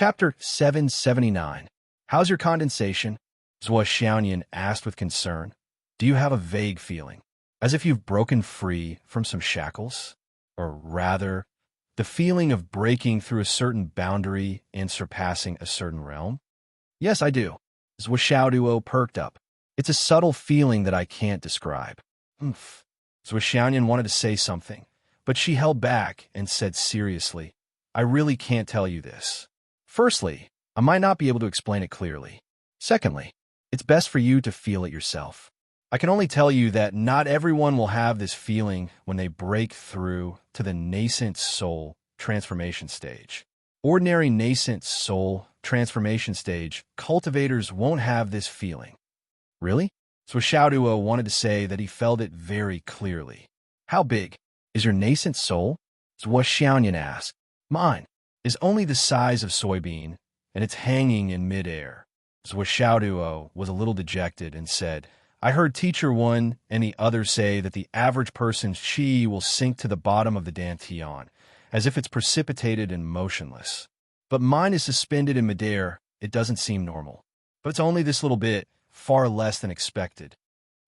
Chapter 779. How's your condensation? Zhua Xiaoyan asked with concern. Do you have a vague feeling, as if you've broken free from some shackles? Or rather, the feeling of breaking through a certain boundary and surpassing a certain realm? Yes, I do. Zhua Xiaoduo perked up. It's a subtle feeling that I can't describe. Zhua Xiaoyan wanted to say something, but she held back and said seriously, I really can't tell you this. Firstly, I might not be able to explain it clearly. Secondly, it's best for you to feel it yourself. I can only tell you that not everyone will have this feeling when they break through to the nascent soul transformation stage. Ordinary nascent soul transformation stage cultivators won't have this feeling. Really? So Xiaoduo wanted to say that he felt it very clearly. How big is your nascent soul? Zhua Xiaoyan asked. Mine is only the size of soybean, and it's hanging in midair. Zhua Xiaoduo was a little dejected and said, I heard teacher one and the other say that the average person's qi will sink to the bottom of the dantian, as if it's precipitated and motionless. But mine is suspended in midair. It doesn't seem normal. But it's only this little bit, far less than expected.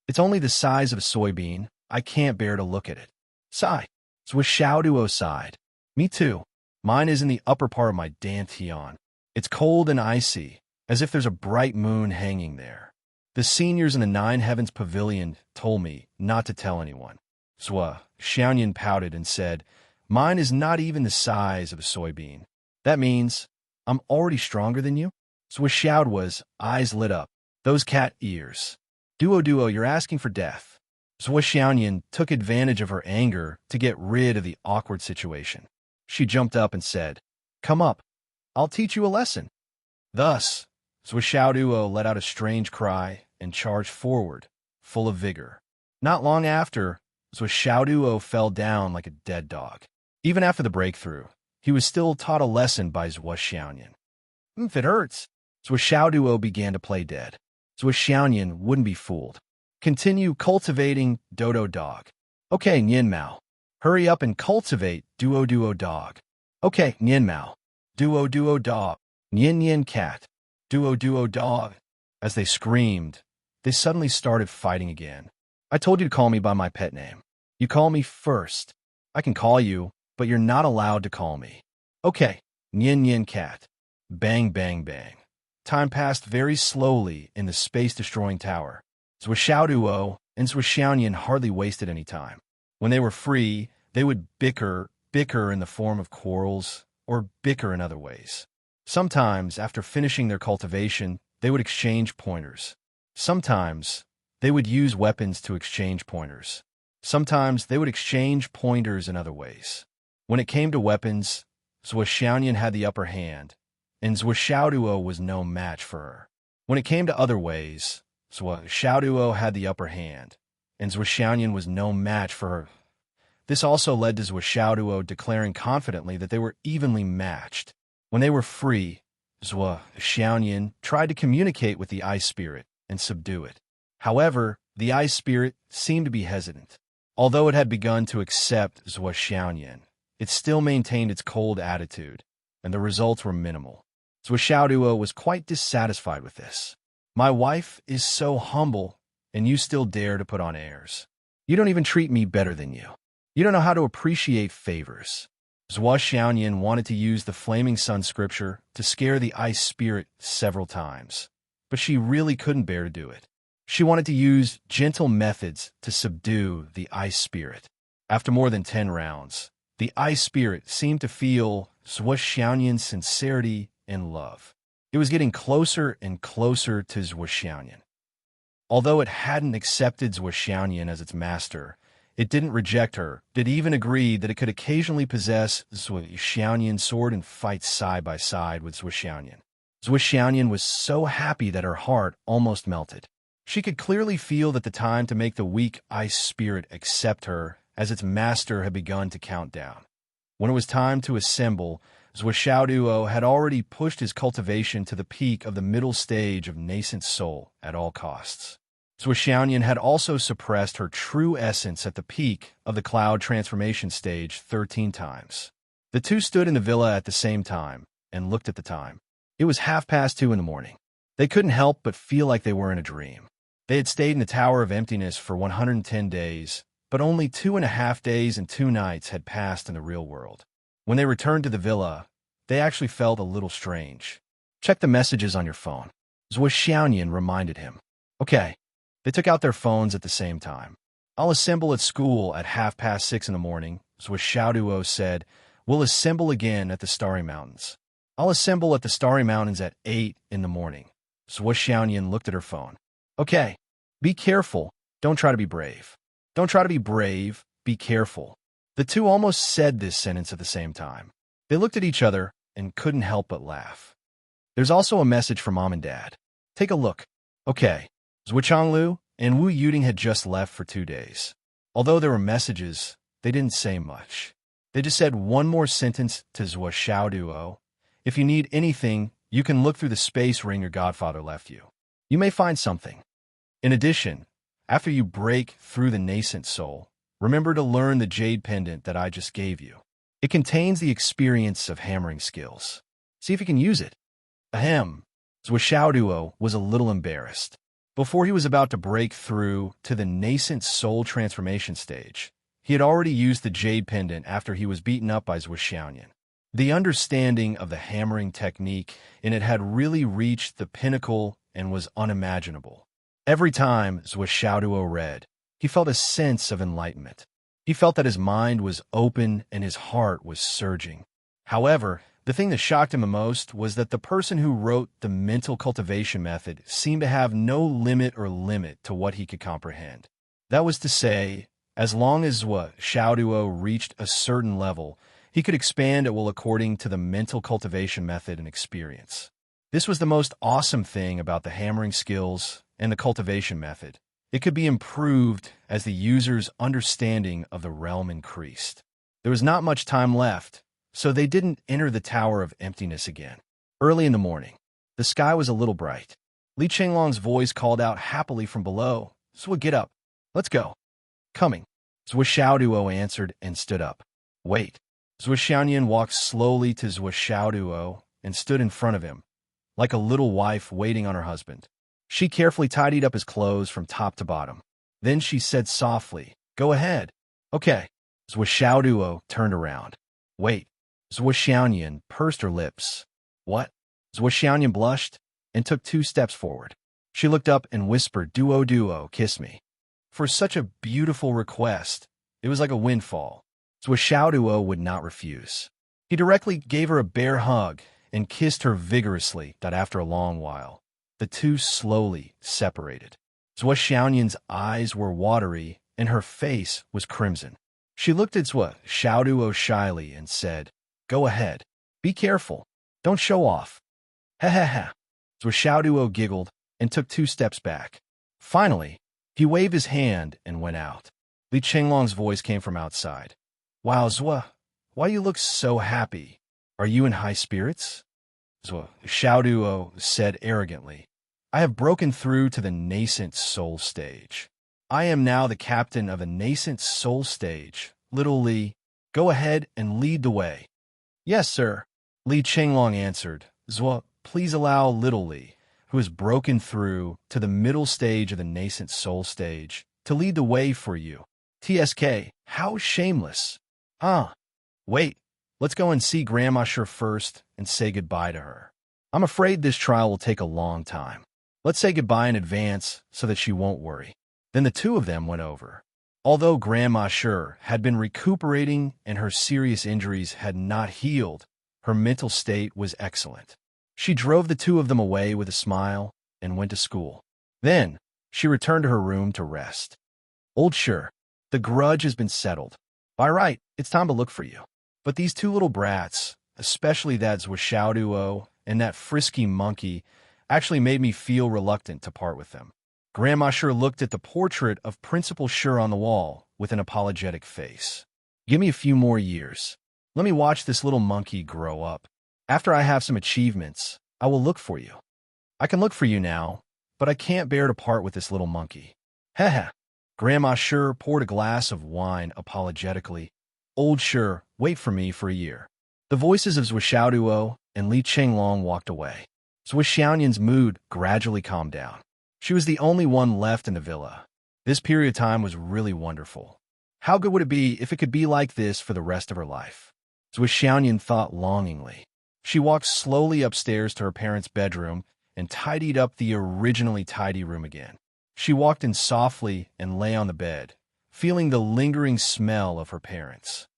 It's only the size of a soybean. I can't bear to look at it. Sigh. Zhua Xiaoduo sighed. Me too. Mine is in the upper part of my dantian. It's cold and icy, as if there's a bright moon hanging there. The seniors in the Nine Heavens Pavilion told me not to tell anyone. Zhua Xiaoyan pouted and said, Mine is not even the size of a soybean. That means I'm already stronger than you? Zhua Xiaoduo's eyes lit up. Those cat ears. Duo, you're asking for death. Zhua Xiaoyan took advantage of her anger to get rid of the awkward situation. She jumped up and said, Come up. I'll teach you a lesson. Thus, Zhua Xiaoduo let out a strange cry and charged forward, full of vigor. Not long after, Zhua Xiaoduo fell down like a dead dog. Even after the breakthrough, he was still taught a lesson by Zhua Xiaoyan. If it hurts, Zhua Xiaoduo began to play dead. Zhua Xiaoyan wouldn't be fooled. Continue cultivating Dodo Dog. Okay, Nian Mao. Hurry up and cultivate Duo Dog. Okay, Nian Mao. Duo Dog. Nian Cat. Duo Dog. As they screamed, they suddenly started fighting again. I told you to call me by my pet name. You call me first. I can call you, but you're not allowed to call me. Okay, Nian Cat. Bang, bang, bang. Time passed very slowly in the space-destroying tower. Zhua Xiaoduo and Zhua Xiaoyan hardly wasted any time. When they were free, they would bicker in the form of quarrels, or bicker in other ways. Sometimes, after finishing their cultivation, they would exchange pointers. Sometimes, they would use weapons to exchange pointers. Sometimes, they would exchange pointers in other ways. When it came to weapons, Zhua Xiaoyan had the upper hand, and Zhua Xiaoduo was no match for her. When it came to other ways, Zhua Xiaoduo had the upper hand, and Zhua Xiaoyan was no match for her. This also led to Zhua Xiaoduo declaring confidently that they were evenly matched. When they were free, Zhua Xiaoyan tried to communicate with the ice spirit and subdue it. However, the ice spirit seemed to be hesitant. Although it had begun to accept Zhua Xiaoyan, it still maintained its cold attitude, and the results were minimal. Zhua Xiaoduo was quite dissatisfied with this. My wife is so humble, and you still dare to put on airs. You don't even treat me better than you. You don't know how to appreciate favors. Zhua Xiaoyan wanted to use the Flaming Sun scripture to scare the ice spirit several times, but she really couldn't bear to do it. She wanted to use gentle methods to subdue the ice spirit. After more than 10 rounds, the ice spirit seemed to feel Zhua Xiaoyan's sincerity and love. It was getting closer and closer to Zhua Xiaoyan. Although it hadn't accepted Zhua Xiaoyan as its master, it didn't reject her. It even agreed that it could occasionally possess Zhua Xiaoyan's sword and fight side by side with Zhua Xiaoyan. Zhua Xiaoyan was so happy that her heart almost melted. She could clearly feel that the time to make the weak ice spirit accept her as its master had begun to count down. When it was time to assemble, Zhua Xiaoduo had already pushed his cultivation to the peak of the middle stage of nascent soul at all costs. Zhua Xiaoyan had also suppressed her true essence at the peak of the cloud transformation stage 13 times. The two stood in the villa at the same time, and looked at the time. It was 2:30 in the morning. They couldn't help but feel like they were in a dream. They had stayed in the Tower of Emptiness for 110 days, but only 2.5 days and 2 nights had passed in the real world. When they returned to the villa, they actually felt a little strange. Check the messages on your phone, Zhuo Xiaoyan reminded him. Okay. They took out their phones at the same time. I'll assemble at school at 6:30 in the morning, Zhuo Xiaoduo said. We'll assemble again at the Starry Mountains. I'll assemble at the Starry Mountains at 8 in the morning. Zhuo Xiaoyan looked at her phone. Okay. Be careful. Don't try to be brave. Don't try to be brave. Be careful. The two almost said this sentence at the same time. They looked at each other and couldn't help but laugh. There's also a message from Mom and Dad. Take a look. Okay. Zhuo Changlu and Wu Yuding had just left for 2 days. Although there were messages, they didn't say much. They just said one more sentence to Zhuo Xiaoduo. If you need anything, you can look through the space ring your godfather left you. You may find something. In addition, after you break through the nascent soul, remember to learn the jade pendant that I just gave you. It contains the experience of hammering skills. See if you can use it. Ahem. Zhuo Xiaoduo was a little embarrassed. Before he was about to break through to the nascent soul transformation stage, he had already used the jade pendant after he was beaten up by Zhuo Xiaoyan. The understanding of the hammering technique in it had really reached the pinnacle and was unimaginable. Every time Zhuo Xiaoduo read, he felt a sense of enlightenment. He felt that his mind was open and his heart was surging. However, the thing that shocked him the most was that the person who wrote the mental cultivation method seemed to have no limit to what he could comprehend. That was to say, as long as Zhuo Xiaoduo reached a certain level, he could expand at will according to the mental cultivation method and experience. This was the most awesome thing about the hammering skills and the cultivation method. It could be improved as the user's understanding of the realm increased. There was not much time left, so they didn't enter the Tower of Emptiness again. Early in the morning, the sky was a little bright. Li Chenglong's voice called out happily from below. Zhuo, get up. Let's go. Coming. Zhuo Xiaoduo answered and stood up. Wait. Zhuo Xiaoyan walked slowly to Zhuo Xiaoduo and stood in front of him, like a little wife waiting on her husband. She carefully tidied up his clothes from top to bottom. Then she said softly, Go ahead. Okay. Zhuo Xiaoduo turned around. Wait. Zhuo Xiaoyan pursed her lips. What? Zhuo Xiaoyan blushed and took 2 steps forward. She looked up and whispered, Duo, kiss me. For such a beautiful request, it was like a windfall. Zhuo Xiaoduo would not refuse. He directly gave her a bear hug and kissed her vigorously. That after a long while, the two slowly separated. Zhuo Xiaoyan's eyes were watery and her face was crimson. She looked at Zhuo Xiaoduo shyly and said, Go ahead. Be careful. Don't show off. Ha ha ha. Zhuo Xiaoduo giggled and took 2 steps back. Finally, he waved his hand and went out. Li Chenglong's voice came from outside. Wow, Zhuo, why you look so happy? Are you in high spirits? Zhuo Xiaoduo said arrogantly. I have broken through to the nascent soul stage. I am now the captain of a nascent soul stage. Little Li, go ahead and lead the way. Yes, sir. Li Chenglong answered. Zhuo, please allow Little Li, who has broken through to the middle stage of the nascent soul stage, to lead the way for you. TSK, how shameless. Wait, let's go and see Grandma Sure first and say goodbye to her. I'm afraid this trial will take a long time. Let's say goodbye in advance so that she won't worry. Then the two of them went over. Although Grandma Sure had been recuperating and her serious injuries had not healed, her mental state was excellent. She drove the two of them away with a smile and went to school. Then, she returned to her room to rest. Old Sure, the grudge has been settled. By right, it's time to look for you. But these two little brats, especially that Zhuo Xiaoduo and that frisky monkey, actually made me feel reluctant to part with them. Grandma Sure looked at the portrait of Principal Sure on the wall with an apologetic face. Give me a few more years. Let me watch this little monkey grow up. After I have some achievements, I will look for you. I can look for you now, but I can't bear to part with this little monkey. Heh. Grandma Sure poured a glass of wine apologetically. Old Sure, wait for me for a year. The voices of Zhuo Xiaoduo and Li Qinglong walked away. Zhuo Xiaoyan's mood gradually calmed down. She was the only one left in the villa. This period of time was really wonderful. How good would it be if it could be like this for the rest of her life? Zhuo Xiaoyan thought longingly. She walked slowly upstairs to her parents' bedroom and tidied up the originally tidy room again. She walked in softly and lay on the bed, feeling the lingering smell of her parents.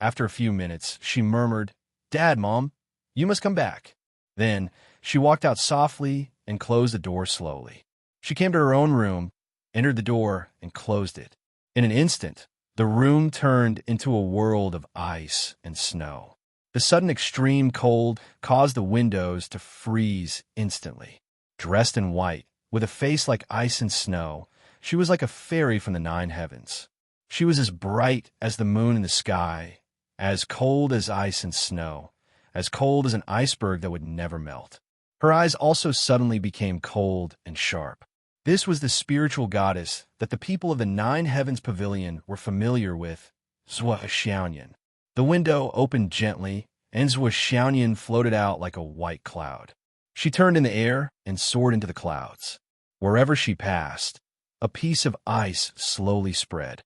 After a few minutes, she murmured, "Dad, Mom, you must come back." Then, she walked out softly and closed the door slowly. She came to her own room, entered the door, and closed it. In an instant, the room turned into a world of ice and snow. The sudden extreme cold caused the windows to freeze instantly. Dressed in white, with a face like ice and snow, she was like a fairy from the 9 heavens. She was as bright as the moon in the sky, as cold as ice and snow, as cold as an iceberg that would never melt. Her eyes also suddenly became cold and sharp. This was the spiritual goddess that the people of the 9 heavens pavilion were familiar with, Zhuo Xiaoyan. The window opened gently, and Zhuo Xiaoyan floated out like a white cloud. She turned in the air and soared into the clouds. Wherever she passed, a piece of ice slowly spread.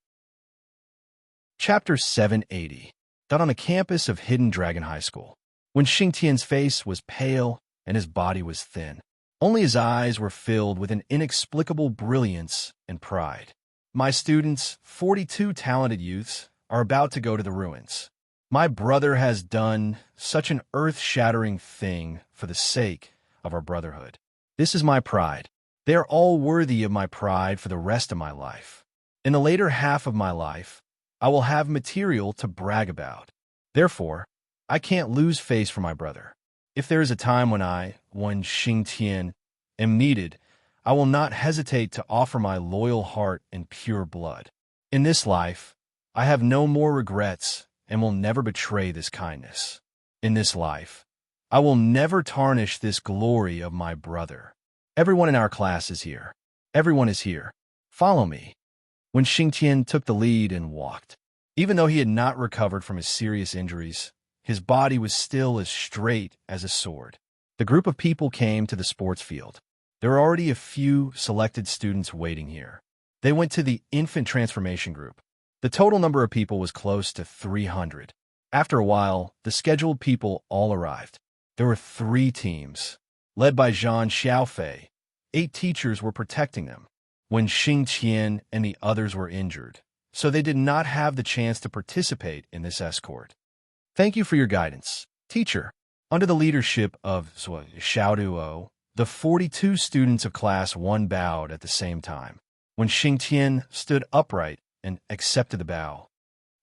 Chapter 780. Done on the campus of Hidden Dragon High School. When Xingtian's face was pale and his body was thin, only his eyes were filled with an inexplicable brilliance and pride. My students, 42 talented youths, are about to go to the ruins. My brother has done such an earth-shattering thing for the sake of our brotherhood. This is my pride. They are all worthy of my pride for the rest of my life. In the later half of my life, I will have material to brag about. Therefore, I can't lose face for my brother. If there is a time when Xingtian, am needed, I will not hesitate to offer my loyal heart and pure blood. In this life, I have no more regrets and will never betray this kindness. In this life, I will never tarnish this glory of my brother. Everyone in our class is here. Everyone is here. Follow me. When Xingtian took the lead and walked, even though he had not recovered from his serious injuries, his body was still as straight as a sword. The group of people came to the sports field. There were already a few selected students waiting here. They went to the infant transformation group. The total number of people was close to 300. After a while, the scheduled people all arrived. There were 3 teams. Led by Zhang Xiaofei, 8 teachers were protecting them when Xingtian and the others were injured, so they did not have the chance to participate in this escort. Thank you for your guidance, teacher. Under the leadership of Zhuo Xiaoduo, the 42 students of Class 1 bowed at the same time. When Xingtian stood upright and accepted the bow.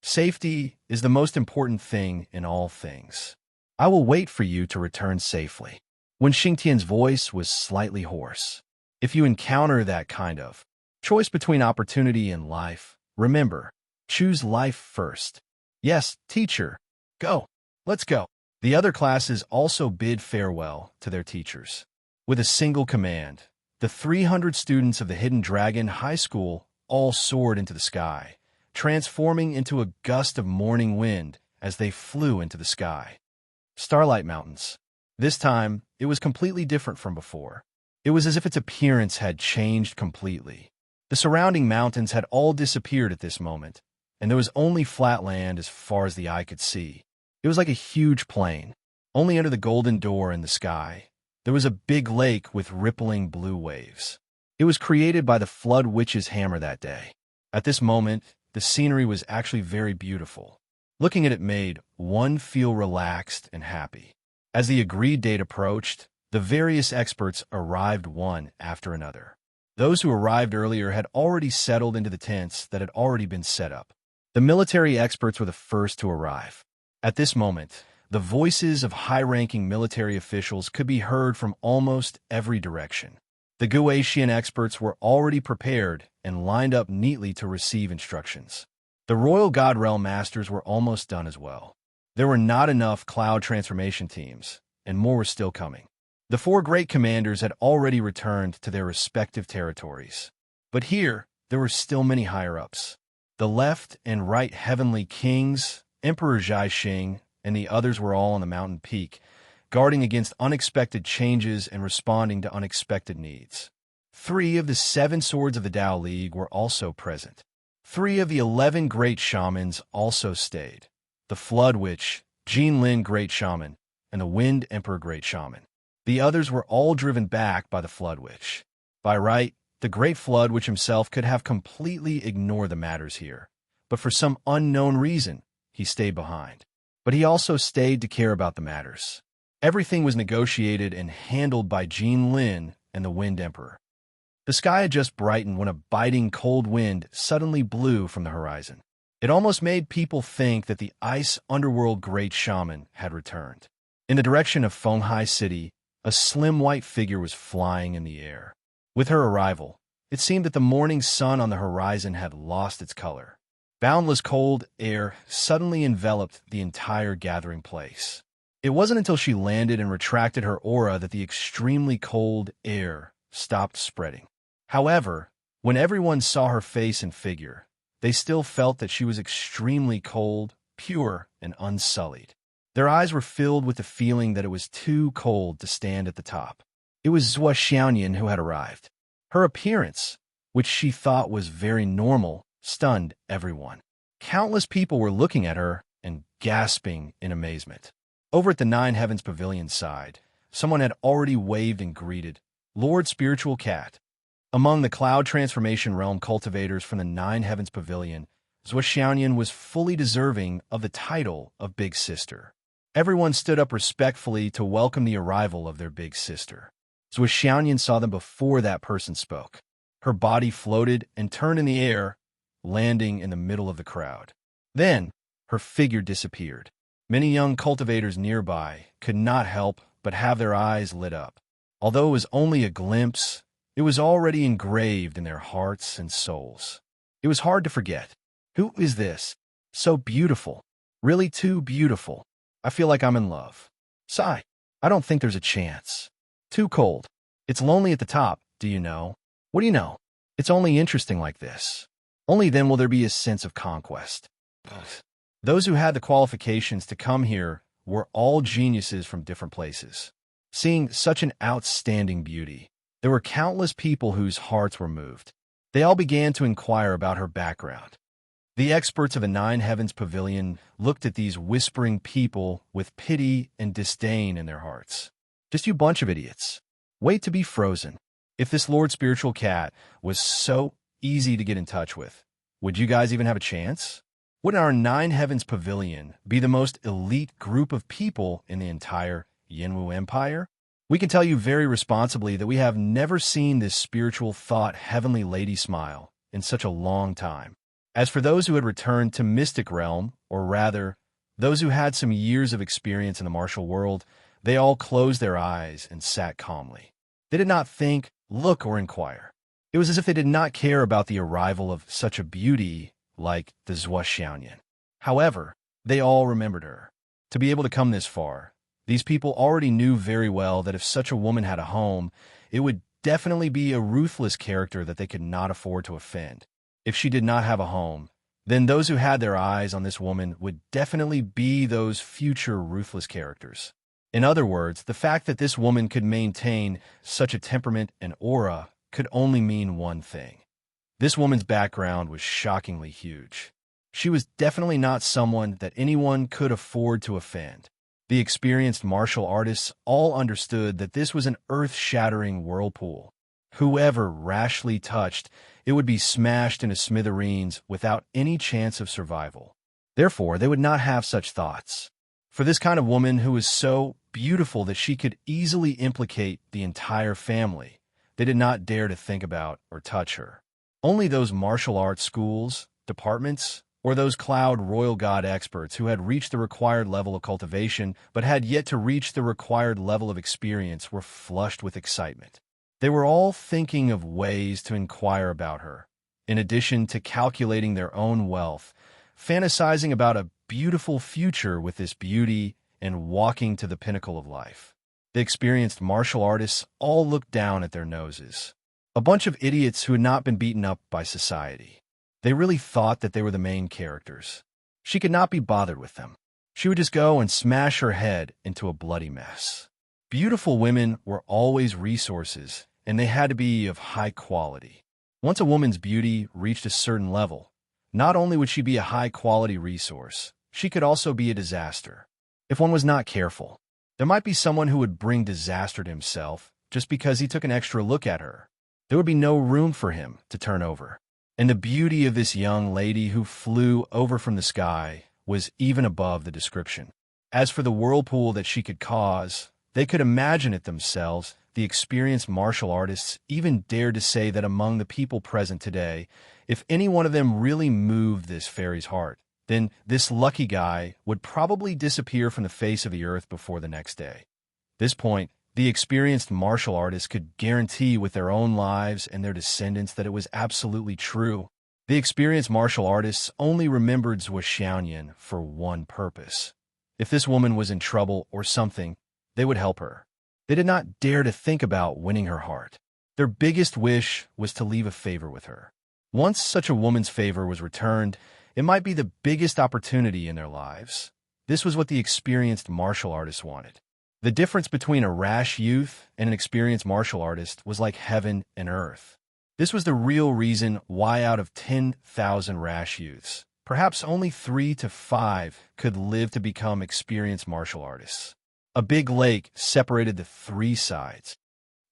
Safety is the most important thing in all things. I will wait for you to return safely. When Xingtian's voice was slightly hoarse. If you encounter that kind of choice between opportunity and life, remember, choose life first. Yes, teacher. Go. Let's go. The other classes also bid farewell to their teachers. With a single command, the 300 students of the Hidden Dragon High School all soared into the sky, transforming into a gust of morning wind as they flew into the sky. Starlight Mountains. This time, it was completely different from before. It was as if its appearance had changed completely. The surrounding mountains had all disappeared at this moment, and there was only flat land as far as the eye could see. It was like a huge plain. Only under the golden door in the sky, there was a big lake with rippling blue waves. It was created by the Flood Witch's hammer that day. At this moment, the scenery was actually very beautiful. Looking at it made one feel relaxed and happy. As the agreed date approached, the various experts arrived one after another. Those who arrived earlier had already settled into the tents that had already been set up. The military experts were the first to arrive. At this moment, the voices of high-ranking military officials could be heard from almost every direction. The Guatian experts were already prepared and lined up neatly to receive instructions. The Royal God Realm Masters were almost done as well. There were not enough cloud transformation teams, and more were still coming. The 4 great commanders had already returned to their respective territories. But here, there were still many higher-ups. The left and right heavenly kings, Emperor Zhaixing, and the others were all on the mountain peak, guarding against unexpected changes and responding to unexpected needs. 3 of the 7 swords of the Tao League were also present. 3 of the 11 great shamans also stayed. The Flood Witch, Jin Lin Great Shaman, and the Wind Emperor Great Shaman. The others were all driven back by the Flood Witch. By right, the Great Flood Witch himself could have completely ignored the matters here, but for some unknown reason, he stayed behind. But he also stayed to care about the matters. Everything was negotiated and handled by Jin Lin and the Wind Emperor. The sky had just brightened when a biting cold wind suddenly blew from the horizon. It almost made people think that the ice underworld great shaman had returned. In the direction of Fenghai City, a slim white figure was flying in the air. With her arrival, it seemed that the morning sun on the horizon had lost its color. Boundless cold air suddenly enveloped the entire gathering place. It wasn't until she landed and retracted her aura that the extremely cold air stopped spreading. However, when everyone saw her face and figure, they still felt that she was extremely cold, pure, and unsullied. Their eyes were filled with the feeling that it was too cold to stand at the top. It was Zhuo Xiaoyan who had arrived. Her appearance, which she thought was very normal, stunned everyone. Countless people were looking at her and gasping in amazement. Over at the Nine Heavens Pavilion side, someone had already waved and greeted Lord Spiritual Cat. Among the Cloud Transformation Realm cultivators from the Nine Heavens Pavilion, Zhuo Xiaoyan was fully deserving of the title of Big Sister. Everyone stood up respectfully to welcome the arrival of their big sister. Zhuo Xiaoyan saw them before that person spoke. Her body floated and turned in the air, landing in the middle of the crowd. Then, her figure disappeared. Many young cultivators nearby could not help but have their eyes lit up. Although it was only a glimpse, it was already engraved in their hearts and souls. It was hard to forget. Who is this? So beautiful. Really too beautiful. I feel like I'm in love. Sigh. I don't think there's a chance. Too cold. It's lonely at the top, do you know? What do you know? It's only interesting like this. Only then will there be a sense of conquest. Those who had the qualifications to come here were all geniuses from different places. Seeing such an outstanding beauty, there were countless people whose hearts were moved. They all began to inquire about her background. The experts of the Nine Heavens Pavilion looked at these whispering people with pity and disdain in their hearts. Just you bunch of idiots. Wait to be frozen. If this Lord Spiritual Cat was so easy to get in touch with, would you guys even have a chance? Would our Nine Heavens Pavilion be the most elite group of people in the entire Yanwu Empire? We can tell you very responsibly that we have never seen this spiritual thought heavenly lady smile in such a long time. As for those who had returned to Mystic Realm, or rather, those who had some years of experience in the martial world, they all closed their eyes and sat calmly. They did not think, look, or inquire. It was as if they did not care about the arrival of such a beauty like the Zhuo Xiaoyan. However, they all remembered her. To be able to come this far, these people already knew very well that if such a woman had a home, it would definitely be a ruthless character that they could not afford to offend. If she did not have a home, then those who had their eyes on this woman would definitely be those future ruthless characters. In other words, the fact that this woman could maintain such a temperament and aura could only mean one thing. This woman's background was shockingly huge. She was definitely not someone that anyone could afford to offend. The experienced martial artists all understood that this was an earth-shattering whirlpool. Whoever rashly touched, it would be smashed into smithereens without any chance of survival. Therefore, they would not have such thoughts. For this kind of woman who was so beautiful that she could easily implicate the entire family, they did not dare to think about or touch her. Only those martial arts schools, departments, or those cloud royal god experts who had reached the required level of cultivation but had yet to reach the required level of experience were flushed with excitement. They were all thinking of ways to inquire about her, in addition to calculating their own wealth, fantasizing about a beautiful future with this beauty and walking to the pinnacle of life. The experienced martial artists all looked down at their noses. A bunch of idiots who had not been beaten up by society. They really thought that they were the main characters. She could not be bothered with them. she would just go and smash her head into a bloody mess. Beautiful women were always resources, and they had to be of high quality. Once a woman's beauty reached a certain level, not only would she be a high-quality resource, she could also be a disaster. If one was not careful, there might be someone who would bring disaster to himself just because he took an extra look at her. There would be no room for him to turn over. And the beauty of this young lady who flew over from the sky was even above the description. As for the whirlpool that she could cause, they could imagine it themselves. The experienced martial artists even dared to say that among the people present today, if any one of them really moved this fairy's heart, then this lucky guy would probably disappear from the face of the earth before the next day. At this point, the experienced martial artists could guarantee with their own lives and their descendants that it was absolutely true. The experienced martial artists only remembered Zhuo Xiaoyan for one purpose. If this woman was in trouble or something, they would help her. They did not dare to think about winning her heart. Their biggest wish was to leave a favor with her. Once such a woman's favor was returned, it might be the biggest opportunity in their lives. This was what the experienced martial artists wanted. The difference between a rash youth and an experienced martial artist was like heaven and earth. This was the real reason why out of 10,000 rash youths, perhaps only 3 to 5 could live to become experienced martial artists. A big lake separated the 3 sides.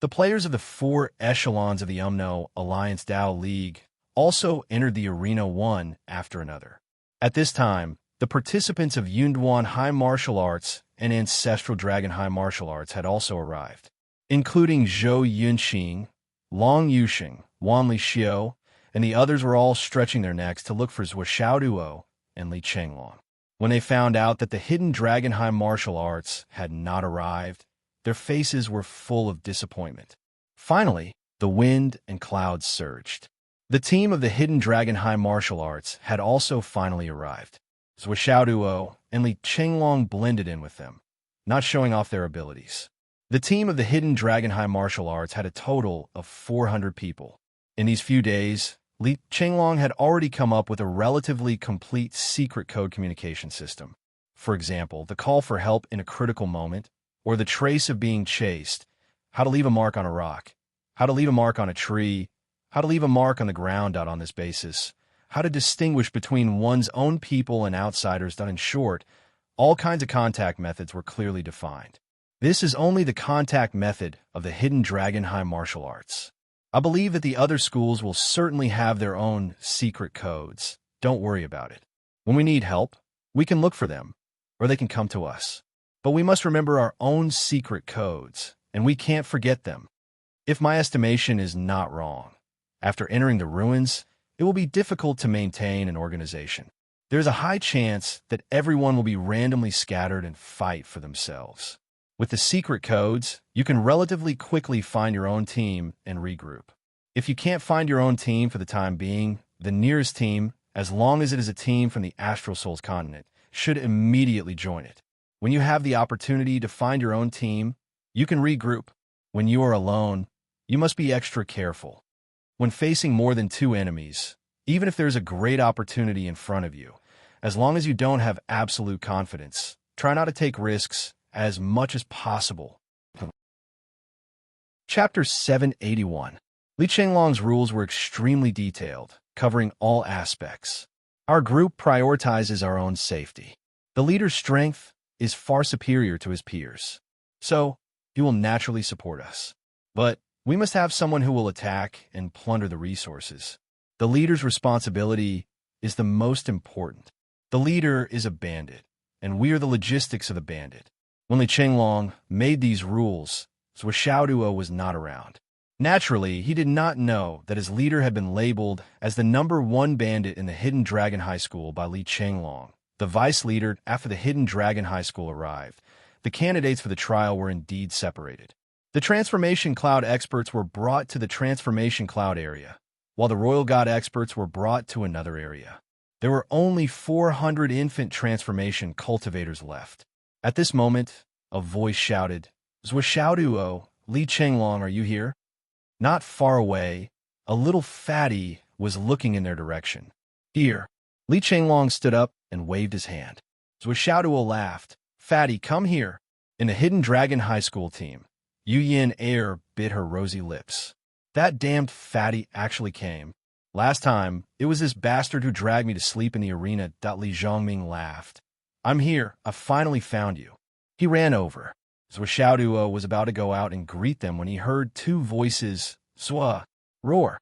The players of the 4 echelons of the Alliance Dao League also entered the arena one after another. At this time, the participants of Yunduan High Martial Arts and Ancestral Dragon High Martial Arts had also arrived, including Zhou Yunqing, Long Yuxing, Wan Li Xiu, and the others were all stretching their necks to look for Zhuo Xiaoduo and Li Chenglong. When they found out that the Hidden Dragon High Martial Arts had not arrived, their faces were full of disappointment. Finally, the wind and clouds surged. The team of the Hidden Dragon High Martial Arts had also finally arrived. Zhuo Xiaoduo and Li Chenglong blended in with them, not showing off their abilities. The team of the Hidden Dragon High Martial Arts had a total of 400 people. In these few days, Li Chenglong had already come up with a relatively complete secret code communication system. For example, the call for help in a critical moment, or the trace of being chased, how to leave a mark on a rock, how to leave a mark on a tree, how to leave a mark on the ground. On this basis, how to distinguish between one's own people and outsiders. In short, all kinds of contact methods were clearly defined. This is only the contact method of the Hidden Dragon High Martial Arts. I believe that the other schools will certainly have their own secret codes. Don't worry about it. When we need help, we can look for them, or they can come to us. But we must remember our own secret codes, and we can't forget them. If my estimation is not wrong, after entering the ruins, it will be difficult to maintain an organization. There's a high chance that everyone will be randomly scattered and fight for themselves. With the secret codes, you can relatively quickly find your own team and regroup. If you can't find your own team for the time being, the nearest team, as long as it is a team from the Astral Souls continent, should immediately join it. When you have the opportunity to find your own team, you can regroup. When you are alone, you must be extra careful. When facing more than 2 enemies, even if there's a great opportunity in front of you, as long as you don't have absolute confidence, try not to take risks as much as possible. Chapter 781. Li Chenglong's rules were extremely detailed, covering all aspects. Our group prioritizes our own safety. The leader's strength is far superior to his peers, so he will naturally support us. But we must have someone who will attack and plunder the resources. The leader's responsibility is the most important. The leader is a bandit, and we are the logistics of the bandit. When Li Chenglong made these rules, Zhuo Xiaoduo was not around. Naturally, he did not know that his leader had been labeled as the #1 bandit in the Hidden Dragon High School by Li Chenglong, the vice leader. After the Hidden Dragon High School arrived, the candidates for the trial were indeed separated. The Transformation Cloud experts were brought to the Transformation Cloud area, while the Royal God experts were brought to another area. There were only 400 infant transformation cultivators left. At this moment, a voice shouted, "Zhuo Xiaoduo, Li Chenglong, are you here?" Not far away, a little fatty was looking in their direction. "Here." Li Chenglong stood up and waved his hand. Zhuo laughed. Fatty, come here. In the Hidden Dragon High School team, Yu Yin air bit her rosy lips. That damned fatty actually came. Last time, it was this bastard who dragged me to sleep in the arena. Li Zhongming laughed. I'm here. I finally found you. He ran over. Zhuo was about to go out and greet them when he heard two voices, Zua, roar.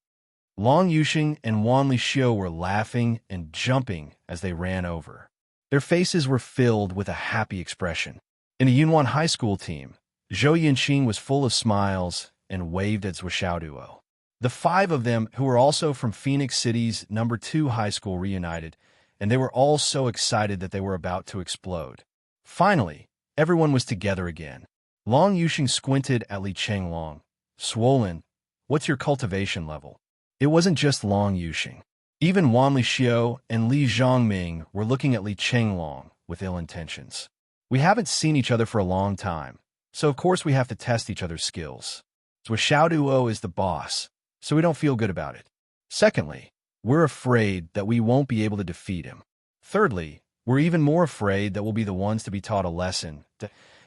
Long Yuxing and Wan Lixiu were laughing and jumping as they ran over. Their faces were filled with a happy expression. In the Yunwan High School team, Zhou Yinqing was full of smiles and waved at Zhuo. The five of them, who were also from Phoenix City's number 2 high school, reunited, and they were all so excited that they were about to explode. Finally, everyone was together again. Long Yuxing squinted at Li Chenglong. Swollen, what's your cultivation level? It wasn't just Long Yuxing. Even Wan Lixiu and Li Zhongming were looking at Li Chenglong with ill intentions. We haven't seen each other for a long time, so of course we have to test each other's skills. Zhuo is the boss, so we don't feel good about it. Secondly, we're afraid that we won't be able to defeat him. Thirdly, we're even more afraid that we'll be the ones to be taught a lesson.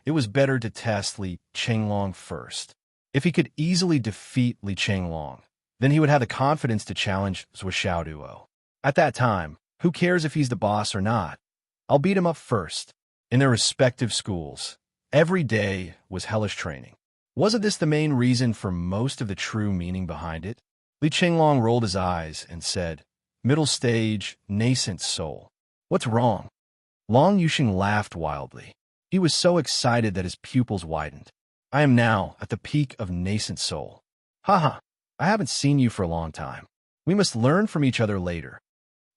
It was better to test Li Chenglong first. If he could easily defeat Li Chenglong, then he would have the confidence to challenge Zhuo. At that time, who cares if he's the boss or not? I'll beat him up first. In their respective schools, every day was hellish training. Wasn't this the main reason for most of the true meaning behind it? Li Chenglong rolled his eyes and said, Middle stage, nascent soul. What's wrong? Long Yuxing laughed wildly. He was so excited that his pupils widened. I am now at the peak of nascent soul. Haha, I haven't seen you for a long time. We must learn from each other later.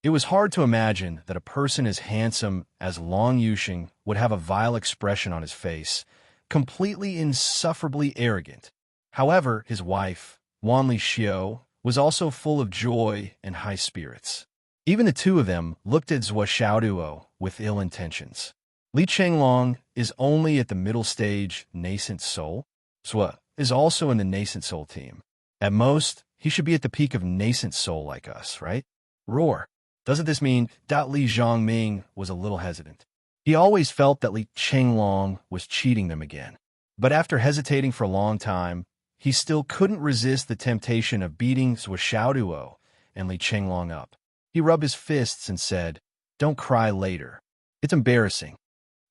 It was hard to imagine that a person as handsome as Long Yuxing would have a vile expression on his face, completely insufferably arrogant. However, his wife, Wan Lixiu, was also full of joy and high spirits. Even the two of them looked at Zhuo with ill intentions. Li Chenglong is only at the middle stage nascent soul. Zhuo is also in the nascent soul team. At most, he should be at the peak of nascent soul like us, right? Roar. Doesn't this mean Li Zhongming was a little hesitant? He always felt that Li Chenglong was cheating them again. But after hesitating for a long time, he still couldn't resist the temptation of beating Zhuo and Li Chenglong up. He rubbed his fists and said, Don't cry later. It's embarrassing.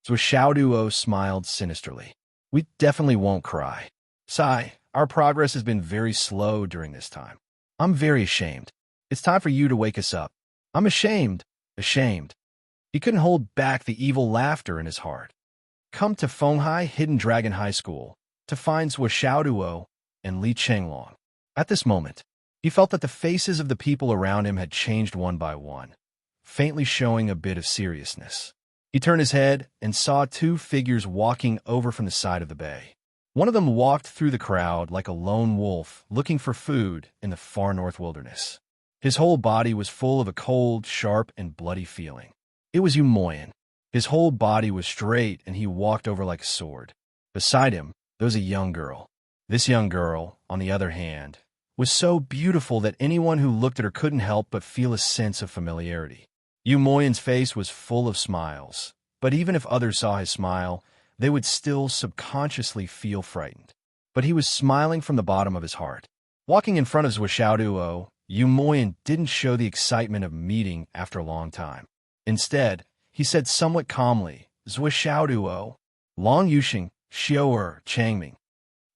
Zhuo smiled sinisterly. We definitely won't cry. Sigh, our progress has been very slow during this time. I'm very ashamed. It's time for you to wake us up. I'm ashamed. Ashamed. He couldn't hold back the evil laughter in his heart. Come to Fenghai Hidden Dragon High School to find Zhuo and Li Chenglong. At this moment, he felt that the faces of the people around him had changed one by one, faintly showing a bit of seriousness. He turned his head and saw two figures walking over from the side of the bay. One of them walked through the crowd like a lone wolf looking for food in the far north wilderness. His whole body was full of a cold, sharp, and bloody feeling. It was Yu Moyan. His whole body was straight, and he walked over like a sword. Beside him, there was a young girl. This young girl, on the other hand, was so beautiful that anyone who looked at her couldn't help but feel a sense of familiarity. Yu Moyan's face was full of smiles, but even if others saw his smile, they would still subconsciously feel frightened. But he was smiling from the bottom of his heart. Walking in front of Zhuo, Yu Moyan didn't show the excitement of meeting after a long time. Instead, he said somewhat calmly, Zhuo, Long Yuxing, Xiu Changming.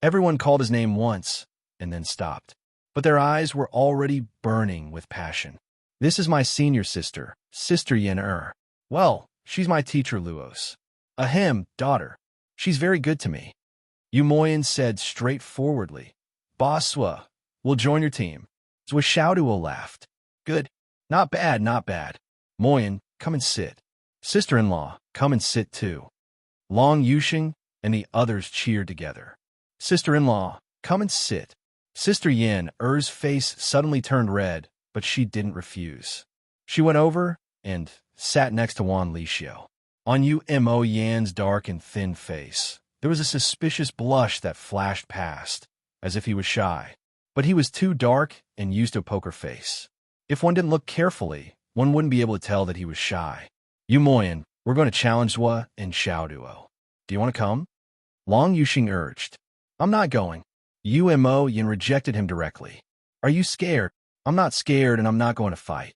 Everyone called his name once and then stopped. But their eyes were already burning with passion. This is my senior sister, Sister Yin. Well, she's my teacher, Luos. Ahem, daughter. She's very good to me. Yu Moyan said straightforwardly. Boss Zhuo, we'll join your team. Zhuo laughed. Good. Not bad, not bad. Moyan, come and sit. Sister-in-law, come and sit too. Long Yuxing and the others cheered together. Sister-in-law, come and sit. Sister Yin-er's face suddenly turned red, but she didn't refuse. She went over and sat next to Wan Lixiu. On Yu Moyan's dark and thin face, there was a suspicious blush that flashed past, as if he was shy. But he was too dark and used to a poker face. If one didn't look carefully, one wouldn't be able to tell that he was shy. Yu Moyan, We're going to challenge Zhua and Xiao Duo. Do you want to come? Long Yuxing urged. I'm not going. Mo Yin rejected him directly. Are you scared? I'm not scared and I'm not going to fight.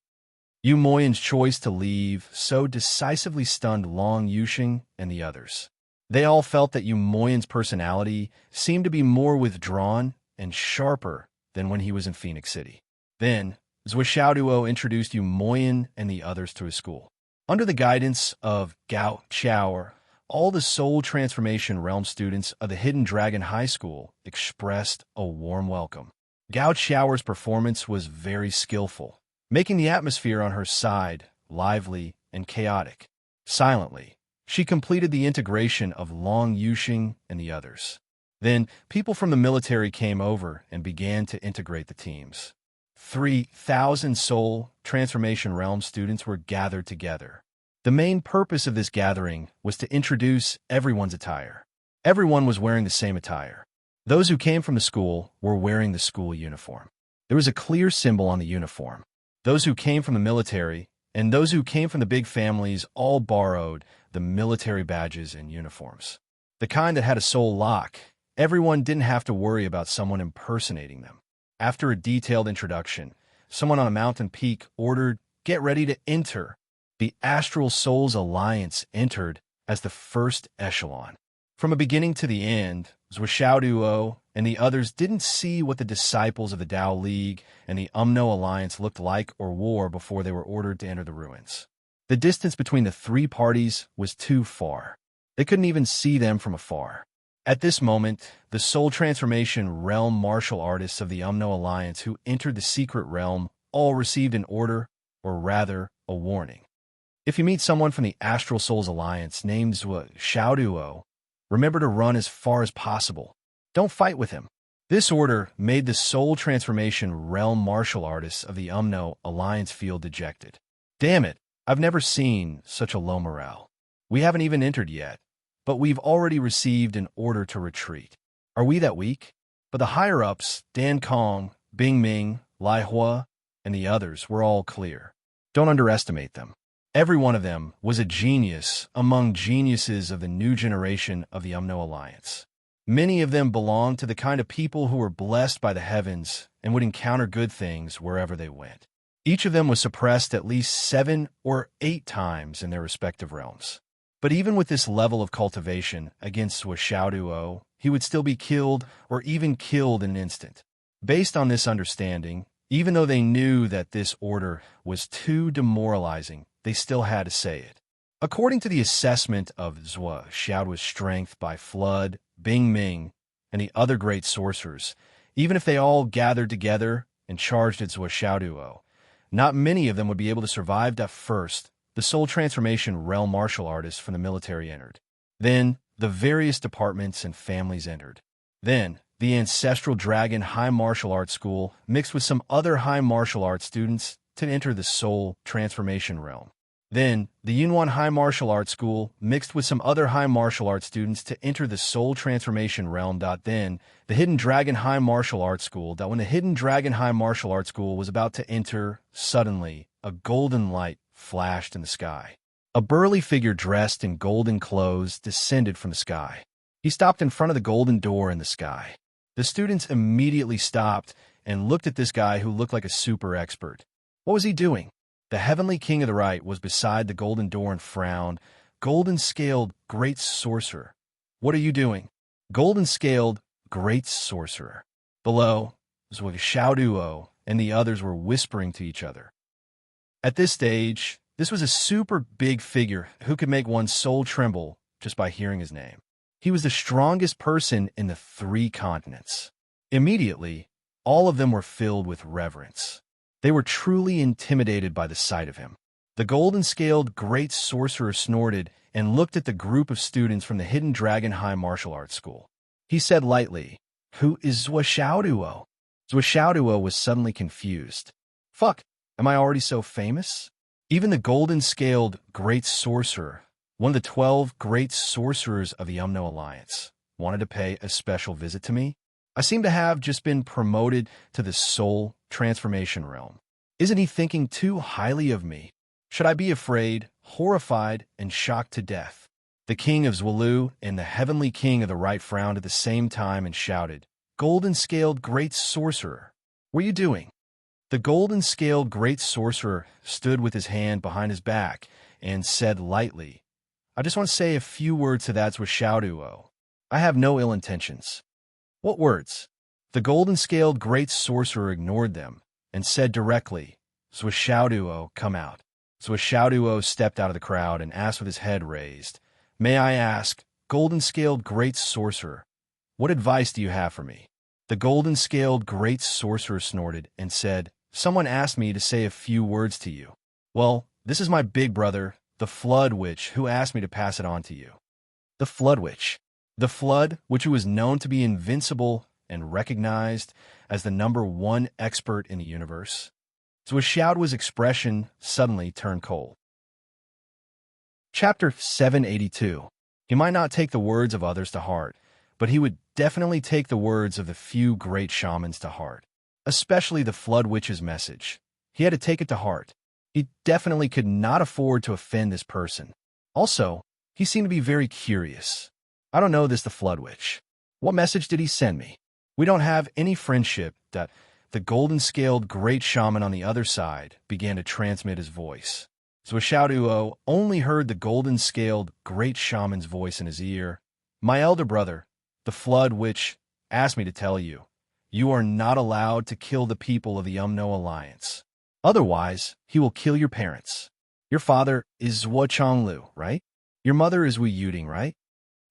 Yu Moyin's choice to leave so decisively stunned Long Yuxing and the others. They all felt that Yu Moyin's personality seemed to be more withdrawn and sharper than when he was in Phoenix City. Then, Zhua Xiaoduo introduced Yu Moyin and the others to his school. Under the guidance of Gao Qiao, all the Soul Transformation Realm students of the Hidden Dragon High School expressed a warm welcome. Gao Qiao's performance was very skillful, making the atmosphere on her side lively and chaotic. Silently, she completed the integration of Long Yuxing and the others. Then, people from the military came over and began to integrate the teams. 3,000 Soul Transformation Realm students were gathered together. The main purpose of this gathering was to introduce everyone's attire. Everyone was wearing the same attire. Those who came from the school were wearing the school uniform. There was a clear symbol on the uniform. Those who came from the military and those who came from the big families all borrowed the military badges and uniforms. The kind that had a soul lock. Everyone didn't have to worry about someone impersonating them. After a detailed introduction, someone on a mountain peak ordered, "Get ready to enter." The Astral Souls Alliance entered as the first echelon. From the beginning to the end, Zhua Xiaoduo and the others didn't see what the disciples of the Dao League and the Umno Alliance looked like or wore before they were ordered to enter the ruins. The distance between the three parties was too far. They couldn't even see them from afar. At this moment, the Soul Transformation Realm martial artists of the Umno Alliance who entered the secret realm all received an order, or rather, a warning. If you meet someone from the Astral Souls Alliance named Zhua Xiaoduo, remember to run as far as possible. Don't fight with him. This order made the Soul Transformation Realm martial artists of the Umno Alliance feel dejected. Damn it, I've never seen such a low morale. We haven't even entered yet, but we've already received an order to retreat. Are we that weak? But the higher-ups, Dan Kong, Bing Ming, Lai Hua, and the others were all clear. Don't underestimate them. Every one of them was a genius among geniuses of the new generation of the Umno Alliance. Many of them belonged to the kind of people who were blessed by the heavens and would encounter good things wherever they went. Each of them was suppressed at least 7 or 8 times in their respective realms. But even with this level of cultivation against Zhua Xiaoduo, he would still be killed or even killed in an instant. Based on this understanding, even though they knew that this order was too demoralizing, they still had to say it. According to the assessment of Zhua Xiaoduo's strength by Flood, Bing Ming, and the other great sorcerers, even if they all gathered together and charged at Zhua Xiaoduo, not many of them would be able to survive at first. The Soul Transformation Realm martial artists from the military entered. Then, the various departments and families entered. Then, the Ancestral Dragon High Martial Arts School mixed with some other high martial arts students to enter the Soul Transformation Realm. Then, the Yunwan High Martial Arts School mixed with some other high martial arts students to enter the Soul Transformation Realm. Then, the Hidden Dragon High Martial Arts School. When the Hidden Dragon High Martial Arts School was about to enter, suddenly, a golden light flashed in the sky. A burly figure dressed in golden clothes descended from the sky. He stopped in front of the golden door in the sky. The students immediately stopped and looked at this guy who looked like a super expert. What was he doing? The Heavenly King of the Right was beside the golden door and frowned. Golden-scaled Great Sorcerer. What are you doing? Golden-scaled Great Sorcerer. Below, Zhua Xiaoduo and the others were whispering to each other. At this stage, this was a super big figure who could make one's soul tremble just by hearing his name. He was the strongest person in the 3 continents. Immediately, all of them were filled with reverence. They were truly intimidated by the sight of him. The golden-scaled Great Sorcerer snorted and looked at the group of students from the Hidden Dragon High Martial Arts School. He said lightly, "Who is Zhua Xiaoduo?" Zhua Xiaoduo was suddenly confused. Fuck, am I already so famous? Even the golden-scaled Great Sorcerer, one of the 12 great sorcerers of the Umno Alliance, wanted to pay a special visit to me? I seem to have just been promoted to the Soul Transformation Realm. Isn't he thinking too highly of me? Should I be afraid, horrified and shocked to death. The king of Zwolu and the heavenly king of the right frowned at the same time and shouted, "Golden-scaled great sorcerer, what are you doing?" The golden-scaled great sorcerer stood with his hand behind his back and said lightly, "I just want to say a few words to that Zwishauduo. I have no ill intentions." "What words?" The golden-scaled great sorcerer ignored them and said directly, "Zwishauduo, come out." Zwishauduo stepped out of the crowd and asked with his head raised, "May I ask, golden-scaled great sorcerer, what advice do you have for me?" The golden-scaled great sorcerer snorted and said, "Someone asked me to say a few words to you." "Well, this is my big brother, the Flood Witch, who asked me to pass it on to you." The Flood Witch. The Flood, which was known to be invincible and recognized as the #1 expert in the universe. Zwishauduo's expression suddenly turned cold. Chapter 782. He might not take the words of others to heart, but he would definitely take the words of the few great shamans to heart, especially the Flood Witch's message. He had to take it to heart. He definitely could not afford to offend this person. Also, he seemed to be very curious. "I don't know this the Flood Witch. What message did he send me? We don't have any friendship." That the golden-scaled great shaman on the other side began to transmit his voice. Zwishauduo only heard the golden-scaled great shaman's voice in his ear. "My elder brother, the Flood Witch, asked me to tell you, you are not allowed to kill the people of the Umno Alliance. Otherwise, he will kill your parents. Your father is Zhuo Chonglu, right? Your mother is Wu Yuding, right?"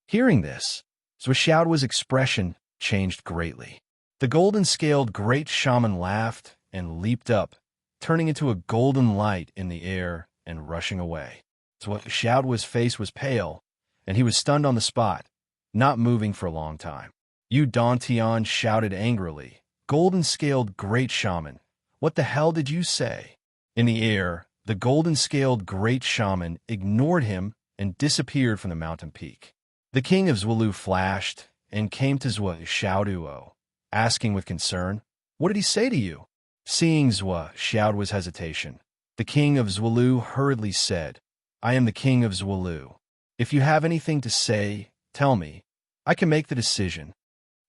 Hearing this, Zwishauduo's expression changed greatly. The golden-scaled great shaman laughed and leaped up, turning into a golden light in the air and rushing away. Zwishauduo's face was pale, and he was stunned on the spot, not moving for a long time. Yu Dantian shouted angrily, "Golden-scaled great shaman, what the hell did you say?" In the air, the golden-scaled great shaman ignored him and disappeared from the mountain peak. The king of Zwolu flashed and came to Zwishauduo, asking with concern, "What did he say to you?" Seeing Zwishauduo's hesitation, the king of Zwolu hurriedly said, "I am the king of Zwolu. If you have anything to say, tell me. I can make the decision."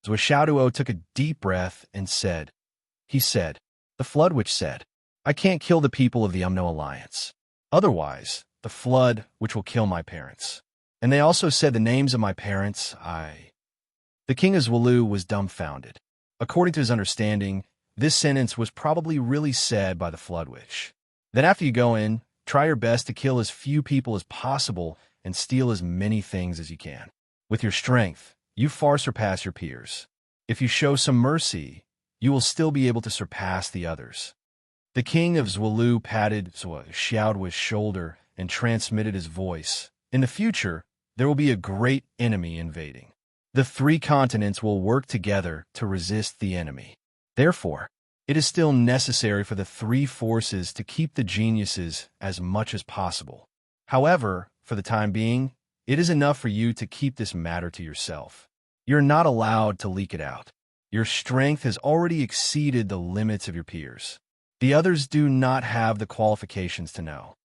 Zwishauduo took a deep breath and said, "The Flood Witch said, I can't kill the people of the Umno Alliance. Otherwise, the Flood Witch will kill my parents. And they also said the names of my parents, The king of Zwolu was dumbfounded. According to his understanding, this sentence was probably really said by the Flood Witch. Then after you go in, try your best to kill as few people as possible and steal as many things as you can. With your strength, you far surpass your peers. If you show some mercy, you will still be able to surpass the others." The king of Zwolu patted Zwishauduo's shoulder and transmitted his voice. "In the future, there will be a great enemy invading. The 3 continents will work together to resist the enemy. Therefore, it is still necessary for the 3 forces to keep the geniuses as much as possible. However, for the time being, it is enough for you to keep this matter to yourself. You're not allowed to leak it out. Your strength has already exceeded the limits of your peers. The others do not have the qualifications to know."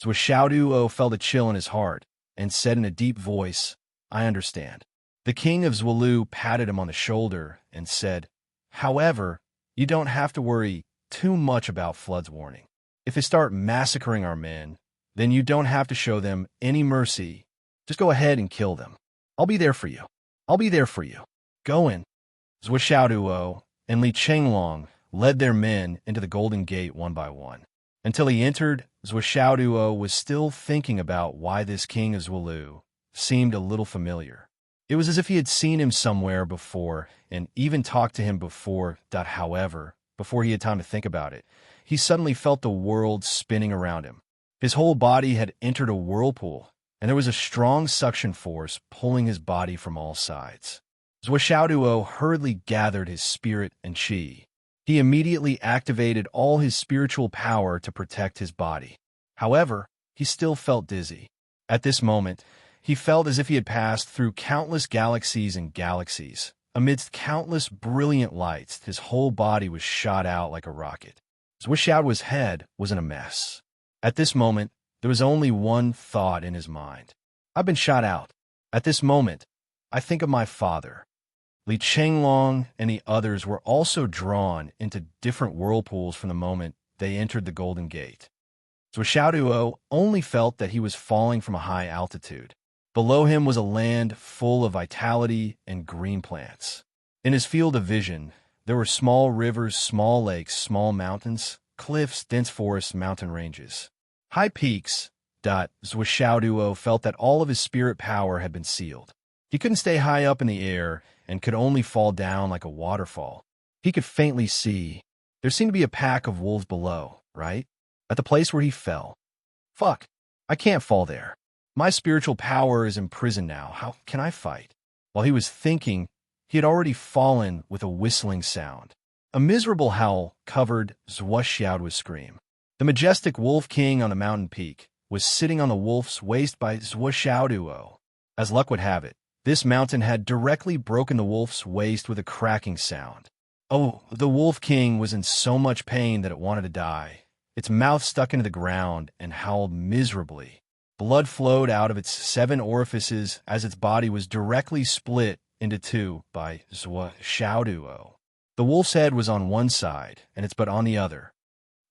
Zwishauduo felt a chill in his heart and said in a deep voice, "I understand." The king of Zwolu patted him on the shoulder and said, "However, you don't have to worry too much about Flood's warning. If they start massacring our men, then you don't have to show them any mercy. Just go ahead and kill them. I'll be there for you. I'll be there for you. Go in." Zwishauduo and Li Chenglong led their men into the Golden Gate one by one. Until he entered, Zwishauduo was still thinking about why this king of Zwolu seemed a little familiar. It was as if he had seen him somewhere before and even talked to him before. However, before he had time to think about it, he suddenly felt the world spinning around him. His whole body had entered a whirlpool, and there was a strong suction force pulling his body from all sides. Zwishauduo hurriedly gathered his spirit and chi. He immediately activated all his spiritual power to protect his body. However, he still felt dizzy. At this moment, he felt as if he had passed through countless galaxies and galaxies. Amidst countless brilliant lights, his whole body was shot out like a rocket. Zwishauduo's head was in a mess. At this moment, There was only one thought in his mind. I've been shot out. At this moment, I think of my father. Li Chenglong and the others were also drawn into different whirlpools from the moment they entered the Golden Gate. So Xiaoduo only felt that he was falling from a high altitude. Below him was a land full of vitality and green plants. In his field of vision, there were small rivers, small lakes, small mountains, cliffs, dense forests, mountain ranges. High peaks. Xiaoduo felt that all of his spirit power had been sealed. He couldn't stay high up in the air and could only fall down like a waterfall. He could faintly see. There seemed to be a pack of wolves below, right? At the place where he fell. Fuck, I can't fall there. My spiritual power is imprisoned now. How can I fight? While he was thinking, he had already fallen with a whistling sound. A miserable howl covered Xiaoduo's scream. The majestic Wolf King on the mountain peak was sitting on the wolf's waist by Xiaoduo. As luck would have it, this mountain had directly broken the wolf's waist with a cracking sound. Oh, the Wolf King was in so much pain that it wanted to die. Its mouth stuck into the ground and howled miserably. Blood flowed out of its 7 orifices as its body was directly split into 2 by Xiaoduo. The wolf's head was on one side and its butt on the other.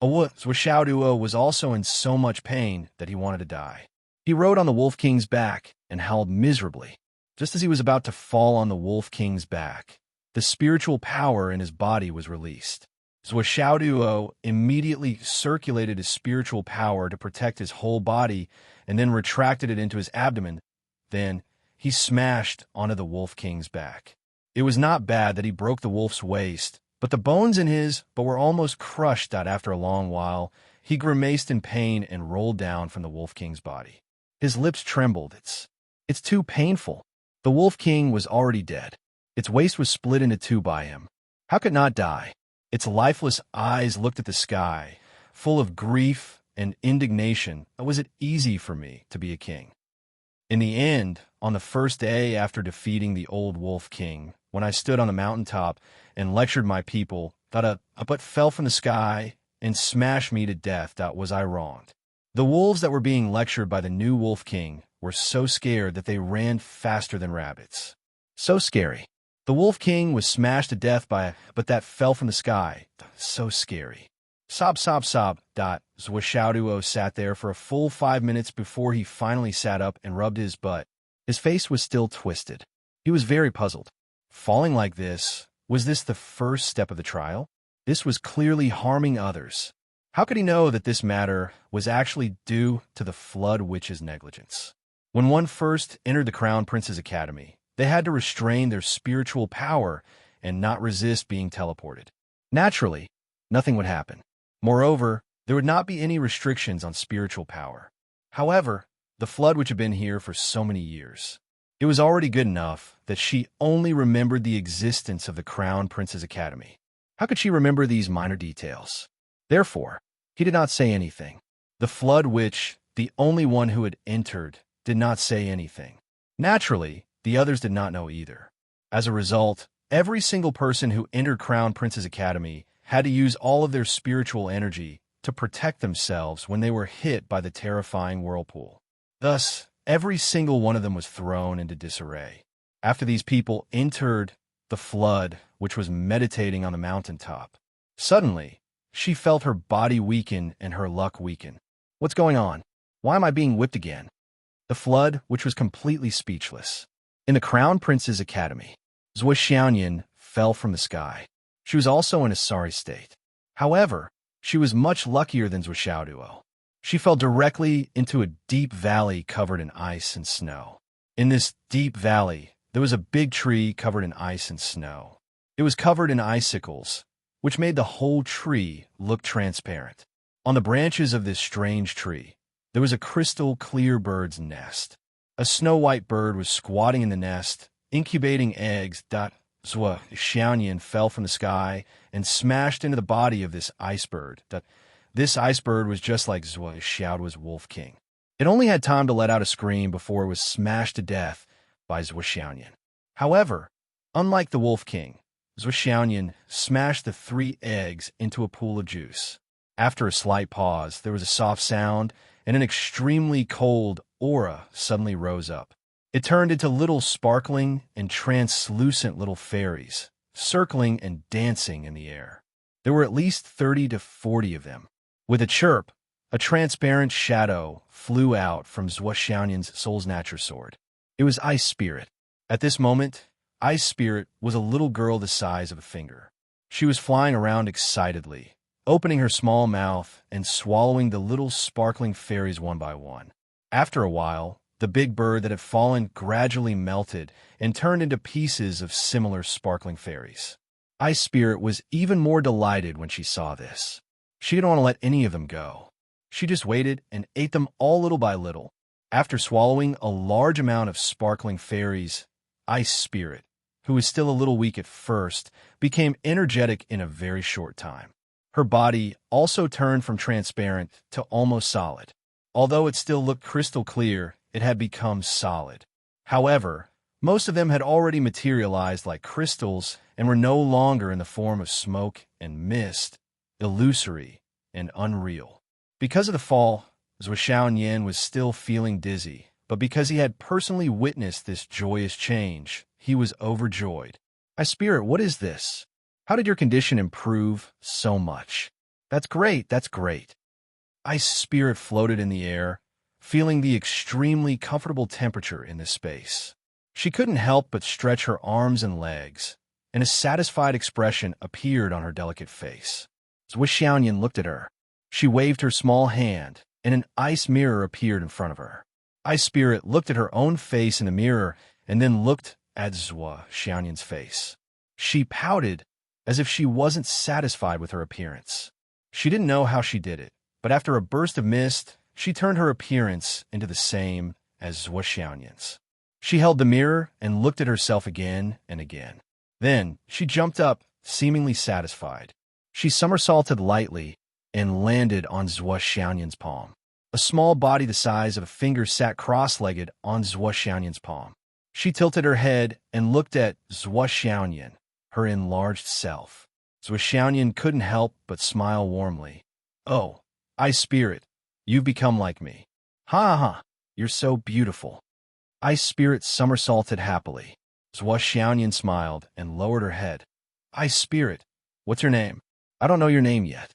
Xiaoduo was also in so much pain that he wanted to die. He rode on the Wolf King's back and howled miserably. Just as he was about to fall on the Wolf King's back, the spiritual power in his body was released. Xiaoduo immediately circulated his spiritual power to protect his whole body and then retracted it into his abdomen. Then he smashed onto the Wolf King's back. It was not bad that he broke the wolf's waist, but the bones in his were almost crushed out after a long while. He grimaced in pain and rolled down from the Wolf King's body. His lips trembled. It's too painful. The Wolf King was already dead. Its waist was split into 2 by him. How could it not die? Its lifeless eyes looked at the sky, full of grief and indignation. Was it easy for me to be a king? In the end, on the first day after defeating the old Wolf King, when I stood on the mountaintop and lectured my people, that a butt fell from the sky and smashed me to death. Was I wronged? The wolves that were being lectured by the new Wolf King were so scared that they ran faster than rabbits. So scary. The Wolf King was smashed to death by a butt that fell from the sky. So scary. Sob, sob, sob. Xiaoduo sat there for a full 5 minutes before he finally sat up and rubbed his butt. His face was still twisted. He was very puzzled. Falling like this, was this the first step of the trial? This was clearly harming others. How could he know that this matter was actually due to the Flood Witch's negligence? When one first entered the Crown Prince's Academy, they had to restrain their spiritual power and not resist being teleported. Naturally, nothing would happen. Moreover, there would not be any restrictions on spiritual power. However, the Flood Witch had been here for so many years. It was already good enough that she only remembered the existence of the Crown Prince's Academy. How could she remember these minor details? Therefore, he did not say anything. The Flood Witch, the only one who had entered, did not say anything. Naturally, the others did not know either. As a result, every single person who entered Crown Prince's Academy had to use all of their spiritual energy to protect themselves when they were hit by the terrifying whirlpool. Thus, every single one of them was thrown into disarray. After these people entered the flood, which was meditating on the mountaintop, suddenly, she felt her body weaken and her luck weaken. What's going on? Why am I being whipped again? The flood, which was completely speechless. In the Crown Prince's Academy, Xiaoyan fell from the sky. She was also in a sorry state. However, she was much luckier than Xiaoduo. She fell directly into a deep valley covered in ice and snow. In this deep valley, there was a big tree covered in ice and snow. It was covered in icicles, which made the whole tree look transparent. On the branches of this strange tree, there was a crystal clear bird's nest. A snow-white bird was squatting in the nest, incubating eggs. Xiaoyan fell from the sky and smashed into the body of this ice bird. This ice bird was just like Xiaoduo's Wolf King. It only had time to let out a scream before it was smashed to death by Xiaoyan. However, unlike the Wolf King, Xiaoyan smashed the 3 eggs into a pool of juice. After a slight pause, there was a soft sound, and an extremely cold aura suddenly rose up. It turned into little sparkling and translucent little fairies, circling and dancing in the air. There were at least 30 to 40 of them. With a chirp, a transparent shadow flew out from Zhuoxianyan's soul's nature sword. It was Ice Spirit. At this moment, Ice Spirit was a little girl the size of a finger. She was flying around excitedly, opening her small mouth and swallowing the little sparkling fairies one by one. After a while, the big bird that had fallen gradually melted and turned into pieces of similar sparkling fairies. Ice Spirit was even more delighted when she saw this. She didn't want to let any of them go. She just waited and ate them all little by little. After swallowing a large amount of sparkling fairies, Ice Spirit, who was still a little weak at first, became energetic in a very short time. Her body also turned from transparent to almost solid. Although it still looked crystal clear, it had become solid. However, most of them had already materialized like crystals and were no longer in the form of smoke and mist, illusory and unreal. Because of the fall, Zhuoxianyan was still feeling dizzy, but because he had personally witnessed this joyous change, he was overjoyed. Ice Spirit, what is this? How did your condition improve so much? That's great, that's great. Ice Spirit floated in the air, feeling the extremely comfortable temperature in this space. She couldn't help but stretch her arms and legs, and a satisfied expression appeared on her delicate face. Zhuoxianyan looked at her. She waved her small hand, and an ice mirror appeared in front of her. Ice Spirit looked at her own face in the mirror and then looked at Zhuoxianyan's face. She pouted as if she wasn't satisfied with her appearance. She didn't know how she did it, but after a burst of mist, she turned her appearance into the same as Zhuoxianyan's. She held the mirror and looked at herself again and again. Then she jumped up, seemingly satisfied. She somersaulted lightly and landed on Zhuoxianyan's palm. A small body the size of a finger sat cross-legged on Zhuoxianyan's palm. She tilted her head and looked at Zhuoxianyan, her enlarged self. Zhuoxianyan couldn't help but smile warmly. Oh, Ice Spirit, you've become like me. Ha ha, you're so beautiful. Ice Spirit somersaulted happily. Zhuoxianyan smiled and lowered her head. Ice Spirit, what's your name? I don't know your name yet.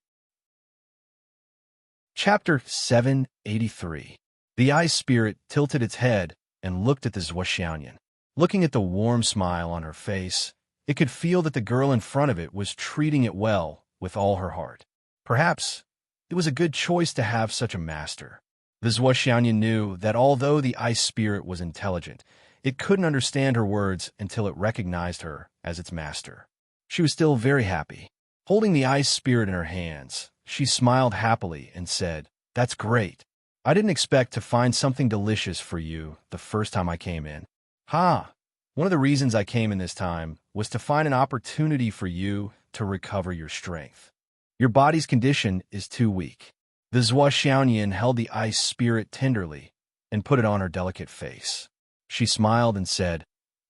Chapter 783. The Ice Spirit tilted its head and looked at the Zhuoxianyan. Looking at the warm smile on her face, it could feel that the girl in front of it was treating it well with all her heart. Perhaps it was a good choice to have such a master. The Zhuoxianyan knew that although the Ice Spirit was intelligent, it couldn't understand her words until it recognized her as its master. She was still very happy. Holding the Ice Spirit in her hands, she smiled happily and said, "That's great. I didn't expect to find something delicious for you the first time I came in. Ha! One of the reasons I came in this time was to find an opportunity for you to recover your strength. Your body's condition is too weak." The Zhuoxianyan held the Ice Spirit tenderly and put it on her delicate face. She smiled and said,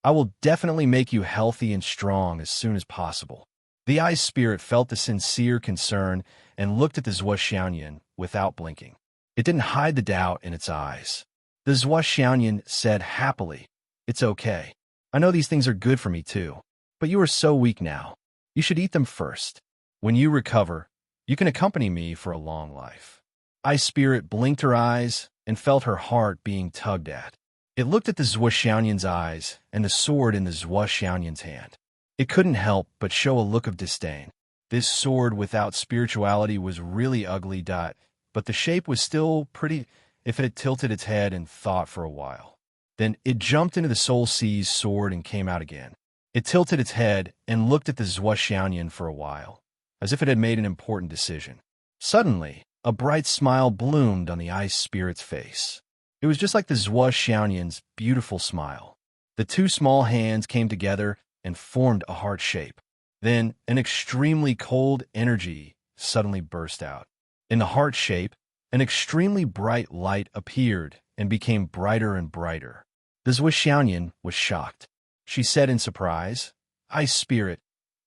"I will definitely make you healthy and strong as soon as possible." The Ice Spirit felt the sincere concern and looked at the Zhuoxianyan without blinking. It didn't hide the doubt in its eyes. The Zhuoxianyan said happily, "It's okay. I know these things are good for me too, but you are so weak now. You should eat them first. When you recover, you can accompany me for a long life." Ice Spirit blinked her eyes and felt her heart being tugged at. It looked at the Zhuoxianyan's eyes and the sword in the Zhuoxianyan's hand. It couldn't help but show a look of disdain. This sword without spirituality was really ugly, but the shape was still pretty if it had tilted its head and thought for a while. Then it jumped into the Soul Sea's sword and came out again. It tilted its head and looked at the Zhuoxianyan for a while, as if it had made an important decision. Suddenly, a bright smile bloomed on the Ice Spirit's face. It was just like the Zhuoxianyan's beautiful smile. The two small hands came together and formed a heart shape. Then an extremely cold energy suddenly burst out. In the heart shape, an extremely bright light appeared and became brighter and brighter. The Zhuoxianyan was shocked. She said in surprise, "Ice Spirit,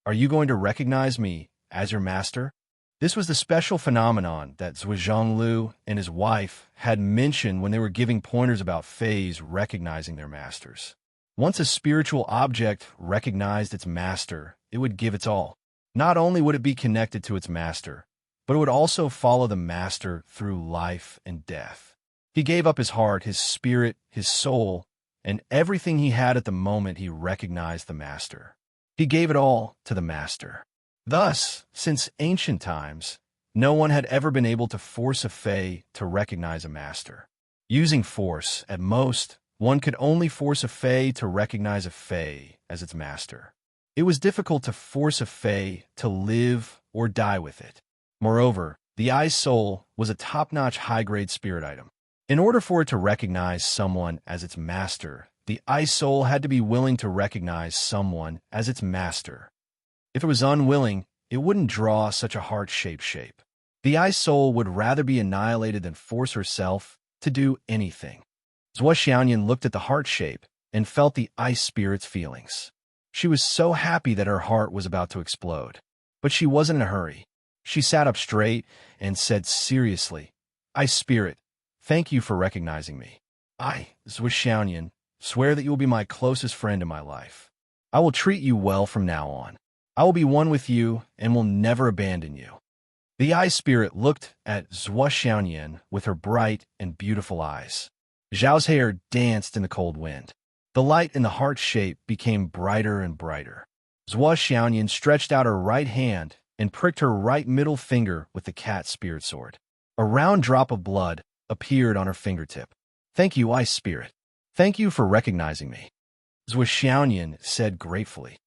are you going to recognize me as your master?" This was the special phenomenon that Zhuanglu and his wife had mentioned when they were giving pointers about fays recognizing their masters. Once a spiritual object recognized its master, it would give its all. Not only would it be connected to its master, but it would also follow the master through life and death. He gave up his heart, his spirit, his soul, and everything he had at the moment he recognized the master. He gave it all to the master. Thus, since ancient times, no one had ever been able to force a fae to recognize a master. Using force, at most, one could only force a fae to recognize a fae as its master. It was difficult to force a fae to live or die with it. Moreover, the eye's soul was a top-notch high-grade spirit item. In order for it to recognize someone as its master, the eye's soul had to be willing to recognize someone as its master. If it was unwilling, it wouldn't draw such a heart-shaped shape. The eye's soul would rather be annihilated than force herself to do anything. Zhuo Xiaoyan looked at the heart shape and felt the ice spirit's feelings. She was so happy that her heart was about to explode. But she wasn't in a hurry. She sat up straight and said seriously, "Ice spirit, thank you for recognizing me. I, Zhuo Xiaoyan, swear that you will be my closest friend in my life. I will treat you well from now on. I will be one with you and will never abandon you." The ice spirit looked at Zhuo Xiaoyan with her bright and beautiful eyes. Zhao's hair danced in the cold wind. The light in the heart shape became brighter and brighter. Zhuo Xiaoyan stretched out her right hand and pricked her right middle finger with the cat spirit sword. A round drop of blood appeared on her fingertip. "Thank you, ice spirit. Thank you for recognizing me," Zhuo Xiaoyan said gratefully.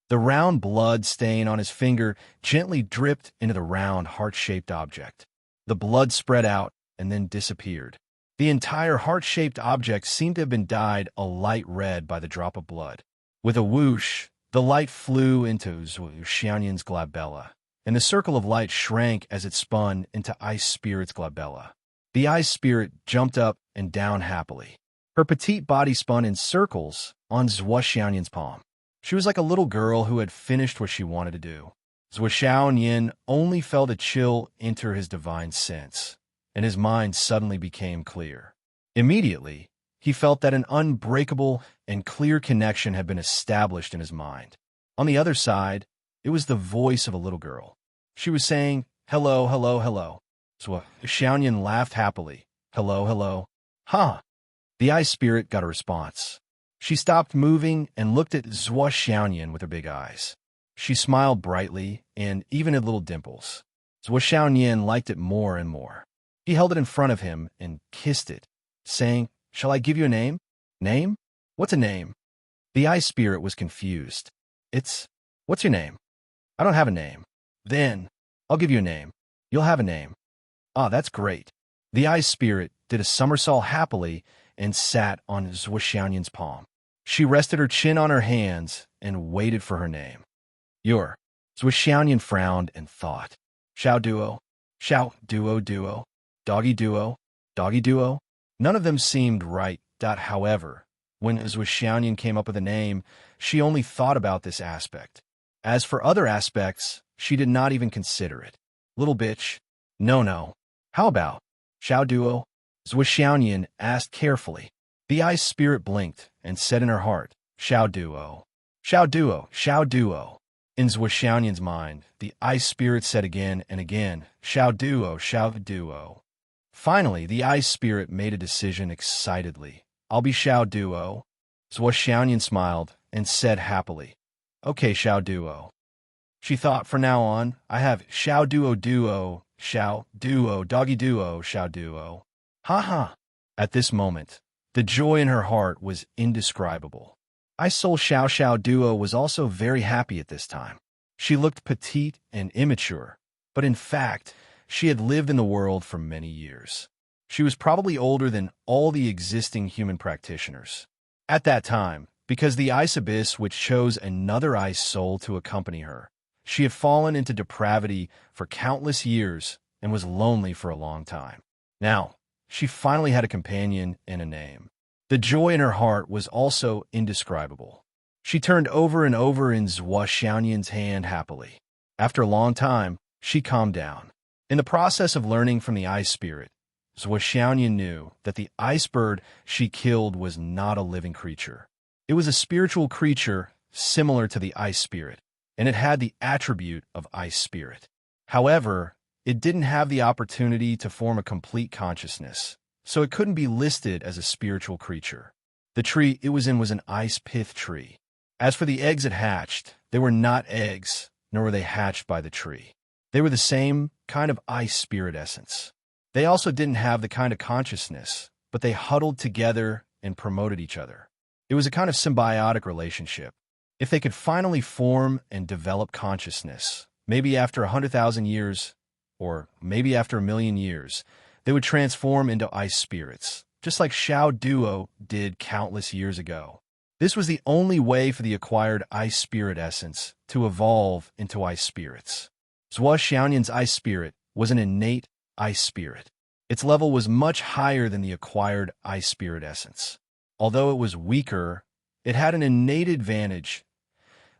The round blood stain on his finger gently dripped into the round heart-shaped object. The blood spread out and then disappeared. The entire heart-shaped object seemed to have been dyed a light red by the drop of blood. With a whoosh, the light flew into Zhuo Xiaoyan's glabella, and the circle of light shrank as it spun into Ice Spirit's glabella. The Ice Spirit jumped up and down happily. Her petite body spun in circles on Zhuo Xiaoyan's palm. She was like a little girl who had finished what she wanted to do. Zhuo Xiaoyan only felt a chill enter his divine sense, and his mind suddenly became clear. Immediately, he felt that an unbreakable and clear connection had been established in his mind. On the other side, it was the voice of a little girl. She was saying, "Hello, hello, hello." Zhuo Xiaoyan laughed happily. "Hello, hello." "Huh." The Ice Spirit got a response. She stopped moving and looked at Zhuo Xiaoyan with her big eyes. She smiled brightly and even had little dimples. Zhuo Xiaoyan liked it more and more. He held it in front of him and kissed it, saying, "Shall I give you a name?" "Name? What's a name?" The Ice Spirit was confused. What's your name?" "I don't have a name." "Then, I'll give you a name. You'll have a name." "Ah, that's great." The Ice Spirit did a somersault happily and sat on Zhuo Xiaoyan's palm. She rested her chin on her hands and waited for her name. Zhuo Xiaoyan frowned and thought. Xiao Duo, Doggy Duo. None of them seemed right. However, when Zhuo Xiaoyan came up with a name, she only thought about this aspect. As for other aspects, she did not even consider it. Little bitch. No. How about Xiao Duo? Zhuo Xiaoyan asked carefully. The Ice Spirit blinked and said in her heart, Xiao Duo. In Zhuo Xiaoyan's mind, the Ice Spirit said again and again, Xiao Duo. Finally, the Ice Spirit made a decision excitedly. I'll be Xiao Duo. Zhuo Xiaoyan smiled and said happily, Okay, Xiao Duo. She thought, from now on, I have Xiao Duo, Xiao Duo, Doggy Duo, Xiao Duo. Ha. At this moment, the joy in her heart was indescribable. Ice Soul Xiao Duo was also very happy at this time. She looked petite and immature, but in fact, she had lived in the world for many years. She was probably older than all the existing human practitioners. At that time, because the Ice Abyss which chose another Ice Soul to accompany her, she had fallen into depravity for countless years and was lonely for a long time. Now, she finally had a companion and a name. The joy in her heart was also indescribable. She turned over and over in Zhuo Xiaoyan's hand happily. After a long time, She calmed down. In the process of learning from the ice spirit, Zhuo Xiaoyan knew that the ice bird she killed was not a living creature. It was a spiritual creature similar to the ice spirit, and it had the attribute of ice spirit. However, it didn't have the opportunity to form a complete consciousness, so it couldn't be listed as a spiritual creature. The tree it was in was an ice pith tree. As for the eggs it hatched, they were not eggs, nor were they hatched by the tree. They were the same kind of ice spirit essence. They also didn't have the kind of consciousness, but they huddled together and promoted each other. It was a kind of symbiotic relationship. If they could finally form and develop consciousness, maybe after 100,000 years, or maybe after 1,000,000 years, they would transform into ice spirits, just like Xiao Duo did countless years ago. This was the only way for the acquired ice spirit essence to evolve into ice spirits. Zhuo Xiaoyan's ice spirit was an innate ice spirit. Its level was much higher than the acquired ice spirit essence. Although it was weaker, it had an innate advantage.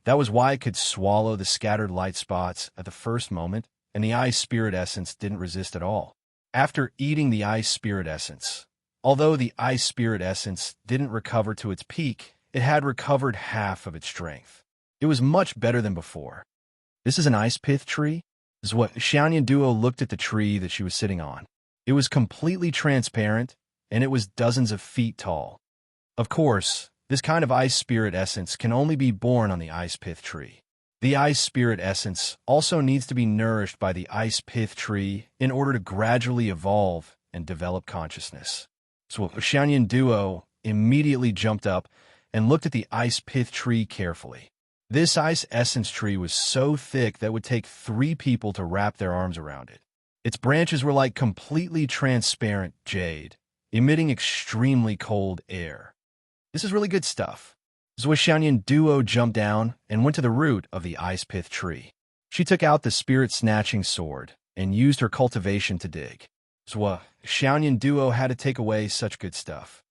That was why it could swallow the scattered light spots at the first moment, and the ice spirit essence didn't resist at all. After eating the ice spirit essence, although the ice spirit essence didn't recover to its peak, it had recovered half of its strength. It was much better than before. This is an ice pith tree? Zhuo Xiaoyan Duo looked at the tree that she was sitting on. It was completely transparent, and it was dozens of feet tall. Of course, this kind of ice spirit essence can only be born on the ice pith tree. The ice spirit essence also needs to be nourished by the ice pith tree in order to gradually evolve and develop consciousness. So Xiaoyan Duo immediately jumped up and looked at the ice pith tree carefully. This ice essence tree was so thick that it would take 3 people to wrap their arms around it. Its branches were like completely transparent jade, emitting extremely cold air. This is really good stuff. Zhuo Xiaoyan Duo jumped down and went to the root of the ice pith tree. She took out the spirit-snatching sword and used her cultivation to dig. Zhuo Xiaoyan Duo had to take away such good stuff.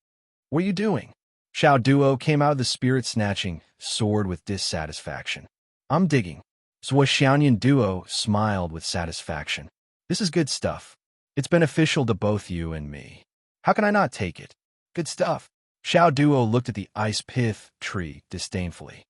What are you doing? Xiao Duo came out of the spirit-snatching sword with dissatisfaction. I'm digging. Zhuo Xiaoyan Duo smiled with satisfaction. This is good stuff. It's beneficial to both you and me. How can I not take it? Good stuff. Xiao Duo looked at the ice pith tree disdainfully.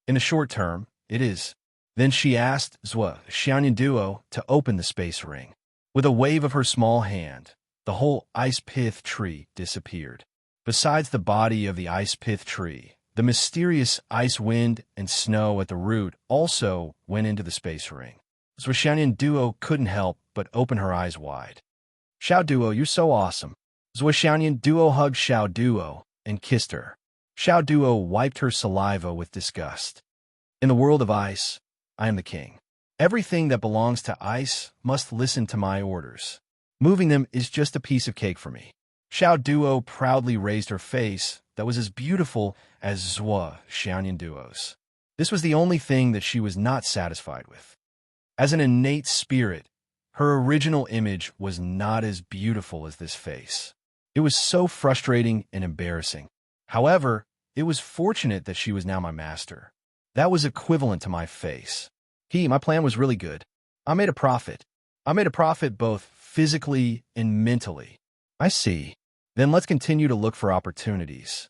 In the short term, it is. Then she asked Zhuo Xiaoyan Duo to open the space ring. With a wave of her small hand, the whole ice pith tree disappeared. Besides the body of the ice pith tree, the mysterious ice wind and snow at the root also went into the space ring. Zhuo Xiaoyan Duo couldn't help but open her eyes wide. Xiao Duo, you're so awesome. Zhuo Xiaoyan Duo hugged Xiao Duo and kissed her. Xiao Duo wiped her saliva with disgust. In the world of ice, I am the king. Everything that belongs to ice must listen to my orders. Moving them is just a piece of cake for me. Xiao Duo proudly raised her face that was as beautiful as Zhuo Xiaoyan Duo's. This was the only thing that she was not satisfied with. As an innate spirit, her original image was not as beautiful as this face. It was so frustrating and embarrassing. However, it was fortunate that she was now my master. That was equivalent to my face. My plan was really good. I made a profit. I made a profit both physically and mentally. I see. Then let's continue to look for opportunities.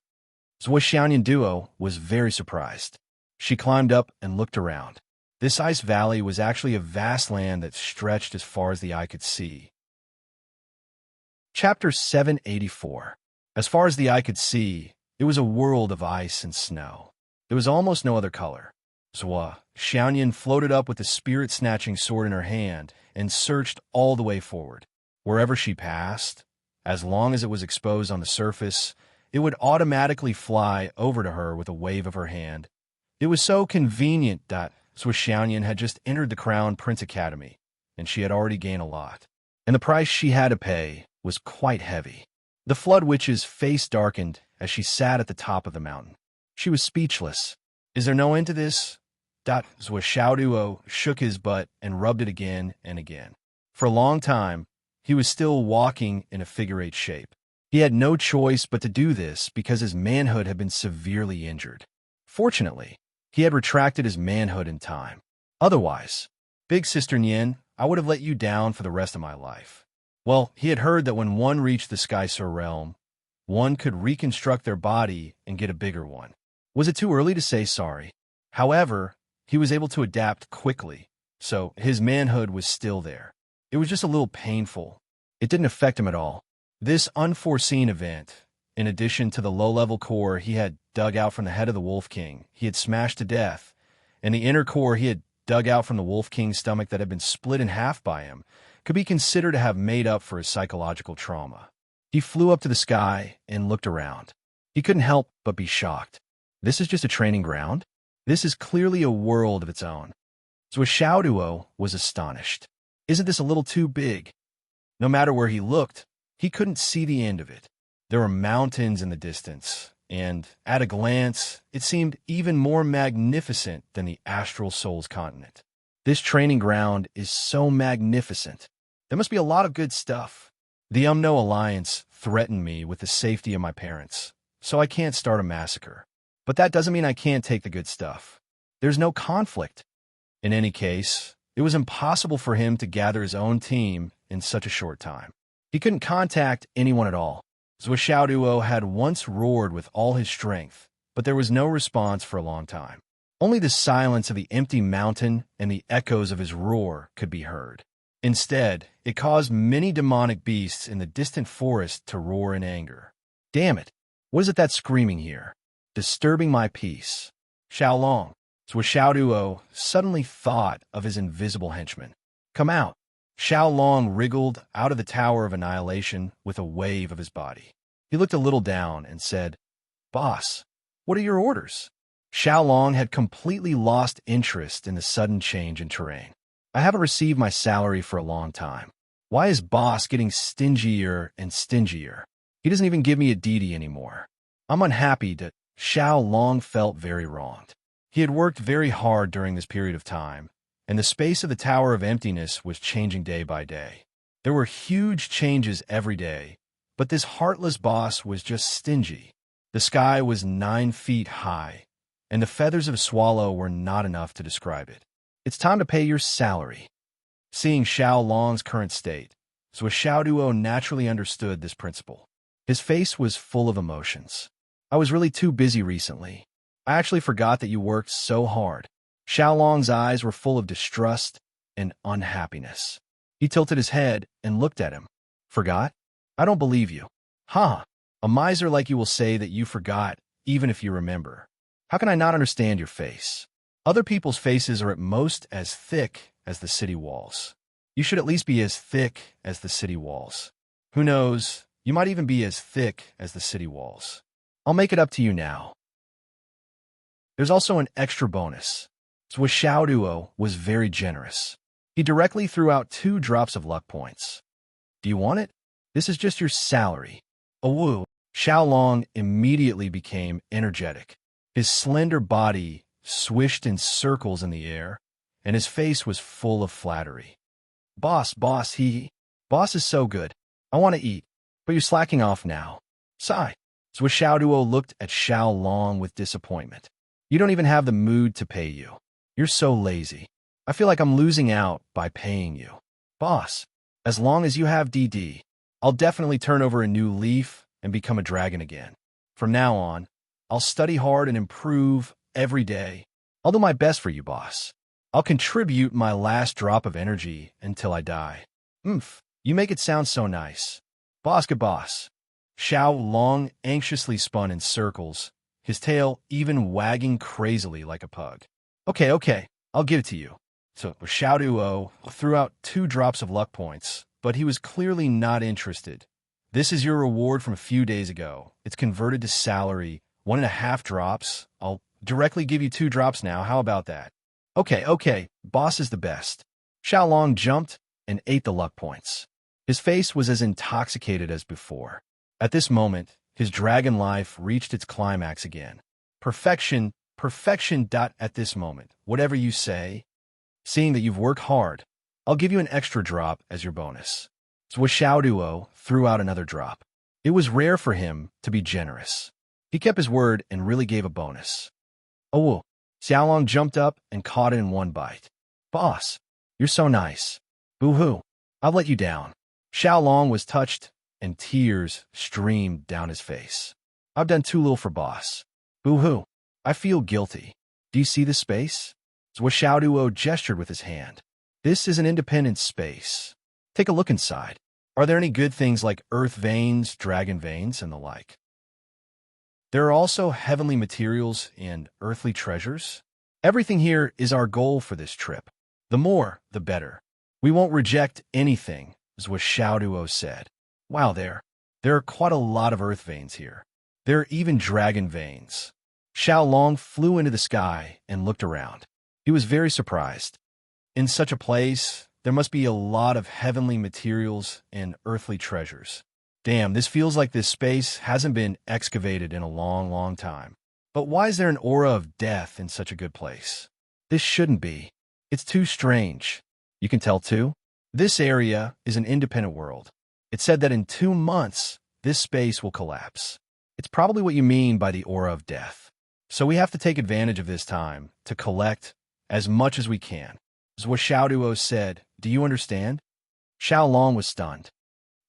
Zhuo Xiaoyan Duo was very surprised. She climbed up and looked around. This ice valley was actually a vast land that stretched as far as the eye could see. Chapter 784. As far as the eye could see, it was a world of ice and snow. There was almost no other color. Zhuo Xiaoyan floated up with the spirit-snatching sword in her hand and searched all the way forward. Wherever she passed, as long as it was exposed on the surface, it would automatically fly over to her with a wave of her hand. It was so convenient that Zhuo Xiaoyan had just entered the Crown Prince Academy, and she had already gained a lot. And the price she had to pay was quite heavy. The Flood Witch's face darkened as she sat at the top of the mountain. She was speechless. Is there no end to this? Zhuo Xiaoduo shook his butt and rubbed it again and again. For a long time, he was still walking in a figure-8 shape. He had no choice but to do this because his manhood had been severely injured. Fortunately, he had retracted his manhood in time. Otherwise, Big Sister Nian, I would have let you down for the rest of my life. Well, he had heard that when one reached the Sky Sur realm, one could reconstruct their body and get a bigger one. Was it too early to say sorry? However, he was able to adapt quickly, so his manhood was still there. It was just a little painful. It didn't affect him at all. This unforeseen event, in addition to the low-level core he had dug out from the head of the Wolf King he had smashed to death, and the inner core he had dug out from the Wolf King's stomach that had been split in half by him, could be considered to have made up for his psychological trauma. He flew up to the sky and looked around. He couldn't help but be shocked. This is just a training ground? This is clearly a world of its own. So Xiaoduo was astonished. Isn't this a little too big? No matter where he looked, he couldn't see the end of it. There were mountains in the distance, and at a glance, it seemed even more magnificent than the Astral Souls continent. This training ground is so magnificent. There must be a lot of good stuff. The Umno Alliance threatened me with the safety of my parents, so I can't start a massacre. But that doesn't mean I can't take the good stuff. There's no conflict. In any case, it was impossible for him to gather his own team in such a short time. He couldn't contact anyone at all. Xiaoduo had once roared with all his strength, but there was no response for a long time. Only the silence of the empty mountain and the echoes of his roar could be heard. Instead, it caused many demonic beasts in the distant forest to roar in anger. Damn it! What is it that's screaming here? Disturbing my peace. Xiaolong. Xiaoduo suddenly thought of his invisible henchman. Come out. Xiaolong wriggled out of the Tower of Annihilation with a wave of his body. He looked a little down and said, Boss, what are your orders? Xiaolong had completely lost interest in the sudden change in terrain. I haven't received my salary for a long time. Why is Boss getting stingier and stingier? He doesn't even give me a deity anymore. I'm unhappy that Xiaolong felt very wronged. He had worked very hard during this period of time, and the space of the Tower of Emptiness was changing day by day. There were huge changes every day, but this heartless boss was just stingy. The sky was 9 feet high, and the feathers of a swallow were not enough to describe it. It's time to pay your salary. Seeing Xiaolong's current state, Xiaoduo naturally understood this principle. His face was full of emotions. I was really too busy recently. I actually forgot that you worked so hard. Xiaolong's eyes were full of distrust and unhappiness. He tilted his head and looked at him. Forgot? I don't believe you. Huh. A miser like you will say that you forgot, even if you remember. How can I not understand your face? Other people's faces are at most as thick as the city walls. You should at least be as thick as the city walls. Who knows, you might even be as thick as the city walls. I'll make it up to you now. There's also an extra bonus. Xiaoduo was very generous. He directly threw out 2 drops of luck points. Do you want it? This is just your salary. Oh, woo. Xiaolong immediately became energetic. His slender body swished in circles in the air, and his face was full of flattery. Boss, Boss is so good. I want to eat, but you're slacking off now. Sigh. Xiaoduo looked at Xiaolong with disappointment. You don't even have the mood to pay you. You're so lazy. I feel like I'm losing out by paying you. Boss, as long as you have DD, I'll definitely turn over a new leaf and become a dragon again. From now on, I'll study hard and improve every day. I'll do my best for you, boss. I'll contribute my last drop of energy until I die. You make it sound so nice. Boss, good boss. Xiaolong anxiously spun in circles, his tail even wagging crazily like a pug. Okay, I'll give it to you. So Xiaoduo threw out 2 drops of luck points, but he was clearly not interested. This is your reward from a few days ago. It's converted to salary, 1.5 drops. I'll directly give you 2 drops now. How about that? Okay, boss is the best. Xiaolong jumped and ate the luck points. His face was as intoxicated as before. At this moment, his dragon life reached its climax again. Perfection. At this moment, whatever you say. Seeing that you've worked hard, I'll give you an extra drop as your bonus. Xiaoduo threw out another drop. It was rare for him to be generous. He kept his word and really gave a bonus. Oh, Xiaolong jumped up and caught it in one bite. Boss, you're so nice. Boo-hoo. I've let you down. Xiao Long was touched, and tears streamed down his face. I've done too little for boss. Boo-hoo. I feel guilty. Do you see this space? Zhuo Xiaoduo gestured with his hand. This is an independent space. Take a look inside. Are there any good things like earth veins, dragon veins, and the like? There are also heavenly materials and earthly treasures. Everything here is our goal for this trip. The more, the better. We won't reject anything, is what Xiaoduo said. Wow, there are quite a lot of earth veins here. There are even dragon veins. Xiao Long flew into the sky and looked around. He was very surprised. In such a place, there must be a lot of heavenly materials and earthly treasures. Damn, this feels like this space hasn't been excavated in a long, long time. But why is there an aura of death in such a good place? This shouldn't be. It's too strange. You can tell too? This area is an independent world. It said that in 2 months, this space will collapse. It's probably what you mean by the aura of death. So we have to take advantage of this time to collect as much as we can. As what Xiaoduo said, do you understand? Xiao Long was stunned.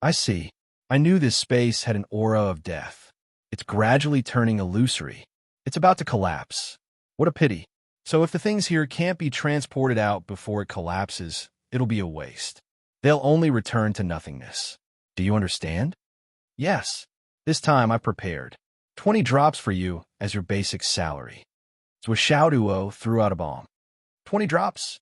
I see. I knew this space had an aura of death. It's gradually turning illusory. It's about to collapse. What a pity. So if the things here can't be transported out before it collapses, it'll be a waste. They'll only return to nothingness. Do you understand? Yes. This time I prepared. 20 drops for you as your basic salary. So Xiaoduo threw out a bomb. 20 drops?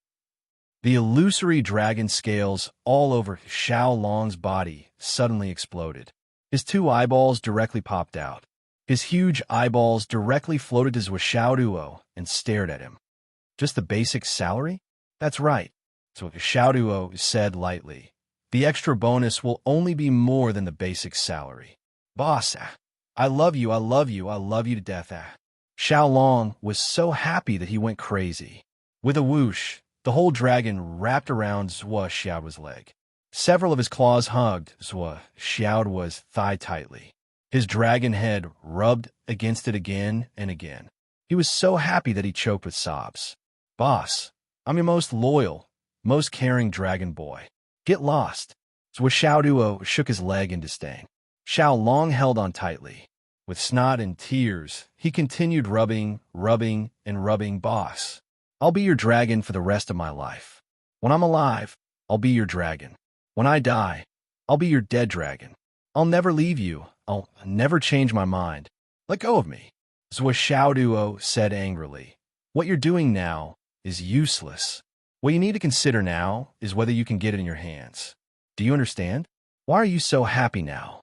The illusory dragon scales all over Xiao Long's body suddenly exploded. His 2 eyeballs directly popped out. His huge eyeballs directly floated to Xiaoduo and stared at him. Just the basic salary? That's right. So Xiaoduo said lightly. The extra bonus will only be more than the basic salary. Boss, I love you, I love you, I love you to death. Xiao Long was so happy that he went crazy. With a whoosh, the whole dragon wrapped around Zhuo Xiaoduo's leg. Several of his claws hugged Zhuo Xiaoduo's thigh tightly. His dragon head rubbed against it again and again. He was so happy that he choked with sobs. Boss, I'm your most loyal, most caring dragon boy. Get lost. Zhuo Xiaoduo shook his leg in disdain. Xiao Long held on tightly. With snot and tears, he continued rubbing, and rubbing. Boss, I'll be your dragon for the rest of my life. When I'm alive, I'll be your dragon. When I die, I'll be your dead dragon. I'll never leave you. I'll never change my mind. Let go of me. Zhuo Xiaoduo said angrily. What you're doing now is useless. What you need to consider now is whether you can get it in your hands. Do you understand? Why are you so happy now?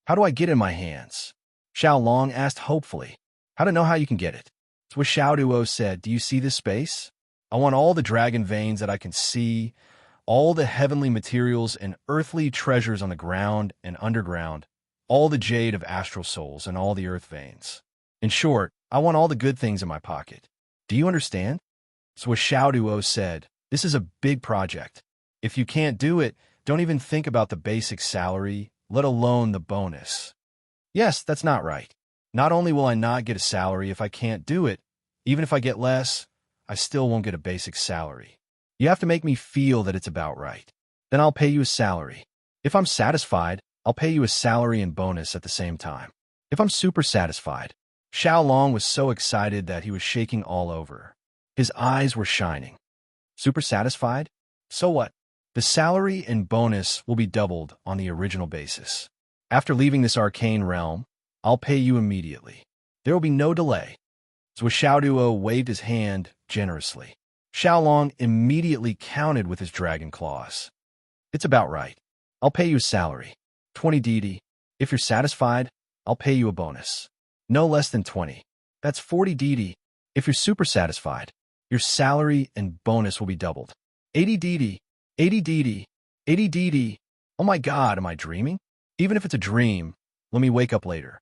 How do I get it in my hands? Xiao Long asked hopefully. How to know how you can get it? Zhuo Xiaoduo said, do you see this space? I want all the dragon veins that I can see, all the heavenly materials and earthly treasures on the ground and underground, all the jade of astral souls and all the earth veins. In short, I want all the good things in my pocket. Do you understand? So Xiaoduo said, this is a big project. If you can't do it, don't even think about the basic salary, let alone the bonus. Yes, that's not right. Not only will I not get a salary if I can't do it, even if I get less, I still won't get a basic salary. You have to make me feel that it's about right. Then I'll pay you a salary. If I'm satisfied, I'll pay you a salary and bonus at the same time. If I'm super satisfied. Xiao Long was so excited that he was shaking all over. His eyes were shining. Super satisfied? So what? The salary and bonus will be doubled on the original basis. After leaving this arcane realm, I'll pay you immediately. There will be no delay. So Xiaoduo waved his hand generously. Xiao Long immediately counted with his dragon claws. It's about right. I'll pay you a salary. 20 DD. If you're satisfied, I'll pay you a bonus. No less than 20. That's 40 DD. If you're super satisfied, your salary and bonus will be doubled. 80 DD. 80 DD. 80 DD. Oh my God, am I dreaming? Even if it's a dream, let me wake up later.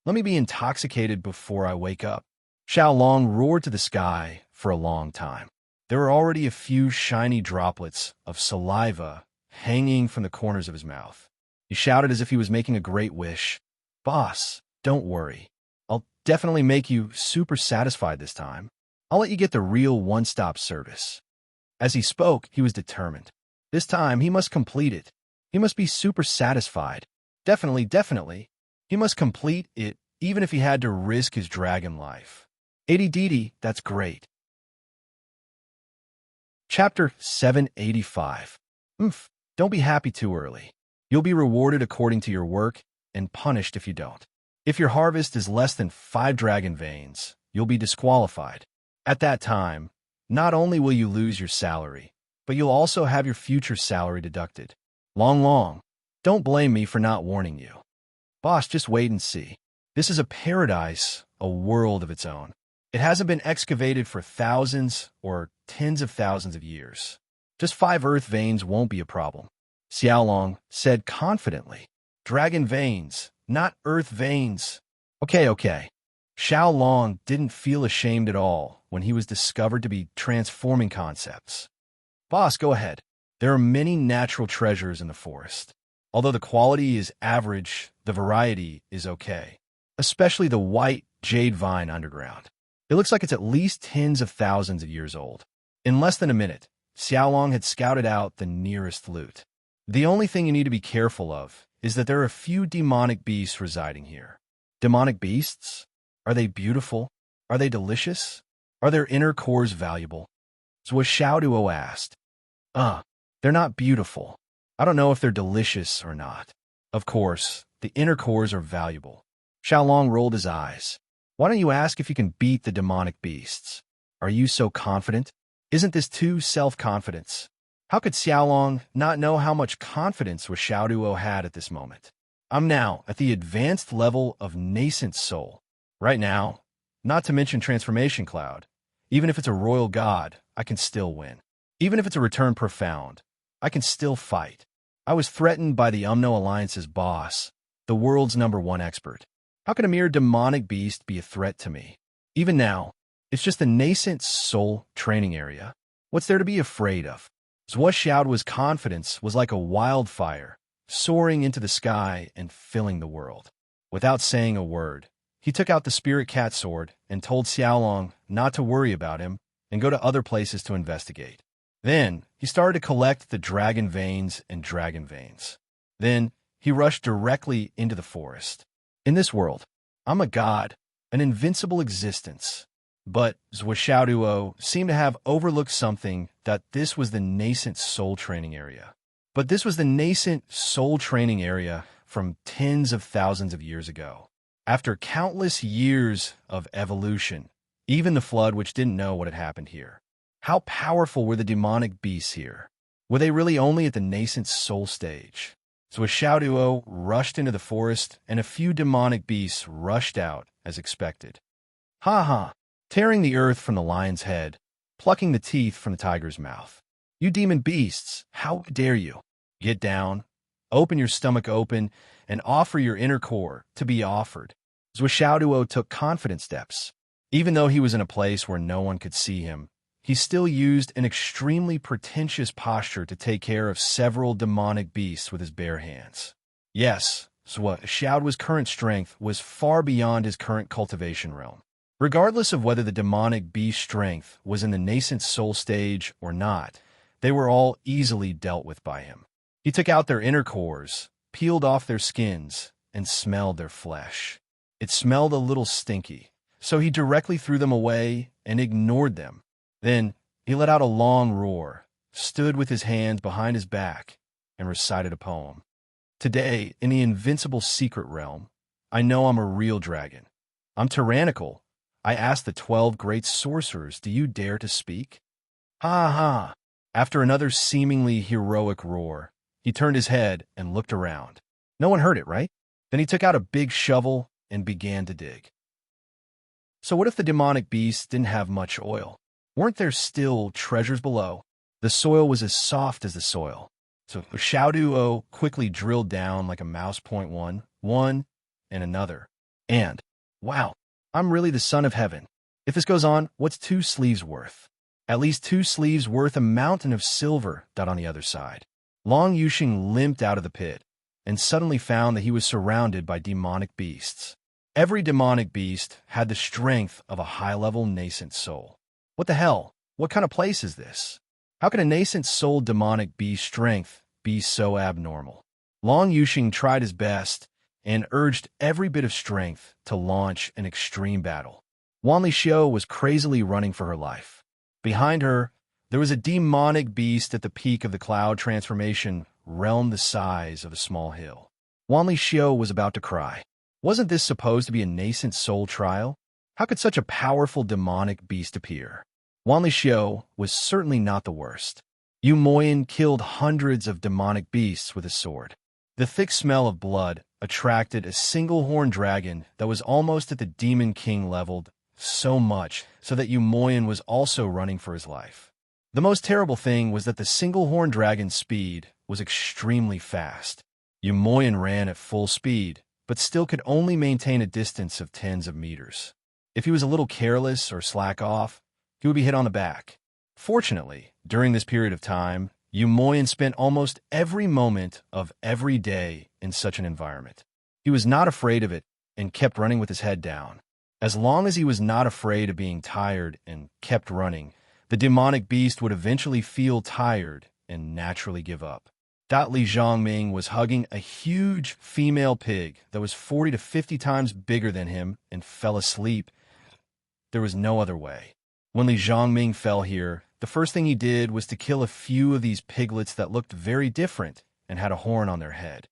Let me be intoxicated before I wake up. Xiao Long roared to the sky for a long time. There were already a few shiny droplets of saliva hanging from the corners of his mouth. He shouted as if he was making a great wish. Boss, don't worry. I'll definitely make you super satisfied this time. I'll let you get the real one-stop service. As he spoke, he was determined. This time, he must complete it. He must be super satisfied. Definitely, definitely. He must complete it, even if he had to risk his dragon life. ADDD, that's great. Chapter 785. Don't be happy too early. You'll be rewarded according to your work and punished if you don't. If your harvest is less than 5 dragon veins, you'll be disqualified. At that time, not only will you lose your salary, but you'll also have your future salary deducted. Long. Don't blame me for not warning you. Boss, just wait and see. This is a paradise, a world of its own. It hasn't been excavated for thousands or tens of thousands of years. Just 5 earth veins won't be a problem. Xiaolong said confidently. Dragon veins, not earth veins. Okay. Xiaolong didn't feel ashamed at all when he was discovered to be transforming concepts. Boss, go ahead. There are many natural treasures in the forest. Although the quality is average, the variety is okay. Especially the white jade vine underground. It looks like it's at least tens of thousands of years old. In less than a minute, Xiaolong had scouted out the nearest loot. The only thing you need to be careful of is that there are a few demonic beasts residing here. Demonic beasts? Are they beautiful? Are they delicious? Are their inner cores valuable? Zhuo Xiaoduo asked. They're not beautiful. I don't know if they're delicious or not. Of course, the inner cores are valuable. Xiaolong rolled his eyes. Why don't you ask if you can beat the demonic beasts? Are you so confident? Isn't this too self-confidence? How could Xiaolong not know how much confidence Xiaoduo had at this moment? I'm now at the advanced level of nascent soul. Right now, not to mention transformation cloud. Even if it's a royal god, I can still win. Even if it's a return profound, I can still fight. I was threatened by the Umno Alliance's boss, the world's #1 expert. How can a mere demonic beast be a threat to me? Even now, it's just a nascent soul training area. What's there to be afraid of? Zhuo Xiaoduo's confidence was like a wildfire, soaring into the sky and filling the world. Without saying a word, he took out the spirit cat sword and told Xiaolong not to worry about him and go to other places to investigate. Then, he started to collect the dragon veins and dragon veins. Then, he rushed directly into the forest. In this world, I'm a god, an invincible existence. But Zhuo Xiaoduo seemed to have overlooked something, that this was the nascent soul training area. But this was the nascent soul training area from tens of thousands of years ago. After countless years of evolution, even the flood which didn't know what had happened here. How powerful were the demonic beasts here? Were they really only at the nascent soul stage? So Xiaoduo rushed into the forest, and a few demonic beasts rushed out as expected. Tearing the earth from the lion's head, plucking the teeth from the tiger's mouth. You demon beasts, how dare you? Get down, open your stomach open, and offer your inner core to be offered. Zhuo Xiaoduo took confident steps. Even though he was in a place where no one could see him, he still used an extremely pretentious posture to take care of several demonic beasts with his bare hands. Yes, Zhuo Xiaoduo's current strength was far beyond his current cultivation realm. Regardless of whether the demonic beast strength was in the nascent soul stage or not, they were all easily dealt with by him. He took out their inner cores, peeled off their skins, and smelled their flesh. It smelled a little stinky, so he directly threw them away and ignored them. Then he let out a long roar, stood with his hands behind his back, and recited a poem. Today, in the invincible secret realm, I know I'm a real dragon. I'm tyrannical. I asked the 12 great sorcerers, do you dare to speak? Ha! After another seemingly heroic roar, he turned his head and looked around. No one heard it, right? Then he took out a big shovel and began to dig. So what if the demonic beasts didn't have much oil? Weren't there still treasures below? The soil was as soft as the soil. So Xiaoduo quickly drilled down like a mouse. One, and another. And, wow, I'm really the son of heaven. If this goes on, what's 2 sleeves worth? At least 2 sleeves worth a mountain of silver. On the other side. Long Yuxing limped out of the pit, and suddenly found that he was surrounded by demonic beasts. Every demonic beast had the strength of a high-level nascent soul. What the hell? What kind of place is this? How could a nascent soul demonic beast strength be so abnormal? Long Yuxing tried his best and urged every bit of strength to launch an extreme battle. Wanli Xiu was crazily running for her life. Behind her, there was a demonic beast at the peak of the cloud transformation realm the size of a small hill. Wanli Xiu was about to cry. Wasn't this supposed to be a nascent soul trial? How could such a powerful demonic beast appear? Wanli Xiu was certainly not the worst. Yu Moyan killed hundreds of demonic beasts with his sword. The thick smell of blood attracted a single-horned dragon that was almost at the Demon King leveled, so much so that Yu Moyan was also running for his life. The most terrible thing was that the single-horned dragon's speed was extremely fast. Yu Moyan ran at full speed, but still could only maintain a distance of tens of meters. If he was a little careless or slack off, he would be hit on the back. Fortunately, during this period of time, Yu Moyan spent almost every moment of every day in such an environment. He was not afraid of it and kept running with his head down. As long as he was not afraid of being tired and kept running, the demonic beast would eventually feel tired and naturally give up. Li Zhongming was hugging a huge female pig that was 40 to 50 times bigger than him and fell asleep. There was no other way. When Li Zhongming fell here, the first thing he did was to kill a few of these piglets that looked very different and had a horn on their head.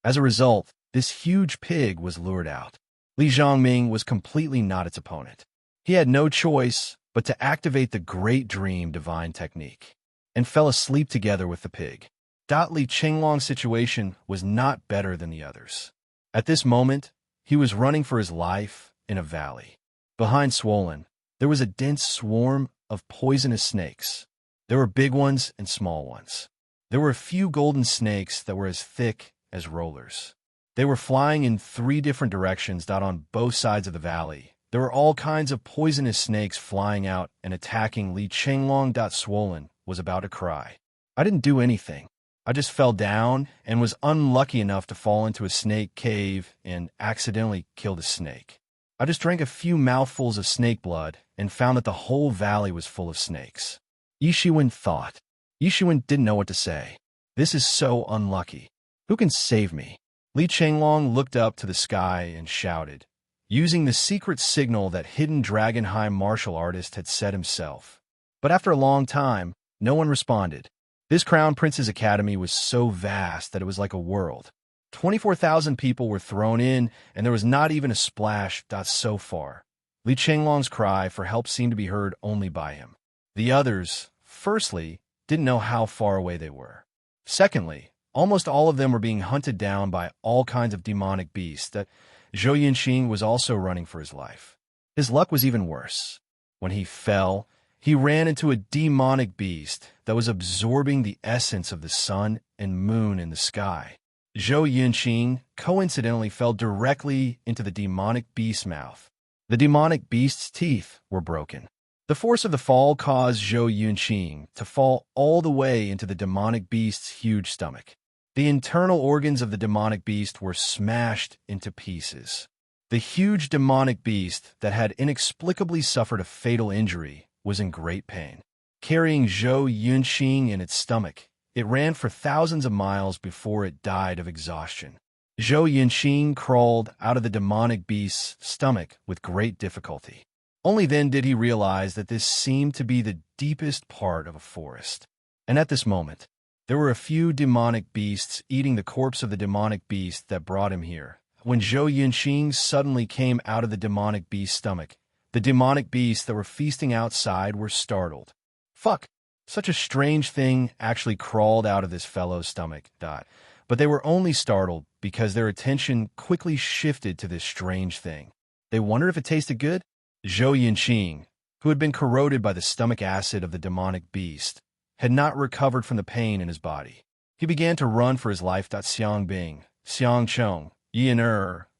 As a result, this huge pig was lured out. Li Zhongming was completely not its opponent. He had no choice but to activate the Great Dream Divine Technique and fell asleep together with the pig. Li Qinglong's situation was not better than the others. At this moment, he was running for his life in a valley. Behind Swollen, there was a dense swarm of poisonous snakes. There were big ones and small ones. There were a few golden snakes that were as thick as rollers. They were flying in 3 different directions on both sides of the valley. There were all kinds of poisonous snakes flying out and attacking Li Qinglong. Swollen was about to cry. I didn't do anything. I just fell down and was unlucky enough to fall into a snake cave and accidentally killed a snake. I just drank a few mouthfuls of snake blood and found that the whole valley was full of snakes. Yishuan thought. Yishuan didn't know what to say. This is so unlucky. Who can save me? Li Qinglong looked up to the sky and shouted, using the secret signal that hidden Dragon High martial artist had set himself. But after a long time, no one responded. This Crown Prince's Academy was so vast that it was like a world. 24,000 people were thrown in, and there was not even a splash. So far, Li Qinglong's cry for help seemed to be heard only by him. The others, firstly, didn't know how far away they were. Secondly, almost all of them were being hunted down by all kinds of demonic beasts that Zhou Yunxing was also running for his life. His luck was even worse. When he fell, he ran into a demonic beast that was absorbing the essence of the sun and moon in the sky. Zhou Yunxing coincidentally fell directly into the demonic beast's mouth. The demonic beast's teeth were broken. The force of the fall caused Zhou Yunxing to fall all the way into the demonic beast's huge stomach. The internal organs of the demonic beast were smashed into pieces. The huge demonic beast that had inexplicably suffered a fatal injury was in great pain. Carrying Zhou Yunxing in its stomach, it ran for thousands of miles before it died of exhaustion. Zhou Yunxing crawled out of the demonic beast's stomach with great difficulty. Only then did he realize that this seemed to be the deepest part of a forest. And at this moment, there were a few demonic beasts eating the corpse of the demonic beast that brought him here. When Zhou Yunxing suddenly came out of the demonic beast's stomach, the demonic beasts that were feasting outside were startled. Fuck! Such a strange thing actually crawled out of this fellow's stomach. But they were only startled because their attention quickly shifted to this strange thing. They wondered if it tasted good? Zhou Yunxing, who had been corroded by the stomach acid of the demonic beast, had not recovered from the pain in his body. He began to run for his life. Xiang Bing, Xiang Chong, Yin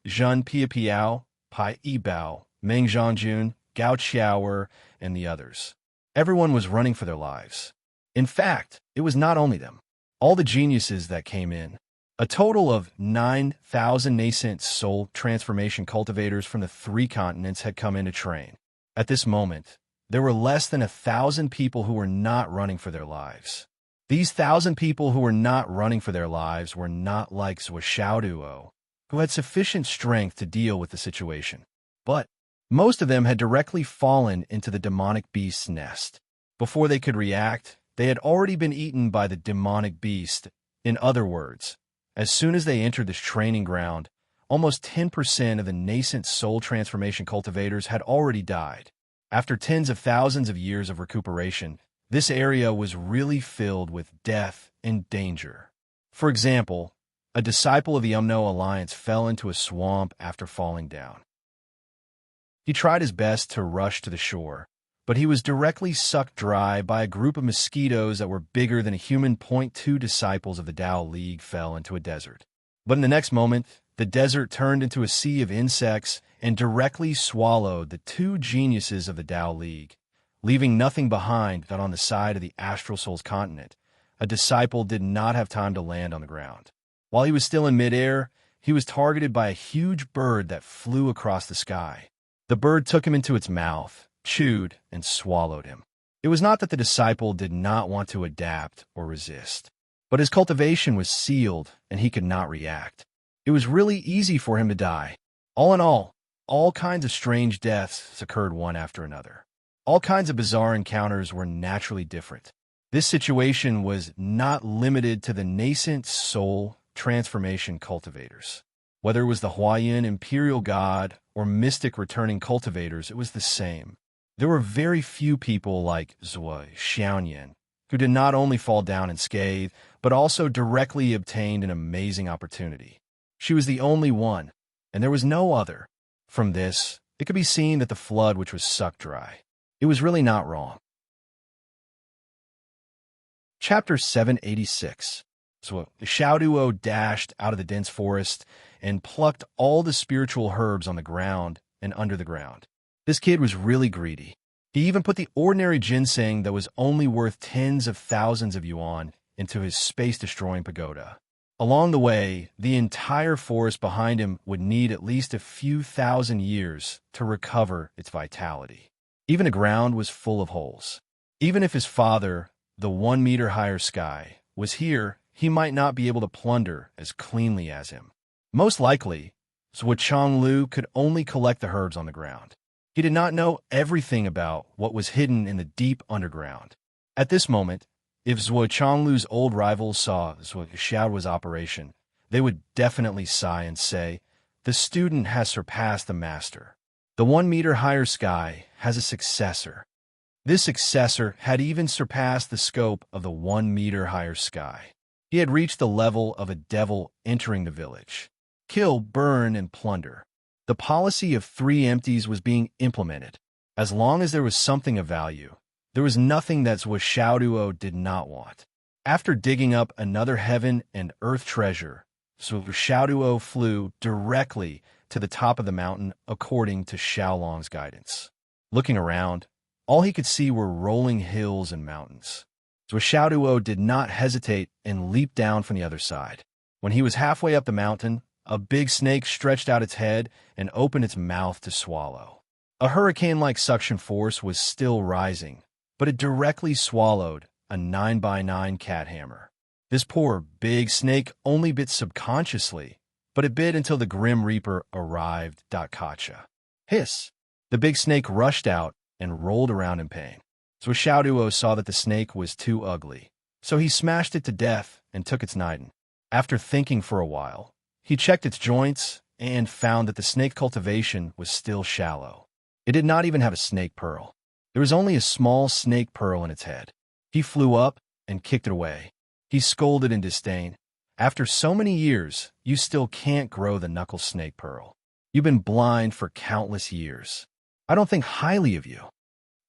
Zhen Pia Piao, Pai Yibao, Meng Zhangjun, Gao Qiaoer, and the others. Everyone was running for their lives. In fact, it was not only them. All the geniuses that came in. A total of 9,000 nascent soul transformation cultivators from the 3 continents had come in to train. At this moment, there were less than 1,000 people who were not running for their lives. These 1,000 people who were not running for their lives were not like Zhuo, who had sufficient strength to deal with the situation. But most of them had directly fallen into the demonic beast's nest. Before they could react, they had already been eaten by the demonic beast. In other words, as soon as they entered this training ground, almost 10% of the nascent soul transformation cultivators had already died. After tens of thousands of years of recuperation, this area was really filled with death and danger. For example, a disciple of the Umno Alliance fell into a swamp after falling down. He tried his best to rush to the shore, but he was directly sucked dry by a group of mosquitoes that were bigger than a human. 2 disciples of the Tao League fell into a desert. But in the next moment, the desert turned into a sea of insects and directly swallowed the 2 geniuses of the Tao League, leaving nothing behind but on the side of the Astral Souls continent. A disciple did not have time to land on the ground. While he was still in midair, he was targeted by a huge bird that flew across the sky. The bird took him into its mouth, chewed, and swallowed him. It was not that the disciple did not want to adapt or resist, but his cultivation was sealed and he could not react. It was really easy for him to die. All in all kinds of strange deaths occurred one after another. All kinds of bizarre encounters were naturally different. This situation was not limited to the nascent soul transformation cultivators. Whether it was the Huayan Imperial God or mystic returning cultivators, it was the same. There were very few people like Zhuo Xiaoyan who did not only fall down unscathed, but also directly obtained an amazing opportunity. She was the only one, and there was no other. From this, it could be seen that the flood which was sucked dry. It was really not wrong. Chapter 786. So Xiaoduo dashed out of the dense forest and plucked all the spiritual herbs on the ground and under the ground. This kid was really greedy. He even put the ordinary ginseng that was only worth tens of thousands of yuan into his space-destroying pagoda. Along the way, the entire forest behind him would need at least a few thousand years to recover its vitality. Even the ground was full of holes. Even if his father, the 1 meter higher sky, was here, he might not be able to plunder as cleanly as him. Most likely, Zhuo Chonglu could only collect the herbs on the ground. He did not know everything about what was hidden in the deep underground. At this moment, if Zhuo Chonglu's old rivals saw Zhuo Xiaoduo's operation, they would definitely sigh and say, "The student has surpassed the master. The 1 meter higher sky has a successor." This successor had even surpassed the scope of the 1 meter higher sky. He had reached the level of a devil entering the village. Kill, burn, and plunder. The policy of 3 empties was being implemented. As long as there was something of value, there was nothing that Zhuo Xiaoduo did not want. After digging up another heaven and earth treasure, Zhuo Xiaoduo flew directly to the top of the mountain according to Xiaolong's guidance. Looking around, all he could see were rolling hills and mountains. Zhuo Xiaoduo did not hesitate and leaped down from the other side. When he was halfway up the mountain, a big snake stretched out its head and opened its mouth to swallow. A hurricane-like suction force was still rising, but it directly swallowed a 9x9 cat hammer. This poor, big snake only bit subconsciously, but it bit until the Grim Reaper arrived. Gotcha. Hiss! The big snake rushed out and rolled around in pain. So Xiaoduo saw that the snake was too ugly, so he smashed it to death and took its Niden. After thinking for a while, he checked its joints and found that the snake cultivation was still shallow. It did not even have a snake pearl. There was only a small snake pearl in its head. He flew up and kicked it away. He scolded in disdain. After so many years, you still can't grow the knuckle snake pearl. You've been blind for countless years. I don't think highly of you.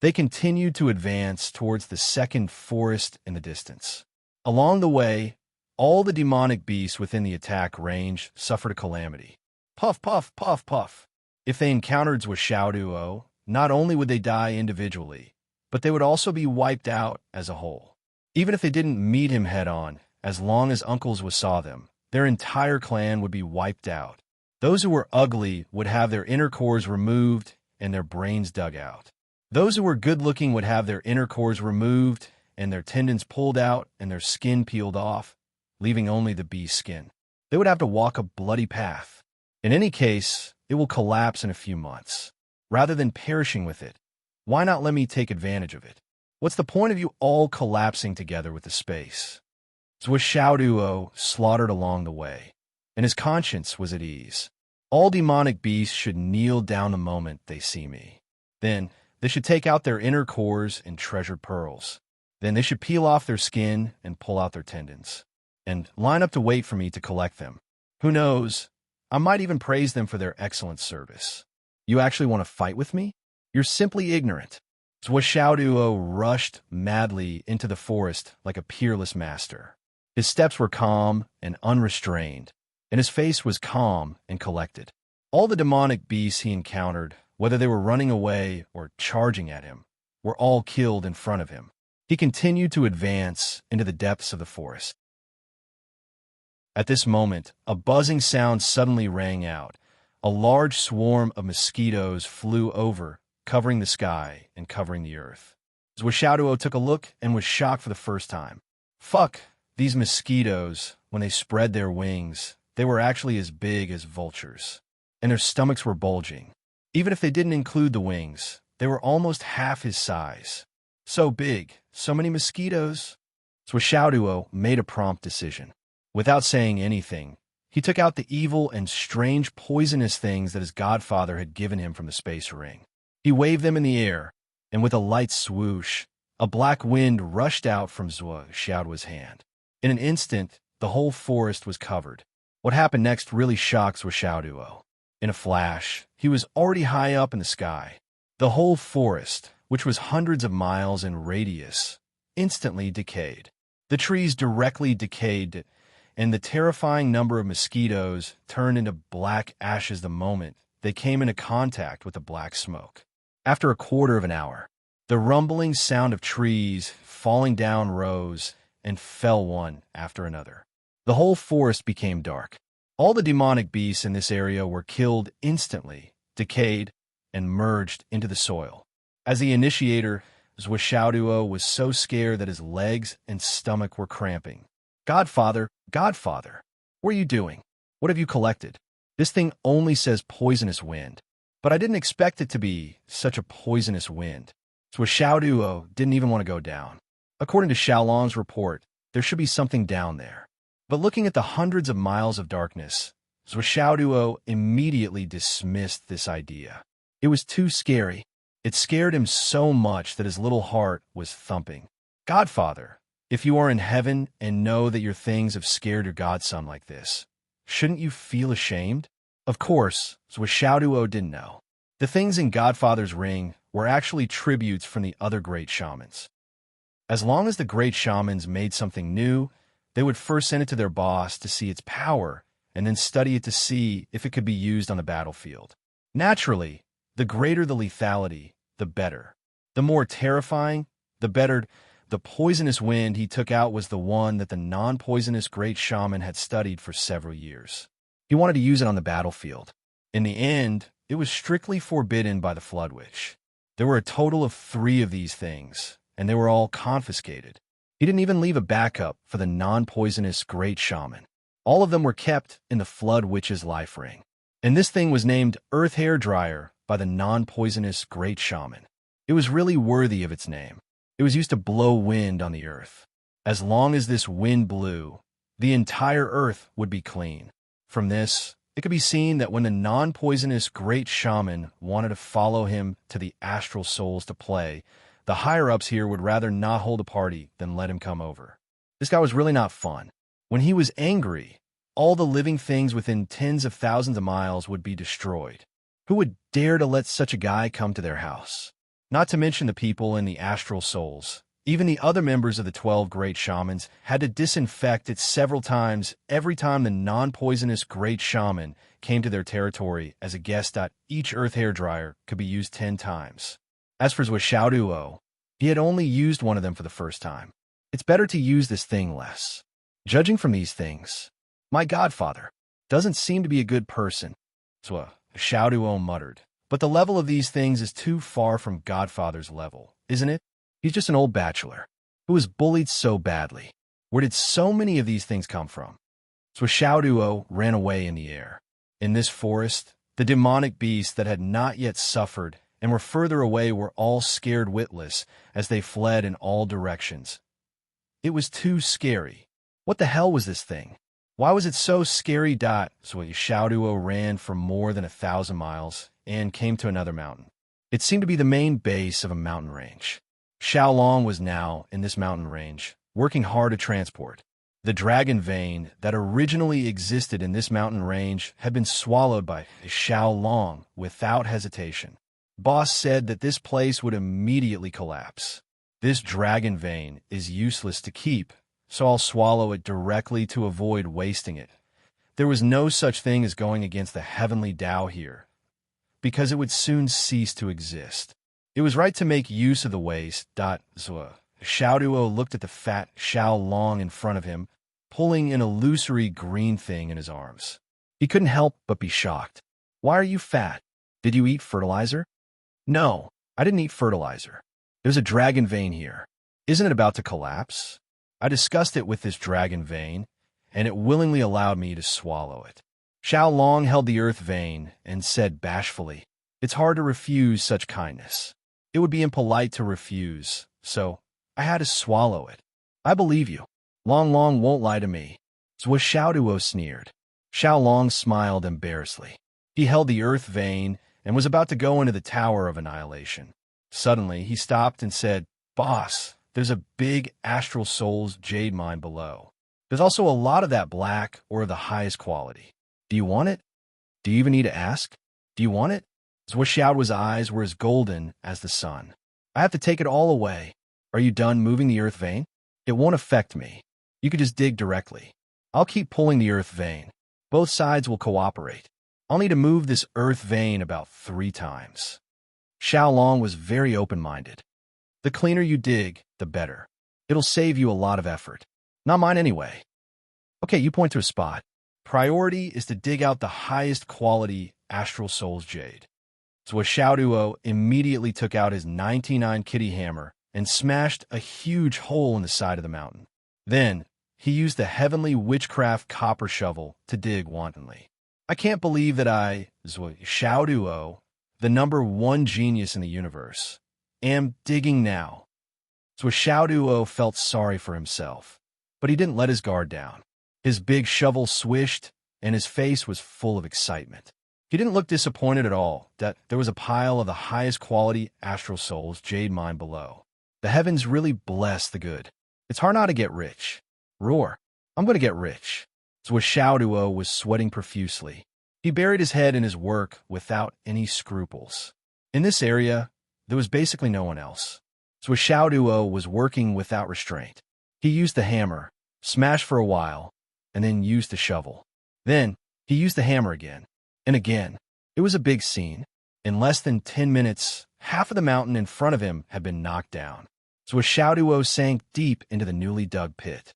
They continued to advance towards the second forest in the distance. Along the way, all the demonic beasts within the attack range suffered a calamity. Puff, puff, puff, puff. If they encountered Zhuo Xiaoduo, not only would they die individually, but they would also be wiped out as a whole. Even if they didn't meet him head-on, as long as Uncles saw them, their entire clan would be wiped out. Those who were ugly would have their inner cores removed and their brains dug out. Those who were good-looking would have their inner cores removed and their tendons pulled out and their skin peeled off, leaving only the beast's skin. They would have to walk a bloody path. In any case, it will collapse in a few months. Rather than perishing with it, why not let me take advantage of it? What's the point of you all collapsing together with the space? Zhuo slaughtered along the way, and his conscience was at ease. All demonic beasts should kneel down the moment they see me. Then, they should take out their inner cores and treasured pearls. Then they should peel off their skin and pull out their tendons, and line up to wait for me to collect them. Who knows? I might even praise them for their excellent service. You actually want to fight with me? You're simply ignorant. Zhuo rushed madly into the forest like a peerless master. His steps were calm and unrestrained, and his face was calm and collected. All the demonic beasts he encountered, whether they were running away or charging at him, were all killed in front of him. He continued to advance into the depths of the forest. At this moment, a buzzing sound suddenly rang out. A large swarm of mosquitoes flew over, covering the sky and covering the earth. Zhuo took a look and was shocked for the first time. Fuck, these mosquitoes, when they spread their wings, they were actually as big as vultures, and their stomachs were bulging. Even if they didn't include the wings, they were almost half his size. So big, so many mosquitoes. Zhuo made a prompt decision. Without saying anything, he took out the evil and strange poisonous things that his godfather had given him from the space ring. He waved them in the air, and with a light swoosh, a black wind rushed out from Zhuo's hand. In an instant, the whole forest was covered. What happened next really shocked Zhuo. In a flash, he was already high up in the sky. The whole forest, which was hundreds of miles in radius, instantly decayed. The trees directly decayed, and the terrifying number of mosquitoes turned into black ashes the moment they came into contact with the black smoke. After a quarter of an hour, the rumbling sound of trees falling down rose and fell one after another. The whole forest became dark. All the demonic beasts in this area were killed instantly, decayed, and merged into the soil. As the initiator, Zhuo was so scared that his legs and stomach were cramping. Godfather, what are you doing? What have you collected? This thing only says poisonous wind, but I didn't expect it to be such a poisonous wind. Zhuo didn't even want to go down. According to Xiaolong's report, there should be something down there. But looking at the hundreds of miles of darkness, Zhuo immediately dismissed this idea. It was too scary. It scared him so much that his little heart was thumping. Godfather, if you are in heaven and know that your things have scared your godson like this, shouldn't you feel ashamed? Of course, Zhuo didn't know. The things in Godfather's ring were actually tributes from the other great shamans. As long as the great shamans made something new, they would first send it to their boss to see its power, and then study it to see if it could be used on the battlefield. Naturally, the greater the lethality, the better. The more terrifying, the better. The poisonous wind he took out was the one that the non-poisonous great shaman had studied for several years. He wanted to use it on the battlefield. In the end, it was strictly forbidden by the Flood Witch. There were a total of 3 of these things, and they were all confiscated. He didn't even leave a backup for the non-poisonous great shaman. All of them were kept in the Flood Witch's life ring. And this thing was named Earth Hair Dryer by the non-poisonous great shaman. It was really worthy of its name. It was used to blow wind on the earth. As long as this wind blew, the entire earth would be clean. From this, it could be seen that when the non-poisonous great shaman wanted to follow him to the astral souls to play, the higher-ups here would rather not hold a party than let him come over. This guy was really not fun. When he was angry, all the living things within tens of thousands of miles would be destroyed. Who would dare to let such a guy come to their house? Not to mention the people in the astral souls. Even the other members of the 12 great shamans had to disinfect it several times every time the non-poisonous great shaman came to their territory as a guest. Each earth hair dryer could be used 10 times. As for Zhuo, he had only used one of them for the first time. It's better to use this thing less. Judging from these things, my godfather doesn't seem to be a good person, Zhuo muttered, But the level of these things is too far from Godfather's level, isn't it? He's just an old bachelor who was bullied so badly. Where did so many of these things come from? Swishauduo ran away in the air. In this forest, the demonic beasts that had not yet suffered and were further away were all scared witless as they fled in all directions. It was too scary. What the hell was this thing? Why was it so scary? So Swishauduo ran for more than 1,000 miles and came to another mountain. It seemed to be the main base of a mountain range. Xiaolong was now in this mountain range, working hard to transport. The dragon vein that originally existed in this mountain range had been swallowed by Xiaolong without hesitation. Boss said that this place would immediately collapse. This dragon vein is useless to keep, so I'll swallow it directly to avoid wasting it. There was no such thing as going against the heavenly Tao here, because it would soon cease to exist. It was right to make use of the waste. Xiaoduo looked at the fat Xiaolong in front of him, pulling an illusory green thing in his arms. He couldn't help but be shocked. Why are you fat? Did you eat fertilizer? No, I didn't eat fertilizer. There's a dragon vein here. Isn't it about to collapse? I discussed it with this dragon vein, and it willingly allowed me to swallow it. Xiaolong held the earth vein and said bashfully, "It's hard to refuse such kindness. It would be impolite to refuse, so I had to swallow it. I believe you. Long Long won't lie to me." Xiaoduo sneered. Xiaolong smiled embarrassedly. He held the earth vein and was about to go into the Tower of Annihilation. Suddenly, he stopped and said, "Boss, there's a big astral soul's jade mine below. There's also a lot of that black or the highest quality. Do you want it? Do you even need to ask? Do you want it?" Xiaoduo's eyes were as golden as the sun. "I have to take it all away. Are you done moving the earth vein? It won't affect me. You could just dig directly. I'll keep pulling the earth vein. Both sides will cooperate. I'll need to move this earth vein about 3 times. Xiaolong was very open-minded. "The cleaner you dig, the better. It'll save you a lot of effort. Not mine anyway." "Okay, you point to a spot. Priority is to dig out the highest quality astral soul's jade." So Xiaoduo immediately took out his 99 kitty hammer and smashed a huge hole in the side of the mountain. Then, he used the heavenly witchcraft copper shovel to dig wantonly. "I can't believe that Xiaoduo, the #1 genius in the universe, am digging now." So Xiaoduo felt sorry for himself, but he didn't let his guard down. His big shovel swished, and his face was full of excitement. He didn't look disappointed at all that there was a pile of the highest quality astral soul's jade mine below. The heavens really bless the good. It's hard not to get rich. Roar. I'm going to get rich. So Xiaoduo was sweating profusely. He buried his head in his work without any scruples. In this area, there was basically no one else. So Xiaoduo was working without restraint. He used the hammer, smashed for a while, and then used the shovel. Then, he used the hammer again, and again. It was a big scene. In less than 10 minutes, half of the mountain in front of him had been knocked down. So Xiaoduo sank deep into the newly dug pit.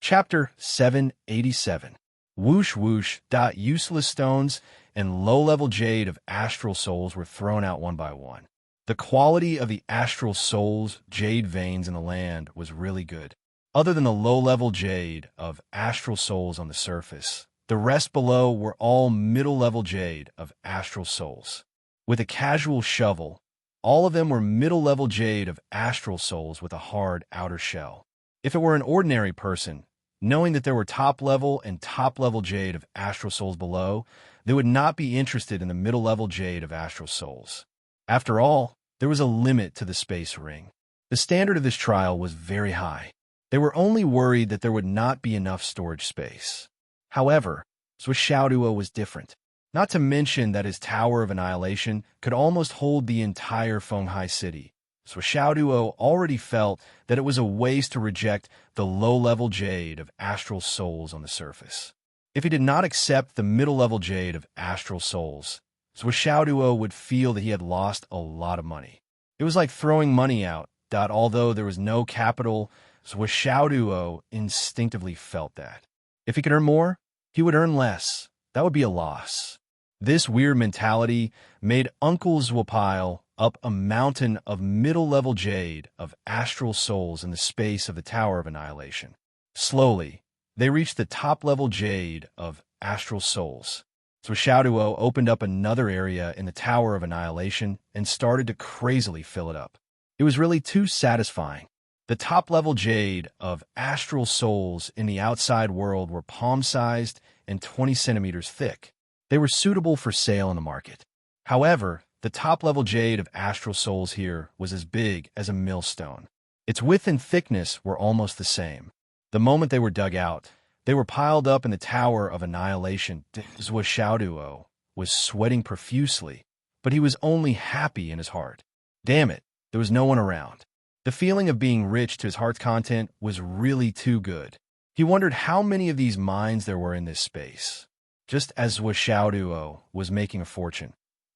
Chapter 787. Whoosh whoosh. Useless stones and low-level jade of astral souls were thrown out one by one. The quality of the astral souls' jade veins in the land was really good. Other than the low-level jade of astral souls on the surface, the rest below were all middle-level jade of astral souls. With a casual shovel, all of them were middle-level jade of astral souls with a hard outer shell. If it were an ordinary person, knowing that there were top-level and top-level jade of astral souls below, they would not be interested in the middle-level jade of astral souls. After all, there was a limit to the space ring. The standard of this trial was very high. They were only worried that there would not be enough storage space. However, Xiaoduo was different. Not to mention that his Tower of Annihilation could almost hold the entire Fenghai city. So Xiaoduo already felt that it was a waste to reject the low-level jade of astral souls on the surface. If he did not accept the middle-level jade of astral souls, so Xiaoduo would feel that he had lost a lot of money. It was like throwing money out, although there was no capital, so Xiaoduo instinctively felt that. If he could earn more, he would earn less. That would be a loss. This weird mentality made Uncle Zwa pile up a mountain of middle-level jade of astral souls in the space of the Tower of Annihilation. Slowly, they reached the top-level jade of astral souls. So Xiaoduo opened up another area in the Tower of Annihilation and started to crazily fill it up. It was really too satisfying. The top-level jade of astral souls in the outside world were palm-sized and 20 centimeters thick. They were suitable for sale in the market. However, the top-level jade of astral souls here was as big as a millstone. Its width and thickness were almost the same. The moment they were dug out, they were piled up in the Tower of Annihilation. Zwa Xiaoduo was sweating profusely, but he was only happy in his heart. Damn it, there was no one around. The feeling of being rich to his heart's content was really too good. He wondered how many of these mines there were in this space. Just as Zwa Xiaoduo was making a fortune,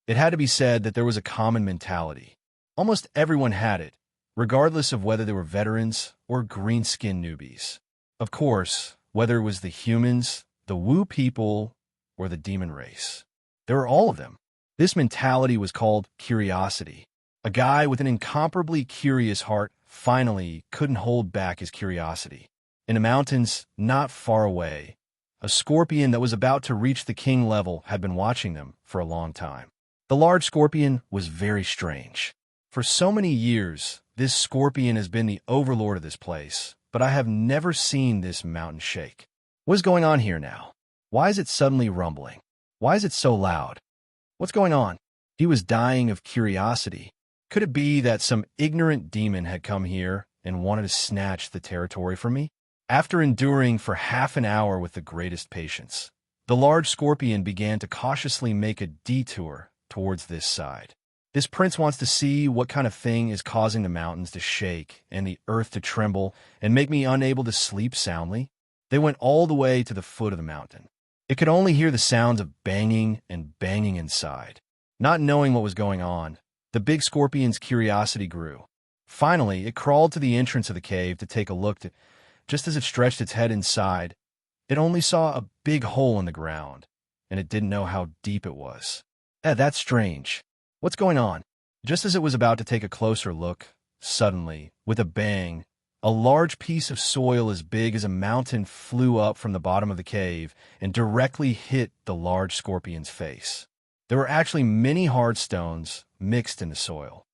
it had to be said that there was a common mentality. Almost everyone had it, regardless of whether they were veterans or green-skinned newbies. Of course, whether it was the humans, the Wu people, or the demon race. There were all of them. This mentality was called curiosity. A guy with an incomparably curious heart finally couldn't hold back his curiosity. In the mountains, not far away, a scorpion that was about to reach the king level had been watching them for a long time. The large scorpion was very strange. For so many years, this scorpion has been the overlord of this place, but I have never seen this mountain shake. What is going on here now? Why is it suddenly rumbling? Why is it so loud? What's going on? He was dying of curiosity. Could it be that some ignorant demon had come here and wanted to snatch the territory from me? After enduring for half an hour with the greatest patience, the large scorpion began to cautiously make a detour towards this side. This prince wants to see what kind of thing is causing the mountains to shake and the earth to tremble and make me unable to sleep soundly. They went all the way to the foot of the mountain. It could only hear the sounds of banging and banging inside. Not knowing what was going on, the big scorpion's curiosity grew. Finally, it crawled to the entrance of the cave to take a look. Just as it stretched its head inside, it only saw a big hole in the ground, and it didn't know how deep it was. That's strange. What's going on? Just as it was about to take a closer look, suddenly, with a bang, a large piece of soil as big as a mountain flew up from the bottom of the cave and directly hit the large scorpion's face. There were actually many hard stones mixed in the soil.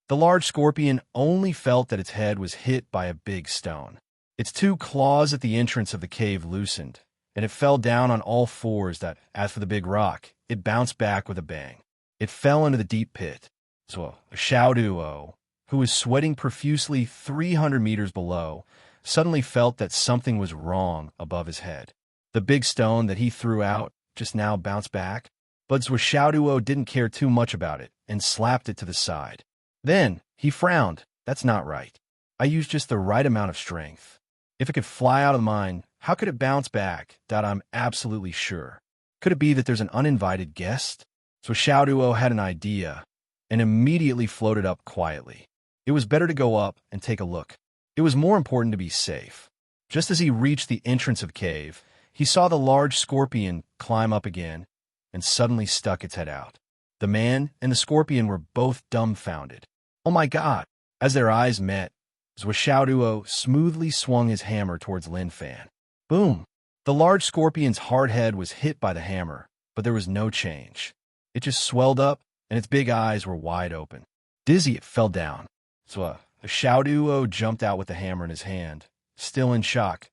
The large scorpion only felt that its head was hit by a big stone. Its two claws at the entrance of the cave loosened, and it fell down on all fours. As for the big rock, it bounced back with a bang. It fell into the deep pit. So Xiaoduo, who was sweating profusely 300 meters below, suddenly felt that something was wrong above his head. The big stone that he threw out just now bounced back, but Xiaoduo didn't care too much about it and slapped it to the side. Then he frowned. That's not right. I used just the right amount of strength. If it could fly out of the mine, how could it bounce back? I'm absolutely sure. Could it be that there's an uninvited guest? So Xiaoduo had an idea and immediately floated up quietly. It was better to go up and take a look. It was more important to be safe. Just as he reached the entrance of the cave, he saw the large scorpion climb up again and suddenly stuck its head out. The man and the scorpion were both dumbfounded. Oh my God! As their eyes met, Zwa Xiaoduo smoothly swung his hammer towards Lin Fan. Boom! The large scorpion's hard head was hit by the hammer, but there was no change. It just swelled up, and its big eyes were wide open. Dizzy, it fell down. Zwa Xiaoduo jumped out with the hammer in his hand, still in shock.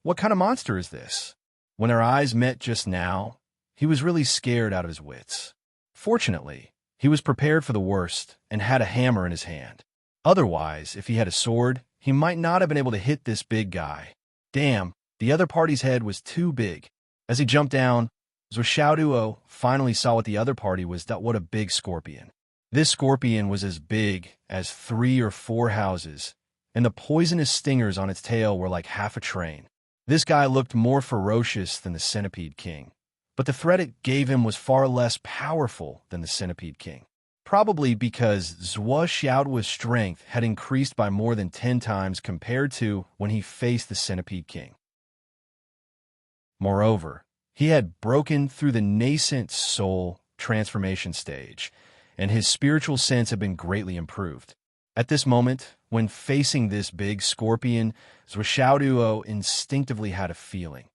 What kind of monster is this? When their eyes met just now, he was really scared out of his wits. Fortunately, he was prepared for the worst and had a hammer in his hand. Otherwise, if he had a sword, he might not have been able to hit this big guy. Damn, the other party's head was too big. As he jumped down, Zwa Xiaoduo finally saw what the other party was. What a big scorpion. This scorpion was as big as 3 or 4 houses, and the poisonous stingers on its tail were like half a train. This guy looked more ferocious than the Centipede King, but the threat it gave him was far less powerful than the Centipede King. Probably because Zwa Xiaoduo's strength had increased by more than 10 times compared to when he faced the Centipede King. Moreover, He had broken through the nascent soul transformation stage, and his spiritual sense had been greatly improved. At this moment, when facing this big scorpion, Zhuxiaoduo instinctively had a feeling.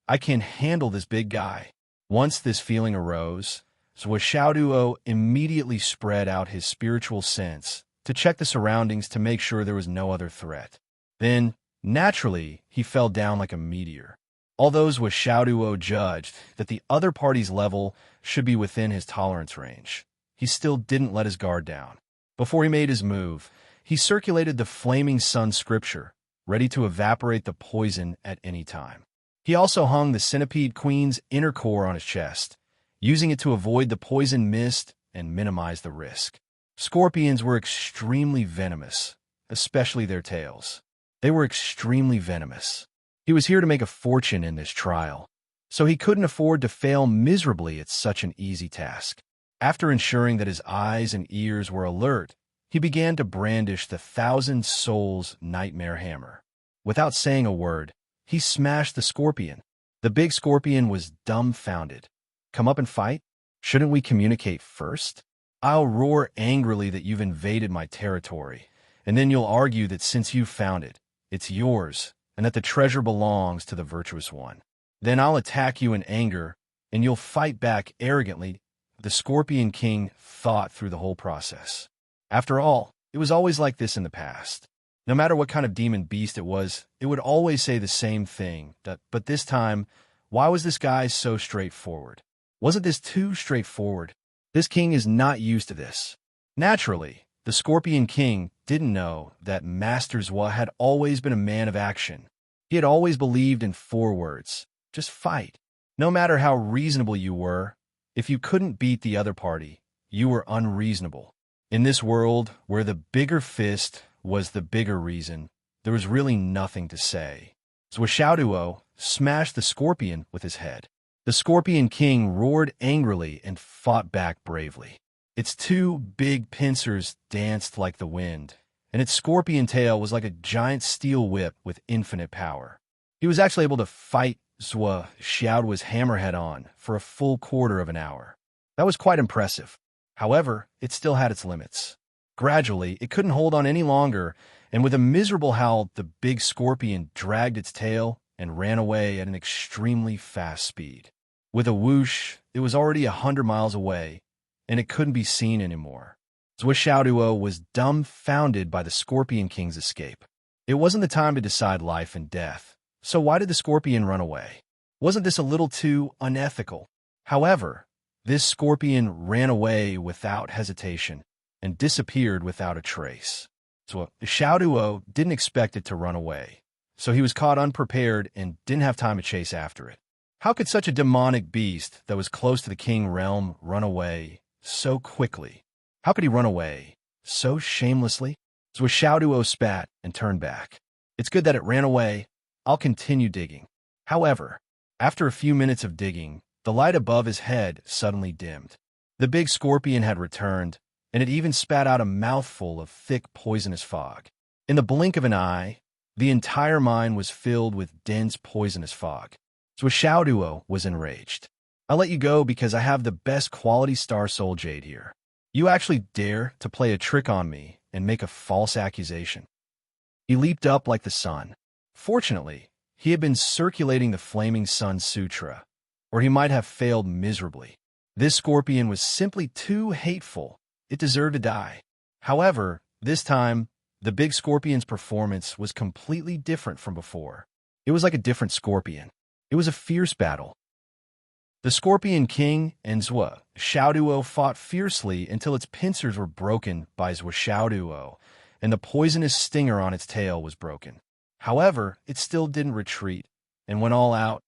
I can handle this big guy. Once this feeling arose, Zhuxiaoduo immediately spread out his spiritual sense to check the surroundings to make sure there was no other threat. Then, naturally, he fell down like a meteor. Although Zhuxiaoduo judged that the other party's level should be within his tolerance range, he still didn't let his guard down. Before he made his move, he circulated the flaming sun scripture, ready to evaporate the poison at any time. He also hung the centipede queen's inner core on his chest, using it to avoid the poison mist and minimize the risk. Scorpions were extremely venomous, especially their tails. They were extremely venomous. He was here to make a fortune in this trial, so he couldn't afford to fail miserably at such an easy task. After ensuring that his eyes and ears were alert, he began to brandish the 1,000 Souls Nightmare Hammer. Without saying a word, he smashed the scorpion. The big scorpion was dumbfounded. Come up and fight? Shouldn't we communicate first? I'll roar angrily that you've invaded my territory, and then you'll argue that since you've found it, it's yours, and that the treasure belongs to the virtuous one. Then I'll attack you in anger, and you'll fight back arrogantly. The Scorpion King thought through the whole process. After all, it was always like this in the past. No matter what kind of demon beast it would always say the same thing. But this time, why was this guy so straightforward? Wasn't this too straightforward? This king is not used to this. Naturally, the Scorpion King didn't know that Master Zhua had always been a man of action. He had always believed in 4 words: just fight. No matter how reasonable you were, if you couldn't beat the other party, you were unreasonable. In this world, where the bigger fist was the bigger reason, there was really nothing to say. Zhuxiaoduo smashed the scorpion with his head. The Scorpion King roared angrily and fought back bravely. Its 2 big pincers danced like the wind, and its scorpion tail was like a giant steel whip with infinite power. He was actually able to fight Zhuxiaoduo's hammerhead on for a full quarter of an hour. That was quite impressive. However, it still had its limits. Gradually, it couldn't hold on any longer, and with a miserable howl, the big scorpion dragged its tail and ran away at an extremely fast speed. With a whoosh, it was already 100 miles away, and it couldn't be seen anymore. Zhuxiaoduo was dumbfounded by the Scorpion King's escape. It wasn't the time to decide life and death, so why did the scorpion run away? Wasn't this a little too unethical? However, this scorpion ran away without hesitation and disappeared without a trace. Zhuxiaoduo didn't expect it to run away, so he was caught unprepared and didn't have time to chase after it. How could such a demonic beast that was close to the king realm run away so quickly? How could he run away so shamelessly? Zhuxiaoduo spat and turned back. It's good that it ran away. I'll continue digging. However, after a few minutes of digging, the light above his head suddenly dimmed. The big scorpion had returned, and it even spat out a mouthful of thick, poisonous fog. In the blink of an eye, the entire mine was filled with dense, poisonous fog. Zhuxiaoduo was enraged. I'll let you go because I have the best quality star soul jade here. You actually dare to play a trick on me and make a false accusation. He leaped up like the sun. Fortunately, he had been circulating the Flaming Sun Sutra, or he might have failed miserably. This scorpion was simply too hateful. It deserved to die. However, this time, the big scorpion's performance was completely different from before. It was like a different scorpion. It was a fierce battle. The Scorpion King and Zhuxiaoduo fought fiercely until its pincers were broken by Zhuxiaoduo, and the poisonous stinger on its tail was broken. However, it still didn't retreat and went all out,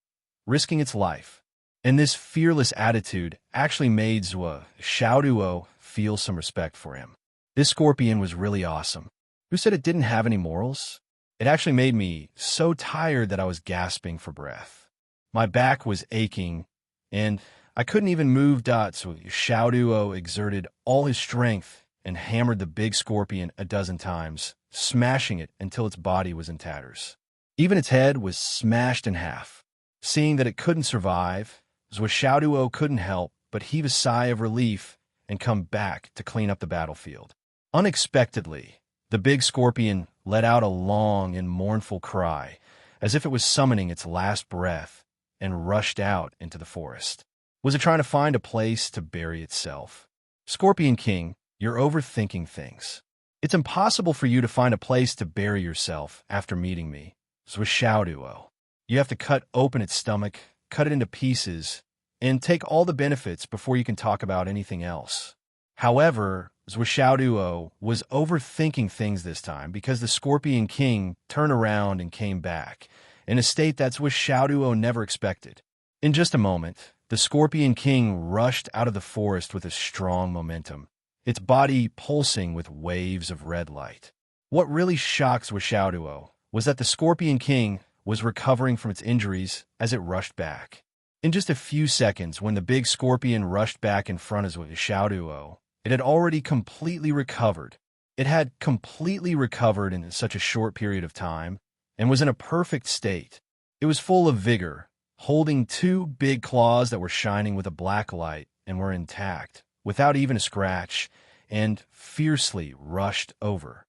risking its life. And this fearless attitude actually made Zhuxiaoduo feel some respect for him. This scorpion was really awesome. Who said it didn't have any morals? It actually made me so tired that I was gasping for breath. My back was aching, and I couldn't even move. Zhuxiaoduo exerted all his strength and hammered the big scorpion a dozen times, smashing it until its body was in tatters. Even its head was smashed in half. Seeing that it couldn't survive, Zhuo couldn't help but heave a sigh of relief and come back to clean up the battlefield. Unexpectedly, the big scorpion let out a long and mournful cry, as if it was summoning its last breath, and rushed out into the forest. Was it trying to find a place to bury itself? Scorpion King, you're overthinking things. It's impossible for you to find a place to bury yourself after meeting me, Zhuo. You have to cut open its stomach, cut it into pieces, and take all the benefits before you can talk about anything else. However, Zhuo was overthinking things this time because the Scorpion King turned around and came back, in a state that Zhuo never expected. In just a moment, the Scorpion King rushed out of the forest with a strong momentum, its body pulsing with waves of red light. What really shocked Zhuo was that the Scorpion King was recovering from its injuries as it rushed back. In just a few seconds, when the big scorpion rushed back in front of Zhuo, it had already completely recovered. It had completely recovered in such a short period of time and was in a perfect state. It was full of vigor, holding two big claws that were shining with a black light and were intact, without even a scratch, and fiercely rushed over.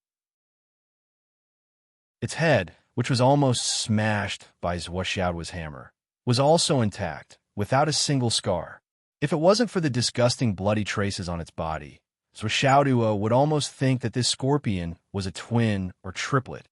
Its head, which was almost smashed by Zhuo's hammer, was also intact, without a single scar. If it wasn't for the disgusting bloody traces on its body, Zhuo would almost think that this scorpion was a twin or triplet.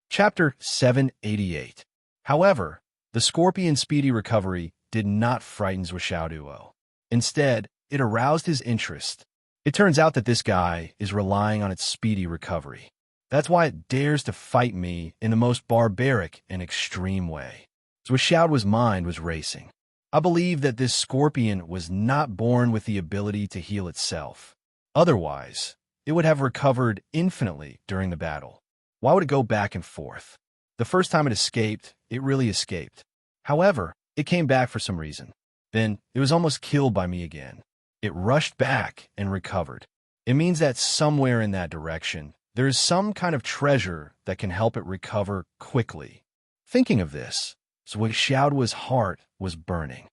Chapter 788. However, the scorpion's speedy recovery did not frighten Zhuo. Instead, it aroused his interest. It turns out that this guy is relying on its speedy recovery. That's why it dares to fight me in the most barbaric and extreme way. Zhuo's mind was racing. I believe that this scorpion was not born with the ability to heal itself. Otherwise, it would have recovered infinitely during the battle. Why would it go back and forth? The first time it escaped, it really escaped. However, it came back for some reason. Then, it was almost killed by me again. It rushed back and recovered. It means that somewhere in that direction, there is some kind of treasure that can help it recover quickly. Thinking of this, Zhuo's heart was burning.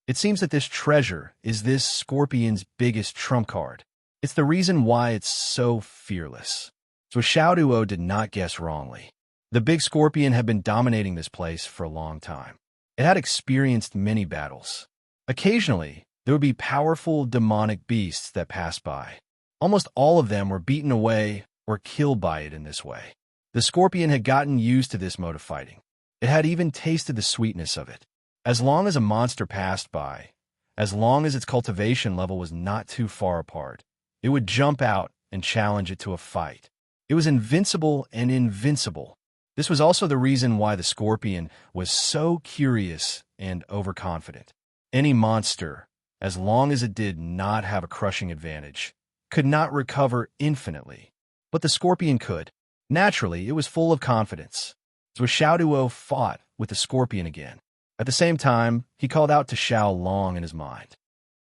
It seems that this treasure is this scorpion's biggest trump card. It's the reason why it's so fearless. Zhuo did not guess wrongly. The big scorpion had been dominating this place for a long time. It had experienced many battles. Occasionally, there would be powerful demonic beasts that passed by. Almost all of them were beaten away or killed by it in this way. The scorpion had gotten used to this mode of fighting. It had even tasted the sweetness of it. As long as a monster passed by, as long as its cultivation level was not too far apart, it would jump out and challenge it to a fight. It was invincible and invincible. This was also the reason why the scorpion was so curious and overconfident. Any monster, as long as it did not have a crushing advantage, could not recover infinitely. But the scorpion could. Naturally, it was full of confidence. Zhuo fought with the scorpion again. At the same time, he called out to Xiaolong in his mind.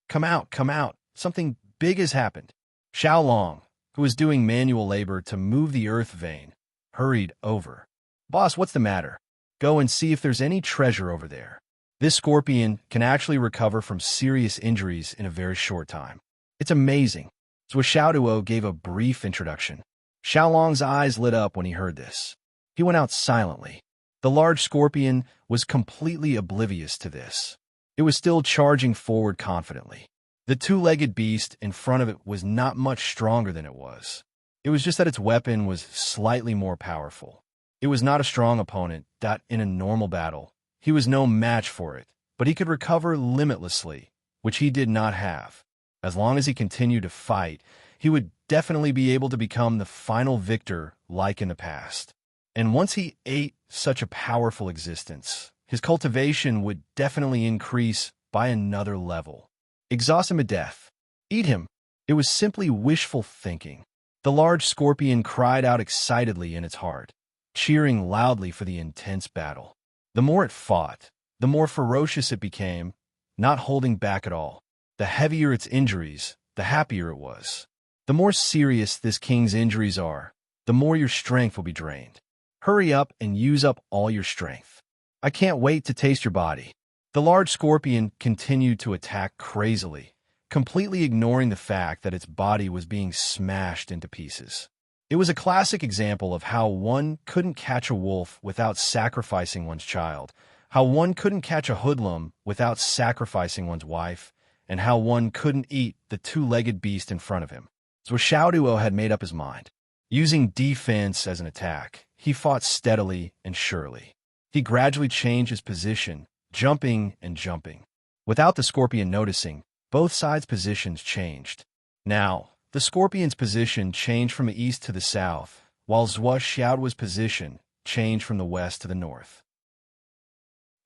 Come out, something big has happened. Xiaolong, who was doing manual labor to move the earth vein, hurried over. Boss, what's the matter? Go and see if there's any treasure over there. This scorpion can actually recover from serious injuries in a very short time. It's amazing. Zhuo gave a brief introduction. Xiaolong's eyes lit up when he heard this. He went out silently. The large scorpion was completely oblivious to this. It was still charging forward confidently. The two-legged beast in front of it was not much stronger than it was. It was just that its weapon was slightly more powerful. It was not a strong opponent that, in a normal battle, he was no match for it, but he could recover limitlessly, which he did not have. As long as he continued to fight, he would definitely be able to become the final victor like in the past. And once he ate such a powerful existence, his cultivation would definitely increase by another level. Exhaust him to death. Eat him. It was simply wishful thinking. The large scorpion cried out excitedly in its heart, cheering loudly for the intense battle. The more it fought, the more ferocious it became, not holding back at all. The heavier its injuries, the happier it was. The more serious this king's injuries are, the more your strength will be drained. Hurry up and use up all your strength. I can't wait to taste your body. The large scorpion continued to attack crazily, completely ignoring the fact that its body was being smashed into pieces. It was a classic example of how one couldn't catch a wolf without sacrificing one's child, how one couldn't catch a hoodlum without sacrificing one's wife, and how one couldn't eat the two-legged beast in front of him. So Xiao Duo had made up his mind. Using defense as an attack, he fought steadily and surely. He gradually changed his position, jumping and jumping. Without the scorpion noticing, both sides' positions changed. Now, the scorpion's position changed from the east to the south, while Zhuo Xiaoduo's position changed from the west to the north.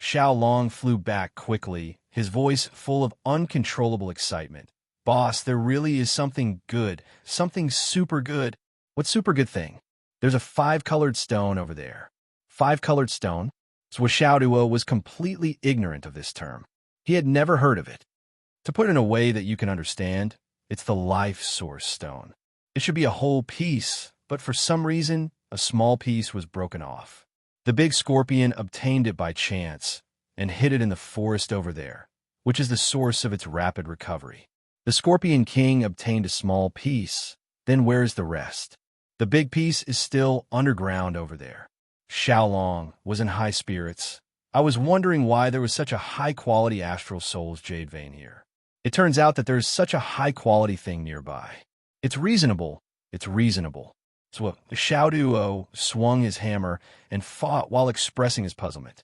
Xiao Long flew back quickly, his voice full of uncontrollable excitement. Boss, there really is something good, something super good. What super good thing? There's a 5-colored stone over there. 5-colored stone? Zhuo Xiaoduo was completely ignorant of this term. He had never heard of it. To put it in a way that you can understand, it's the life source stone. It should be a whole piece, but for some reason, a small piece was broken off. The big scorpion obtained it by chance and hid it in the forest over there, which is the source of its rapid recovery. The Scorpion King obtained a small piece, then where's the rest? The big piece is still underground over there. Xiaolong was in high spirits. I was wondering why there was such a high-quality astral soul's jade vein here. It turns out that there's such a high-quality thing nearby. It's reasonable. It's reasonable. So Xiao Duo swung his hammer and fought while expressing his puzzlement.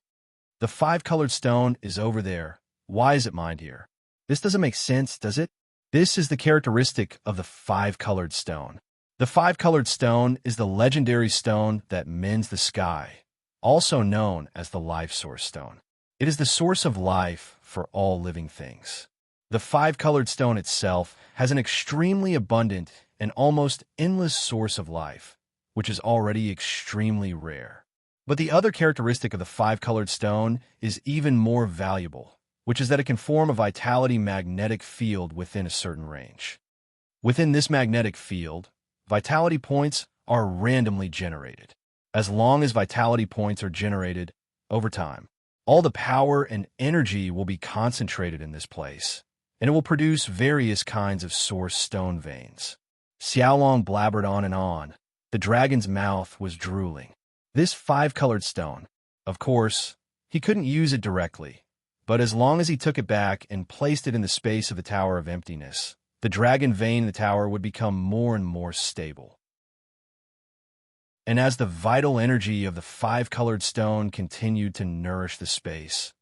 The 5-colored stone is over there. Why is it mined here? This doesn't make sense, does it? This is the characteristic of the 5-colored stone. The 5-colored stone is the legendary stone that mends the sky, also known as the life source stone. It is the source of life for all living things. The 5-colored stone itself has an extremely abundant and almost endless source of life, which is already extremely rare. But the other characteristic of the 5-colored stone is even more valuable, which is that it can form a vitality magnetic field within a certain range. Within this magnetic field, vitality points are randomly generated. As long as vitality points are generated over time, all the power and energy will be concentrated in this place, and it will produce various kinds of source stone veins. Xiaolong blabbered on and on. The dragon's mouth was drooling. This 5-colored stone, of course, he couldn't use it directly, but as long as he took it back and placed it in the space of the Tower of Emptiness, the dragon vein in the tower would become more and more stable. And as the vital energy of the 5-colored stone continued to nourish the space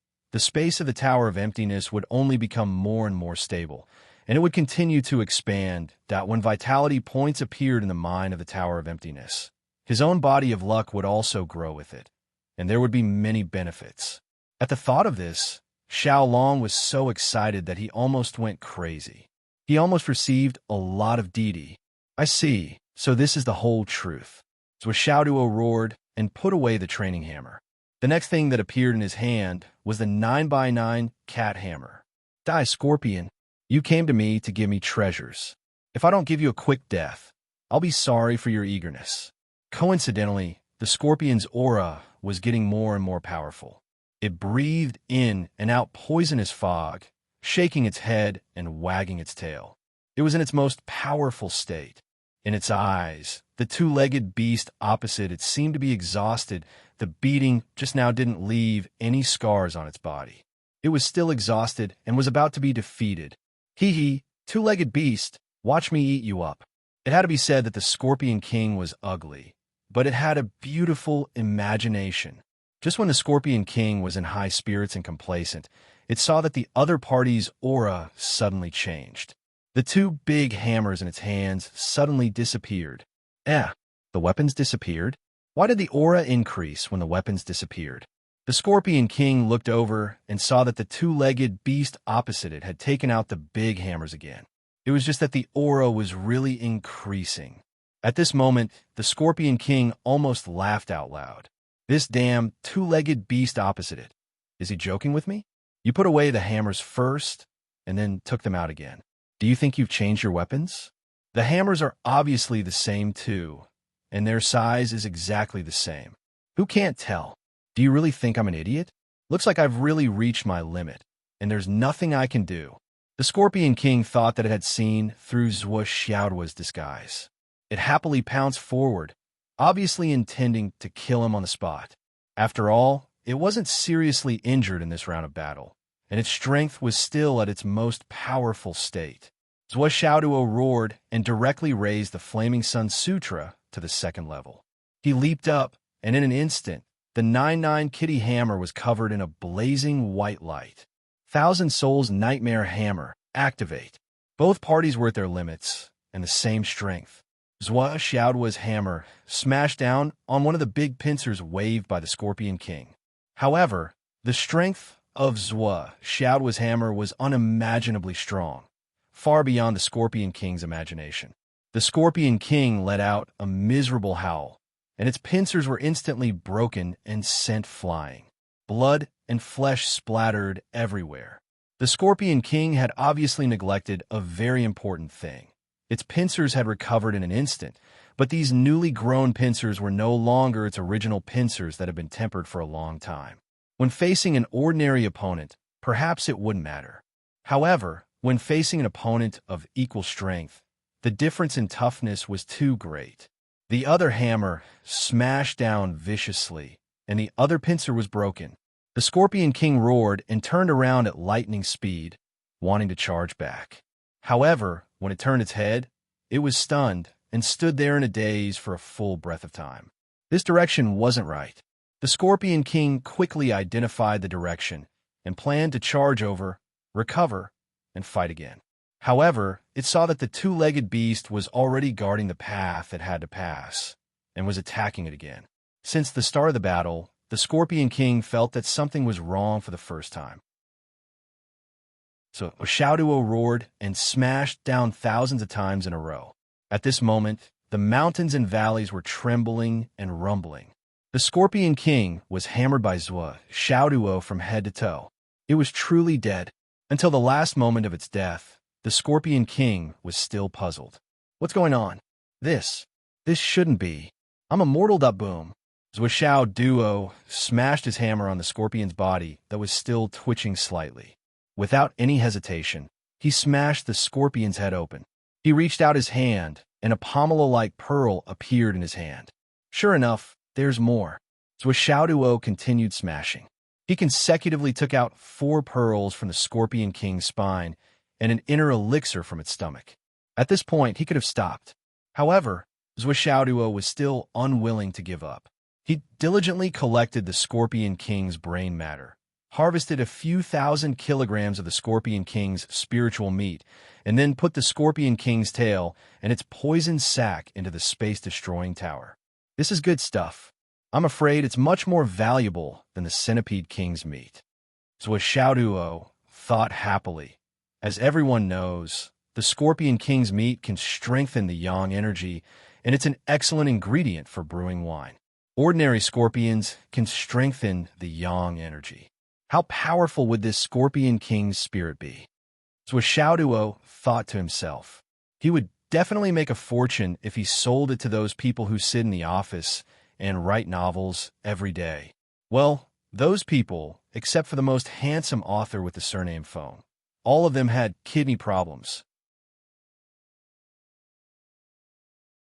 of the Tower of Emptiness would only become more and more stable, and it would continue to expand that when vitality points appeared in the mind of the Tower of Emptiness, his own body of luck would also grow with it, and there would be many benefits. At the thought of this, Xiao Long was so excited that he almost went crazy. He almost received a lot of deity. I see, so this is the whole truth. So Xiao Duo roared and put away the training hammer. The next thing that appeared in his hand was the 9x9 cat hammer. Die, Scorpion. You came to me to give me treasures. If I don't give you a quick death, I'll be sorry for your eagerness. Coincidentally, the scorpion's aura was getting more and more powerful. It breathed in and out poisonous fog, shaking its head and wagging its tail. It was in its most powerful state. In its eyes, the two-legged beast opposite it seemed to be exhausted. The beating just now didn't leave any scars on its body. It was still exhausted and was about to be defeated. Hee, two-legged beast, watch me eat you up. It had to be said that the Scorpion King was ugly, but it had a beautiful imagination. Just when the Scorpion King was in high spirits and complacent, it saw that the other party's aura suddenly changed. The two big hammers in its hands suddenly disappeared. The weapons disappeared? Why did the aura increase when the weapons disappeared? The Scorpion King looked over and saw that the two-legged beast opposite it had taken out the big hammers again. It was just that the aura was really increasing. At this moment, the Scorpion King almost laughed out loud. This damn two-legged beast opposite it. Is he joking with me? You put away the hammers first and then took them out again. Do you think you've changed your weapons? The hammers are obviously the same too, and their size is exactly the same. Who can't tell? Do you really think I'm an idiot? Looks like I've really reached my limit, and there's nothing I can do. The Scorpion King thought that it had seen through Zhuo Xiaoduo's disguise. It happily pounced forward, obviously intending to kill him on the spot. After all, it wasn't seriously injured in this round of battle, and its strength was still at its most powerful state. Zhuo Xiaoduo roared and directly raised the Flaming Sun Sutra to the second level. He leaped up, and in an instant, the 9-9 Kitty Hammer was covered in a blazing white light. Thousand Souls Nightmare Hammer, activate. Both parties were at their limits, and the same strength. Zhuo Xiaoduo's hammer smashed down on one of the big pincers waved by the Scorpion King. However, the strength of Zhuo Xiaoduo's hammer was unimaginably strong, far beyond the Scorpion King's imagination. The Scorpion King let out a miserable howl, and its pincers were instantly broken and sent flying. Blood and flesh splattered everywhere. The Scorpion King had obviously neglected a very important thing. Its pincers had recovered in an instant, but these newly grown pincers were no longer its original pincers that had been tempered for a long time. When facing an ordinary opponent, perhaps it wouldn't matter. However, when facing an opponent of equal strength, the difference in toughness was too great. The other hammer smashed down viciously, and the other pincer was broken. The Scorpion King roared and turned around at lightning speed, wanting to charge back. However, when it turned its head, it was stunned and stood there in a daze for a full breath of time. This direction wasn't right. The Scorpion King quickly identified the direction and planned to charge over, recover, and fight again. However, it saw that the two-legged beast was already guarding the path it had to pass and was attacking it again. Since the start of the battle, the Scorpion King felt that something was wrong for the first time. So Xiaoduo roared and smashed down thousands of times in a row. At this moment, the mountains and valleys were trembling and rumbling. The Scorpion King was hammered by Zhuo Xiaoduo from head to toe. It was truly dead. Until the last moment of its death, the Scorpion King was still puzzled. What's going on? This shouldn't be. I'm immortal. Boom. Zhuo Xiaoduo smashed his hammer on the scorpion's body that was still twitching slightly. Without any hesitation, he smashed the scorpion's head open. He reached out his hand, and a pomelo-like pearl appeared in his hand. Sure enough, there's more. Zhuo Xiaoduo continued smashing. He consecutively took out 4 pearls from the Scorpion King's spine and an inner elixir from its stomach. At this point, he could have stopped. However, Zhuo Xiaoduo was still unwilling to give up. He diligently collected the Scorpion King's brain matter, harvested a few thousand kilograms of the Scorpion King's spiritual meat, and then put the Scorpion King's tail and its poisoned sac into the space-destroying tower. This is good stuff. I'm afraid it's much more valuable than the Centipede King's meat. Zhuo Xiaoduo thought happily. As everyone knows, the Scorpion King's meat can strengthen the yang energy, and it's an excellent ingredient for brewing wine. Ordinary scorpions can strengthen the yang energy. How powerful would this Scorpion King's spirit be? Zhuo Xiaoduo thought to himself. He would definitely make a fortune if he sold it to those people who sit in the office and write novels every day. Well, those people, except for the most handsome author with the surname Phone. All of them had kidney problems.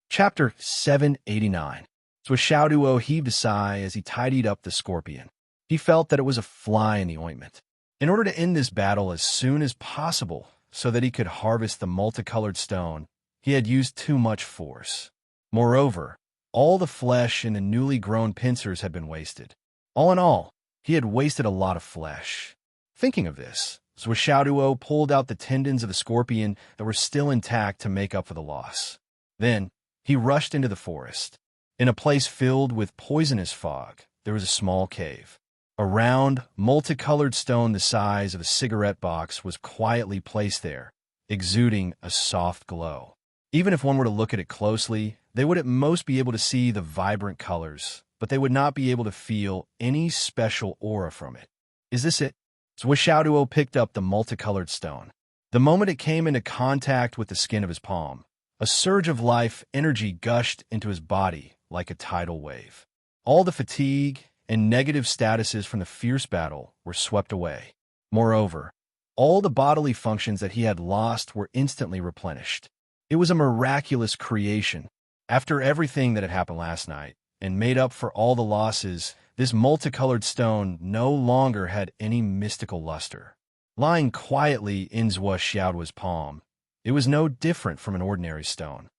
Chapter 789. Zhuo Xiaoduo heaved a sigh as he tidied up the scorpion. He felt that it was a fly in the ointment. In order to end this battle as soon as possible so that he could harvest the multicolored stone, he had used too much force. Moreover, all the flesh in the newly grown pincers had been wasted. All in all, he had wasted a lot of flesh. Thinking of this, Zhuo Xiaoduo pulled out the tendons of the scorpion that were still intact to make up for the loss. Then, he rushed into the forest. In a place filled with poisonous fog, there was a small cave. A round, multicolored stone the size of a cigarette box was quietly placed there, exuding a soft glow. Even if one were to look at it closely, they would at most be able to see the vibrant colors, but they would not be able to feel any special aura from it. Is this it? Zhuo Xiaoduo picked up the multicolored stone. The moment it came into contact with the skin of his palm, a surge of life energy gushed into his body like a tidal wave. All the fatigue and negative statuses from the fierce battle were swept away. Moreover, all the bodily functions that he had lost were instantly replenished. It was a miraculous creation. After everything that had happened last night, and made up for all the losses, this multicolored stone no longer had any mystical luster. Lying quietly in Zhuo Xiaoduo's palm, it was no different from an ordinary stone.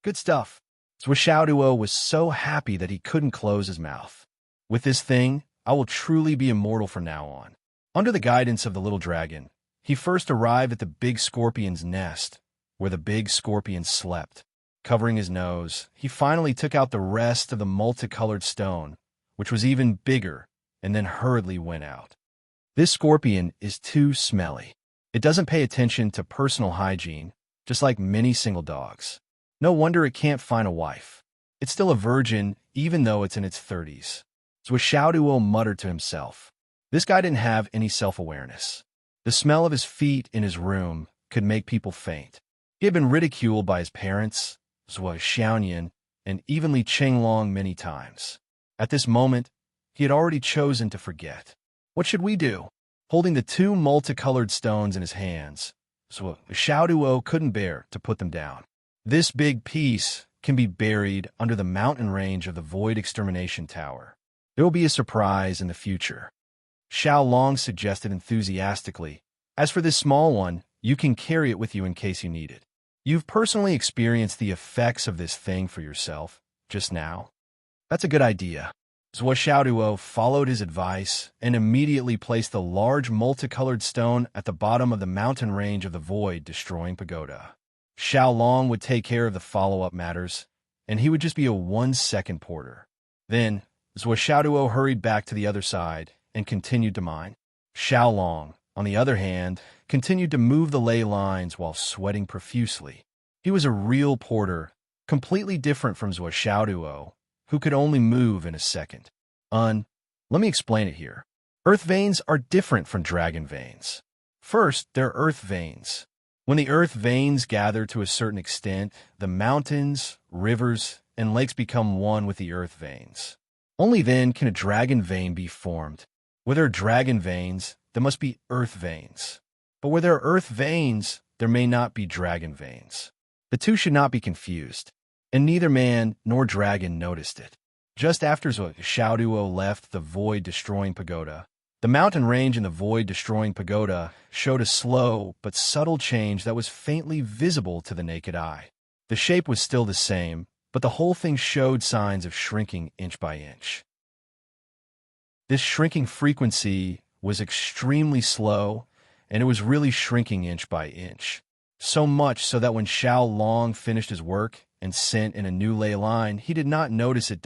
Good stuff. Zhuo Xiaoduo was so happy that he couldn't close his mouth. With this thing, I will truly be immortal from now on. Under the guidance of the little dragon, he first arrived at the big scorpion's nest, where the big scorpion slept. Covering his nose, he finally took out the rest of the multicolored stone, which was even bigger, and then hurriedly went out. This scorpion is too smelly. It doesn't pay attention to personal hygiene, just like many single dogs. No wonder it can't find a wife. It's still a virgin, even though it's in its 30s. Zhuo Xiaoduo muttered to himself. This guy didn't have any self-awareness. The smell of his feet in his room could make people faint. He had been ridiculed by his parents, Zhuo Xiaoyan, and even Li Qinglong many times. At this moment, he had already chosen to forget. What should we do? Holding the two multicolored stones in his hands, Zhuo Xiaoduo couldn't bear to put them down. This big piece can be buried under the mountain range of the Void Extermination Tower. There will be a surprise in the future. Xiao Long suggested enthusiastically. As for this small one, you can carry it with you in case you need it. You've personally experienced the effects of this thing for yourself, just now. That's a good idea. Zhuo Xiaoduo followed his advice and immediately placed the large multicolored stone at the bottom of the mountain range of the void-destroying pagoda. Xiao Long would take care of the follow-up matters, and he would just be a 1-second porter. Then, Zhuo Xiaoduo hurried back to the other side and continued to mine. Xiao Long, on the other hand, continued to move the ley lines while sweating profusely. He was a real porter, completely different from Zhuo Xiaoduo, who could only move in a second. Let me explain it here. Earth veins are different from dragon veins. First, they're earth veins. When the earth veins gather to a certain extent, the mountains, rivers, and lakes become one with the earth veins. Only then can a dragon vein be formed. Where there are dragon veins, there must be earth veins. But where there are earth veins, there may not be dragon veins. The two should not be confused, and neither man nor dragon noticed it. Just after Zhuo Xiaoduo left the void-destroying pagoda, the mountain range in the void-destroying pagoda showed a slow but subtle change that was faintly visible to the naked eye. The shape was still the same, but the whole thing showed signs of shrinking inch by inch. This shrinking frequency was extremely slow, and it was really shrinking inch by inch. So much so that when Xiao Long finished his work and sent in a new ley line, he did not notice it,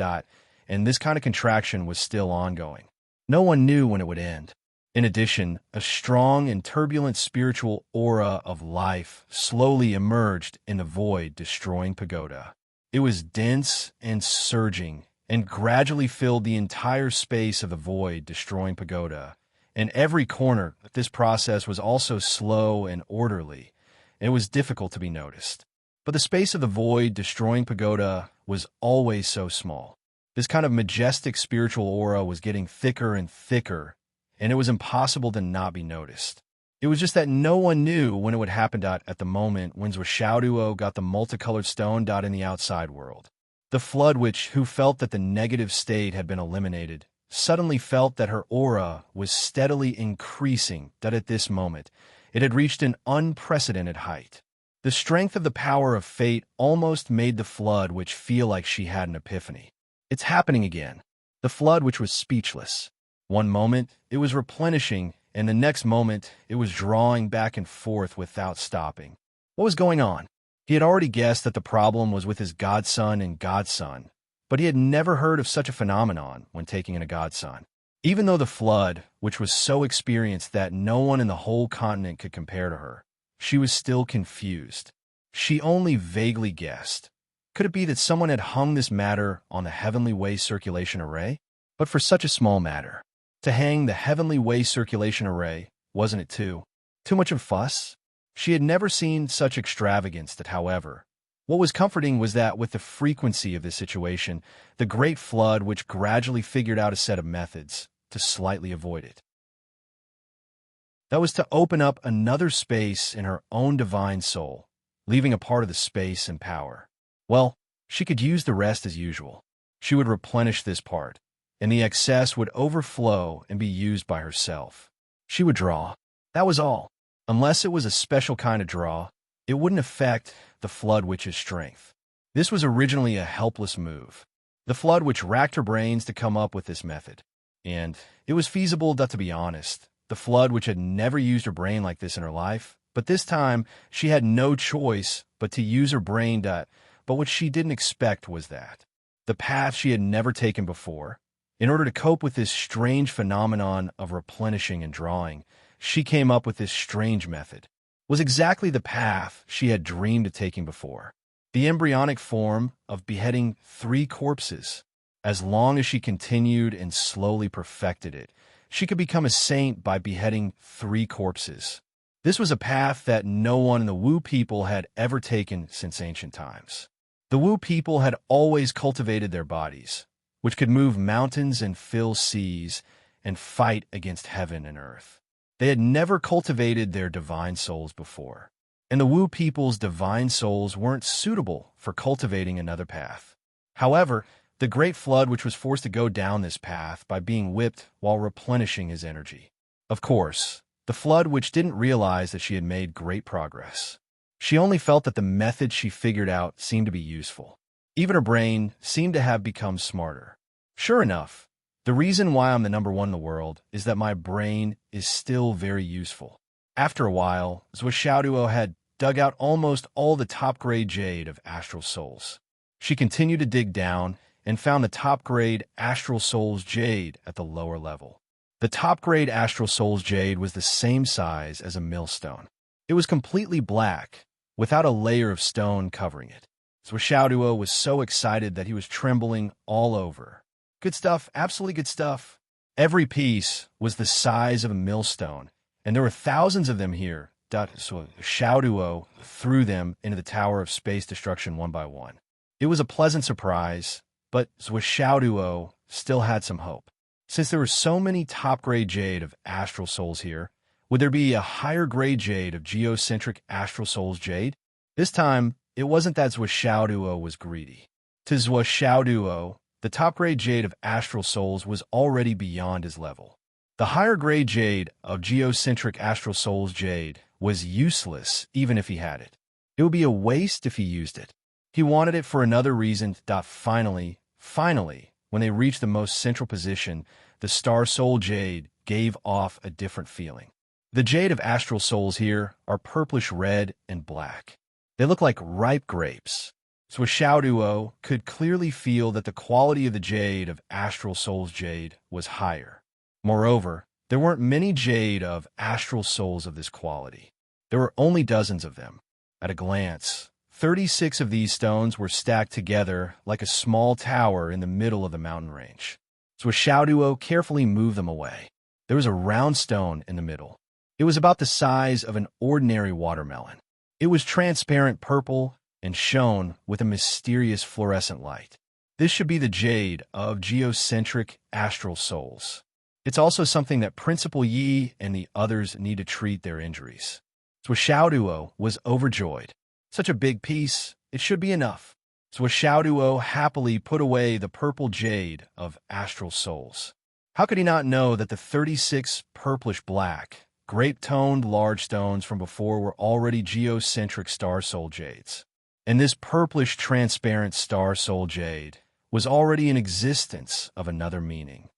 and this kind of contraction was still ongoing. No one knew when it would end. In addition, a strong and turbulent spiritual aura of life slowly emerged in the void-destroying pagoda. It was dense and surging, and gradually filled the entire space of the void-destroying pagoda. In every corner, this process was also slow and orderly, and it was difficult to be noticed. But the space of the void-destroying pagoda was always so small. This kind of majestic spiritual aura was getting thicker and thicker, and it was impossible to not be noticed. It was just that no one knew when it would happen at the moment when Zhuo Xiaoduo got the multicolored stone in the outside world. The Flood Witch, who felt that the negative state had been eliminated, suddenly felt that her aura was steadily increasing, that at this moment it had reached an unprecedented height. The strength of the power of fate almost made the Flood Witch feel like she had an epiphany. It's happening again. The Flood Witch was speechless. One moment, it was replenishing, and the next moment, it was drawing back and forth without stopping. What was going on? He had already guessed that the problem was with his godson and godson, but he had never heard of such a phenomenon when taking in a godson. Even though the Flood, which was so experienced that no one in the whole continent could compare to her, she was still confused. She only vaguely guessed. Could it be that someone had hung this matter on the Heavenly Way circulation array? But for such a small matter, to hang the Heavenly Way circulation array, wasn't it too much of a fuss? She had never seen such extravagance that, however, What was comforting was that with the frequency of this situation, the Great Flood which gradually figured out a set of methods to slightly avoid it. That was to open up another space in her own divine soul, leaving a part of the space and power. Well, she could use the rest as usual. She would replenish this part, and the excess would overflow and be used by herself. She would draw. That was all. Unless it was a special kind of draw, it wouldn't affect the Flood Witch's strength. This was originally a helpless move. The Flood Witch racked her brains to come up with this method. And it was feasible, to be honest. The Flood Witch had never used her brain like this in her life, but this time she had no choice but to use her brain. But what she didn't expect was that the path she had never taken before. In order to cope with this strange phenomenon of replenishing and drawing, she came up with this strange method. Was exactly the path she had dreamed of taking before. The embryonic form of beheading 3 corpses. As long as she continued and slowly perfected it, she could become a saint by beheading 3 corpses. This was a path that no one in the Wu people had ever taken since ancient times. The Wu people had always cultivated their bodies, which could move mountains and fill seas and fight against heaven and earth. They had never cultivated their divine souls before, and the Wu people's divine souls weren't suitable for cultivating another path. However, the Great Flood Witch was forced to go down this path by being whipped while replenishing his energy. Of course, the Flood Witch didn't realize that she had made great progress. She only felt that the method she figured out seemed to be useful. Even her brain seemed to have become smarter. Sure enough, the reason why I'm the #1 in the world is that my brain is still very useful. After a while, Zhuo had dug out almost all the top-grade jade of astral souls. She continued to dig down and found the top-grade Astral Souls Jade at the lower level. The top-grade Astral Souls Jade was the same size as a millstone. It was completely black, without a layer of stone covering it. Zhuo was so excited that he was trembling all over. Good stuff, absolutely good stuff. Every piece was the size of a millstone, and there were thousands of them here. So Zhuo threw them into the Tower of Space Destruction one by one. It was a pleasant surprise, but Zhuo still had some hope. Since there were so many top-grade jade of astral souls here, would there be a higher-grade jade of geocentric astral souls jade? This time, it wasn't that Zhuo was greedy. To Zhuo, the top-grade jade of astral souls was already beyond his level. The higher-grade jade of geocentric astral souls jade was useless even if he had it. It would be a waste if he used it. He wanted it for another reason. Finally, when they reached the most central position, the Star Soul Jade gave off a different feeling. The jade of astral souls here are purplish red and black. They look like ripe grapes. Zhuo could clearly feel that the quality of the jade of astral souls jade was higher. Moreover, there weren't many jade of astral souls of this quality. There were only dozens of them. At a glance, 36 of these stones were stacked together like a small tower in the middle of the mountain range. Zhuo carefully moved them away. There was a round stone in the middle. It was about the size of an ordinary watermelon. It was transparent purple and shone with a mysterious fluorescent light. This should be the jade of geocentric astral souls. It's also something that Principal Yi and the others need to treat their injuries. Zhuo was overjoyed. Such a big piece, it should be enough. Zhuo happily put away the purple jade of astral souls. How could he not know that the 36 purplish-black, grape-toned large stones from before were already geocentric star soul jades? And this purplish transparent star soul jade was already in existence of another meaning.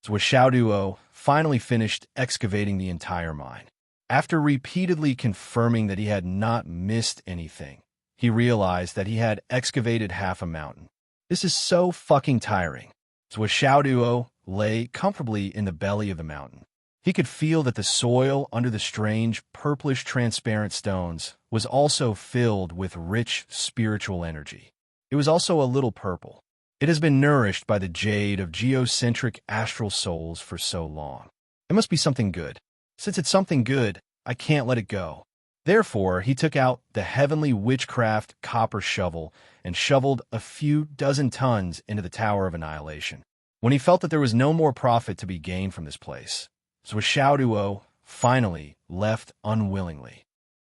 Zhuo finally finished excavating the entire mine. After repeatedly confirming that he had not missed anything, he realized that he had excavated half a mountain. This is so fucking tiring. Zhuo lay comfortably in the belly of the mountain. He could feel that the soil under the strange, purplish, transparent stones was also filled with rich spiritual energy. It was also a little purple. It has been nourished by the jade of geocentric astral souls for so long. It must be something good. Since it's something good, I can't let it go. Therefore, he took out the heavenly witchcraft copper shovel and shoveled a few dozen tons into the Tower of Annihilation. When he felt that there was no more profit to be gained from this place, Xiaoduo finally left unwillingly.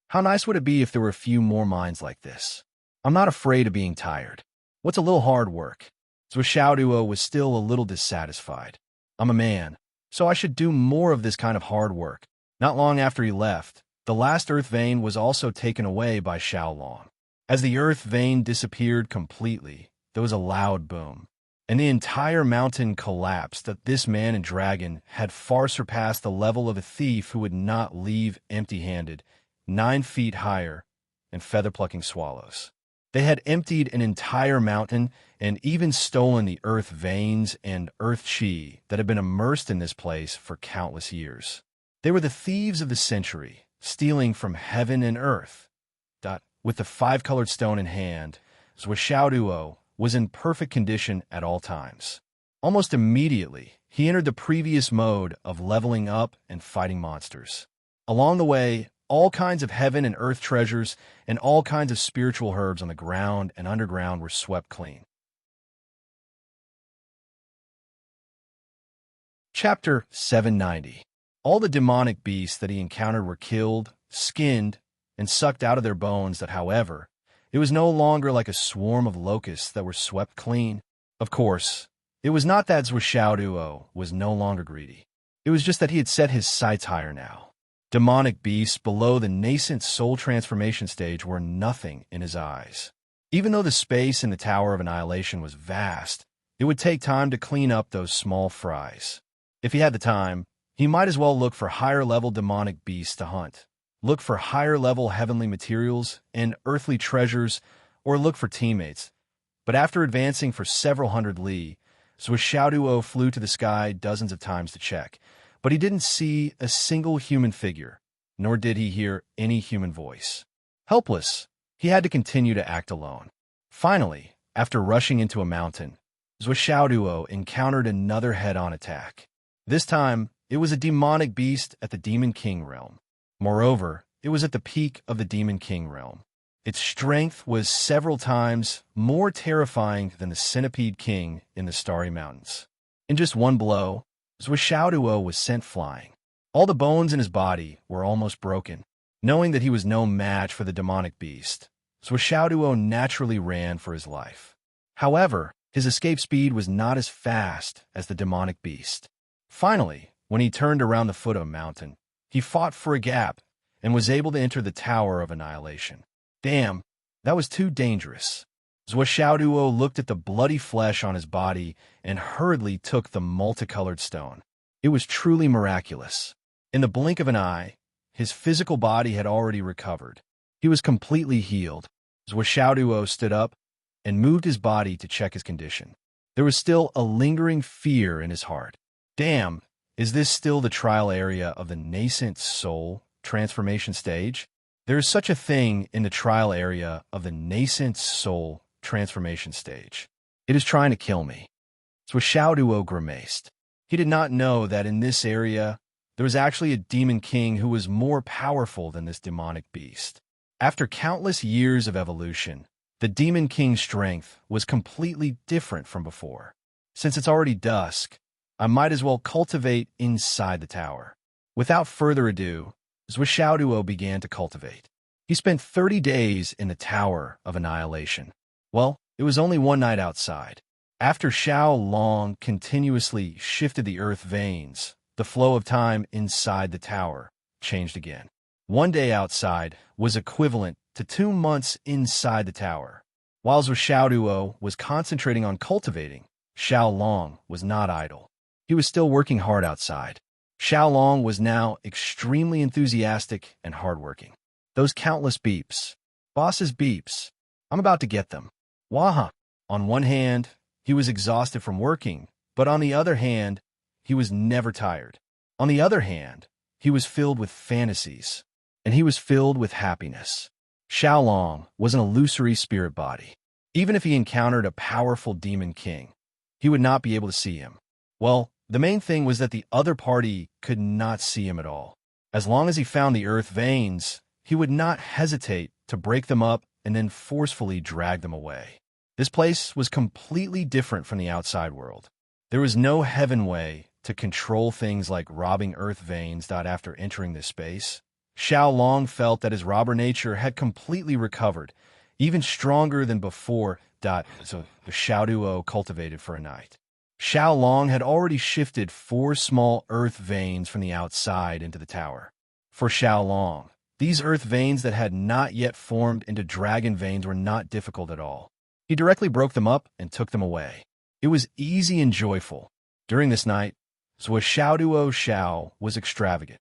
How nice would it be if there were a few more mines like this? I'm not afraid of being tired. What's a little hard work? Xiaoduo was still a little dissatisfied. I'm a man, so I should do more of this kind of hard work. Not long after he left, the last earth vein was also taken away by Xiaolong. As the earth vein disappeared completely, there was a loud boom, and the entire mountain collapsed. That this man and dragon had far surpassed the level of a thief who would not leave empty-handed, 9 feet higher, and feather-plucking swallows. They had emptied an entire mountain and even stolen the earth veins and earth chi that had been immersed in this place for countless years. They were the thieves of the century, stealing from heaven and earth. With the 5-colored stone in hand, Xiaoduo was in perfect condition at all times. Almost immediately, he entered the previous mode of leveling up and fighting monsters. Along the way, all kinds of heaven and earth treasures and all kinds of spiritual herbs on the ground and underground were swept clean. Chapter 790. All the demonic beasts that he encountered were killed, skinned, and sucked out of their bones. That, however, it was no longer like a swarm of locusts that were swept clean. Of course, it was not that Xiaoduo was no longer greedy. It was just that he had set his sights higher now. Demonic beasts below the nascent soul transformation stage were nothing in his eyes. Even though the space in the Tower of Annihilation was vast, it would take time to clean up those small fries. If he had the time, he might as well look for higher-level demonic beasts to hunt, look for higher-level heavenly materials and earthly treasures, or look for teammates. But after advancing for several hundred li, Xiaoduo flew to the sky dozens of times to check, but he didn't see a single human figure, nor did he hear any human voice. Helpless, he had to continue to act alone. Finally, after rushing into a mountain, Xiaoduo encountered another head-on attack. This time, it was a demonic beast at the Demon King realm. Moreover, it was at the peak of the Demon King realm. Its strength was several times more terrifying than the Centipede King in the Starry Mountains. In just one blow, Xiaoduo was sent flying. All the bones in his body were almost broken. Knowing that he was no match for the demonic beast, Xiaoduo naturally ran for his life. However, his escape speed was not as fast as the demonic beast. Finally, when he turned around the foot of a mountain, he fought for a gap and was able to enter the Tower of Annihilation. Damn, that was too dangerous. Xiaoduo looked at the bloody flesh on his body and hurriedly took the multicolored stone. It was truly miraculous. In the blink of an eye, his physical body had already recovered. He was completely healed. Xiaoduo stood up and moved his body to check his condition. There was still a lingering fear in his heart. Damn, is this still the trial area of the nascent soul transformation stage? There is such a thing in the trial area of the nascent soul transformation stage. It is trying to kill me. Xiaoduo grimaced. He did not know that in this area, there was actually a demon king who was more powerful than this demonic beast. After countless years of evolution, the demon king's strength was completely different from before. Since it's already dusk, I might as well cultivate inside the tower. Without further ado, Xiaoduo began to cultivate. He spent 30 days in the Tower of Annihilation. Well, it was only one night outside. After Xiaolong continuously shifted the earth veins, the flow of time inside the tower changed again. One day outside was equivalent to 2 months inside the tower. While Xiaoduo was concentrating on cultivating, Xiaolong was not idle. He was still working hard outside. Xiaolong was now extremely enthusiastic and hardworking. Those countless beeps. Boss's beeps. I'm about to get them. Waha. On one hand, he was exhausted from working, but on the other hand, he was never tired. On the other hand, he was filled with fantasies, and he was filled with happiness. Xiaolong was an illusory spirit body. Even if he encountered a powerful demon king, he would not be able to see him. Well, the main thing was that the other party could not see him at all. As long as he found the earth veins, he would not hesitate to break them up and then forcefully drag them away. This place was completely different from the outside world. There was no heaven way to control things like robbing earth veins. After entering this space, Xiao Long felt that his robber nature had completely recovered, even stronger than before. So the Xiao Duo cultivated for a night. Xiao Long had already shifted 4 small earth veins from the outside into the tower. For Xiao Long, these earth veins that had not yet formed into dragon veins were not difficult at all. He directly broke them up and took them away. It was easy and joyful. During this night, Zhuo Xiao Duo Xiao was extravagant.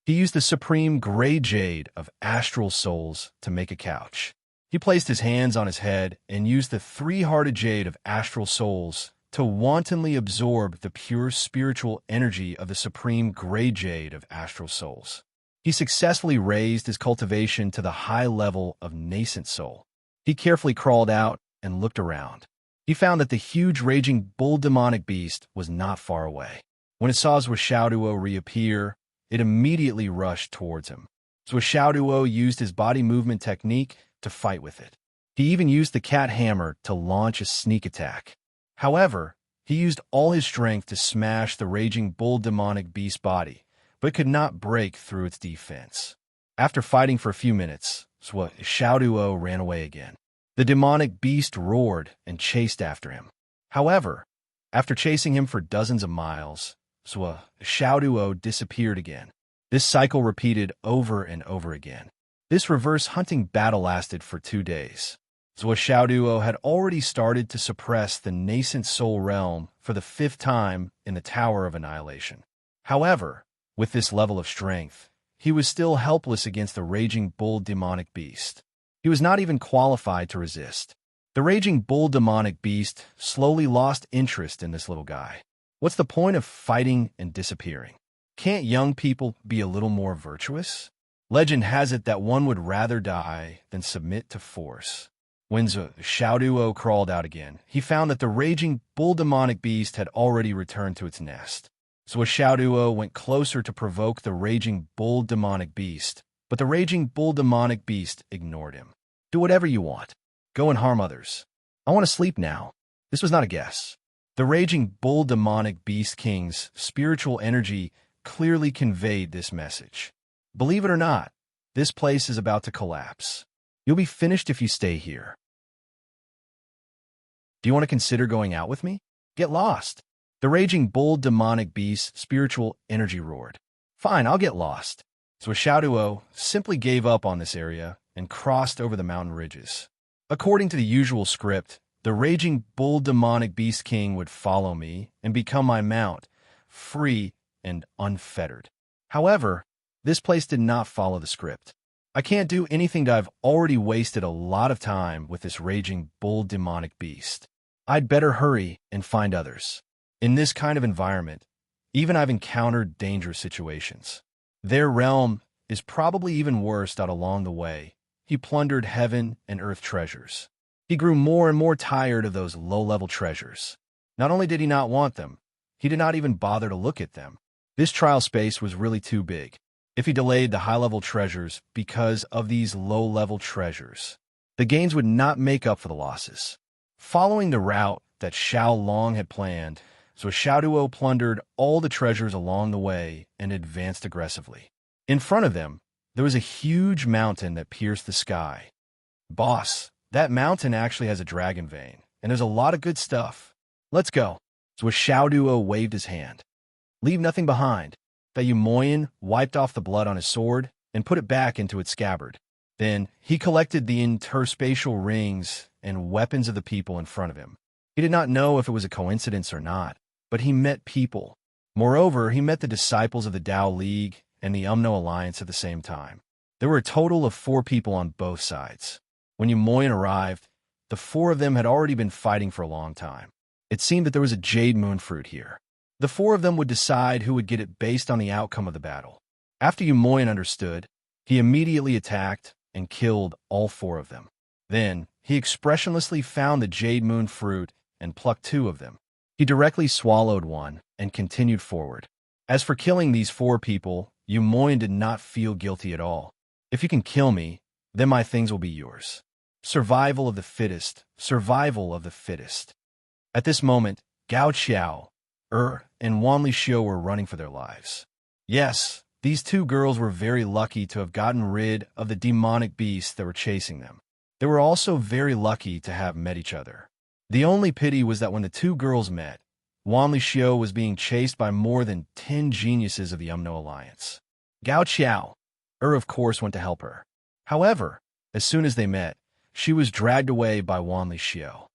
He used the supreme gray jade of astral souls to make a couch. He placed his hands on his head and used the 3-hearted jade of astral souls to wantonly absorb the pure spiritual energy of the supreme gray jade of astral souls. He successfully raised his cultivation to the high level of nascent soul. He carefully crawled out and looked around. He found that the huge raging bull demonic beast was not far away. When it saw Zhuo Xiaoduo reappear, it immediately rushed towards him. Zhuo Xiaoduo used his body movement technique to fight with it. He even used the cat hammer to launch a sneak attack. However, he used all his strength to smash the raging bull demonic beast body, but could not break through its defense. After fighting for a few minutes, Zhuo Xiaoduo ran away again. The demonic beast roared and chased after him. However, after chasing him for dozens of miles, Zhuo Xiaoduo disappeared again. This cycle repeated over and over again. This reverse hunting battle lasted for 2 days. Zhuo Xiaoduo had already started to suppress the nascent soul realm for the 5th time in the Tower of Annihilation. However, with this level of strength, he was still helpless against the raging bull demonic beast. He was not even qualified to resist. The raging bull demonic beast slowly lost interest in this little guy. What's the point of fighting and disappearing? Can't young people be a little more virtuous? Legend has it that one would rather die than submit to force. When Zhuo Xiaoduo crawled out again, he found that the raging bull demonic beast had already returned to its nest. Zhuo Xiaoduo went closer to provoke the raging bull demonic beast, but the raging bull demonic beast ignored him. Do whatever you want. Go and harm others. I want to sleep now. This was not a guess. The raging bull demonic beast king's spiritual energy clearly conveyed this message. Believe it or not, this place is about to collapse. You'll be finished if you stay here. Do you want to consider going out with me? Get lost. The raging bull demonic beast's spiritual energy roared. Fine, I'll get lost. So Xiaoduo simply gave up on this area and crossed over the mountain ridges. According to the usual script, the raging bull demonic beast king would follow me and become my mount, free and unfettered. However, this place did not follow the script. I can't do anything. I've already wasted a lot of time with this raging bull demonic beast. I'd better hurry and find others. In this kind of environment, even I've encountered dangerous situations. Their realm is probably even worse. Along the way, he plundered heaven and earth treasures. He grew more and more tired of those low-level treasures. Not only did he not want them, he did not even bother to look at them. This trial space was really too big. If he delayed the high-level treasures because of these low-level treasures, the gains would not make up for the losses. Following the route that Xiao Long had planned, so Xiaoduo plundered all the treasures along the way and advanced aggressively. In front of them, there was a huge mountain that pierced the sky. Boss, that mountain actually has a dragon vein, and there's a lot of good stuff. Let's go. So Xiaoduo waved his hand. Leave nothing behind. Yu Moyan wiped off the blood on his sword and put it back into its scabbard. Then he collected the interspatial rings and weapons of the people in front of him. He did not know if it was a coincidence or not, but he met people. Moreover, he met the disciples of the Tao League and the Umno Alliance at the same time. There were a total of 4 people on both sides. When Yu Moyan arrived, the 4 of them had already been fighting for a long time. It seemed that there was a jade moon fruit here. The 4 of them would decide who would get it based on the outcome of the battle. After Yu Moyan understood, he immediately attacked and killed all 4 of them. Then, he expressionlessly found the jade moon fruit and plucked 2 of them. He directly swallowed one and continued forward. As for killing these 4 people, Yu Moyen did not feel guilty at all. If you can kill me, then my things will be yours. Survival of the fittest, survival of the fittest. At this moment, Gao Qiao, and Wan Lixio were running for their lives. Yes, these two girls were very lucky to have gotten rid of the demonic beasts that were chasing them. They were also very lucky to have met each other. The only pity was that when the two girls met, Wan Lixio was being chased by more than 10 geniuses of the Umno Alliance. Gao Qiao, of course, went to help her. However, as soon as they met, she was dragged away by Wan Lixio.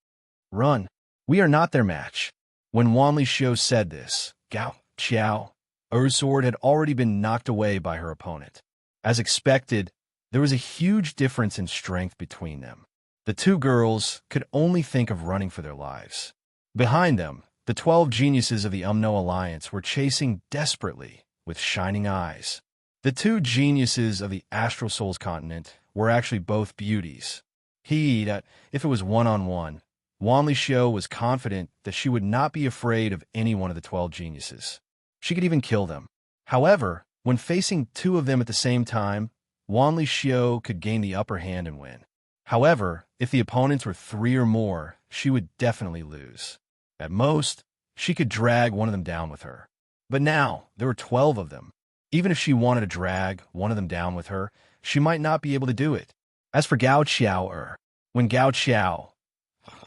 Run. We are not their match. When Wan Lixio said this, Gao Qiao's sword had already been knocked away by her opponent. As expected, there was a huge difference in strength between them. The two girls could only think of running for their lives. Behind them, the 12 geniuses of the Umno Alliance were chasing desperately with shining eyes. The two geniuses of the Astral Souls continent were actually both beauties. If it was one-on-one, Wan Lixio was confident that she would not be afraid of any one of the 12 geniuses. She could even kill them. However, when facing two of them at the same time, Wan Lixio could gain the upper hand and win. However, if the opponents were 3 or more, she would definitely lose. At most, she could drag one of them down with her. But now, there were 12 of them. Even if she wanted to drag one of them down with her, she might not be able to do it. As for Gao Qiao, when Gao Qiao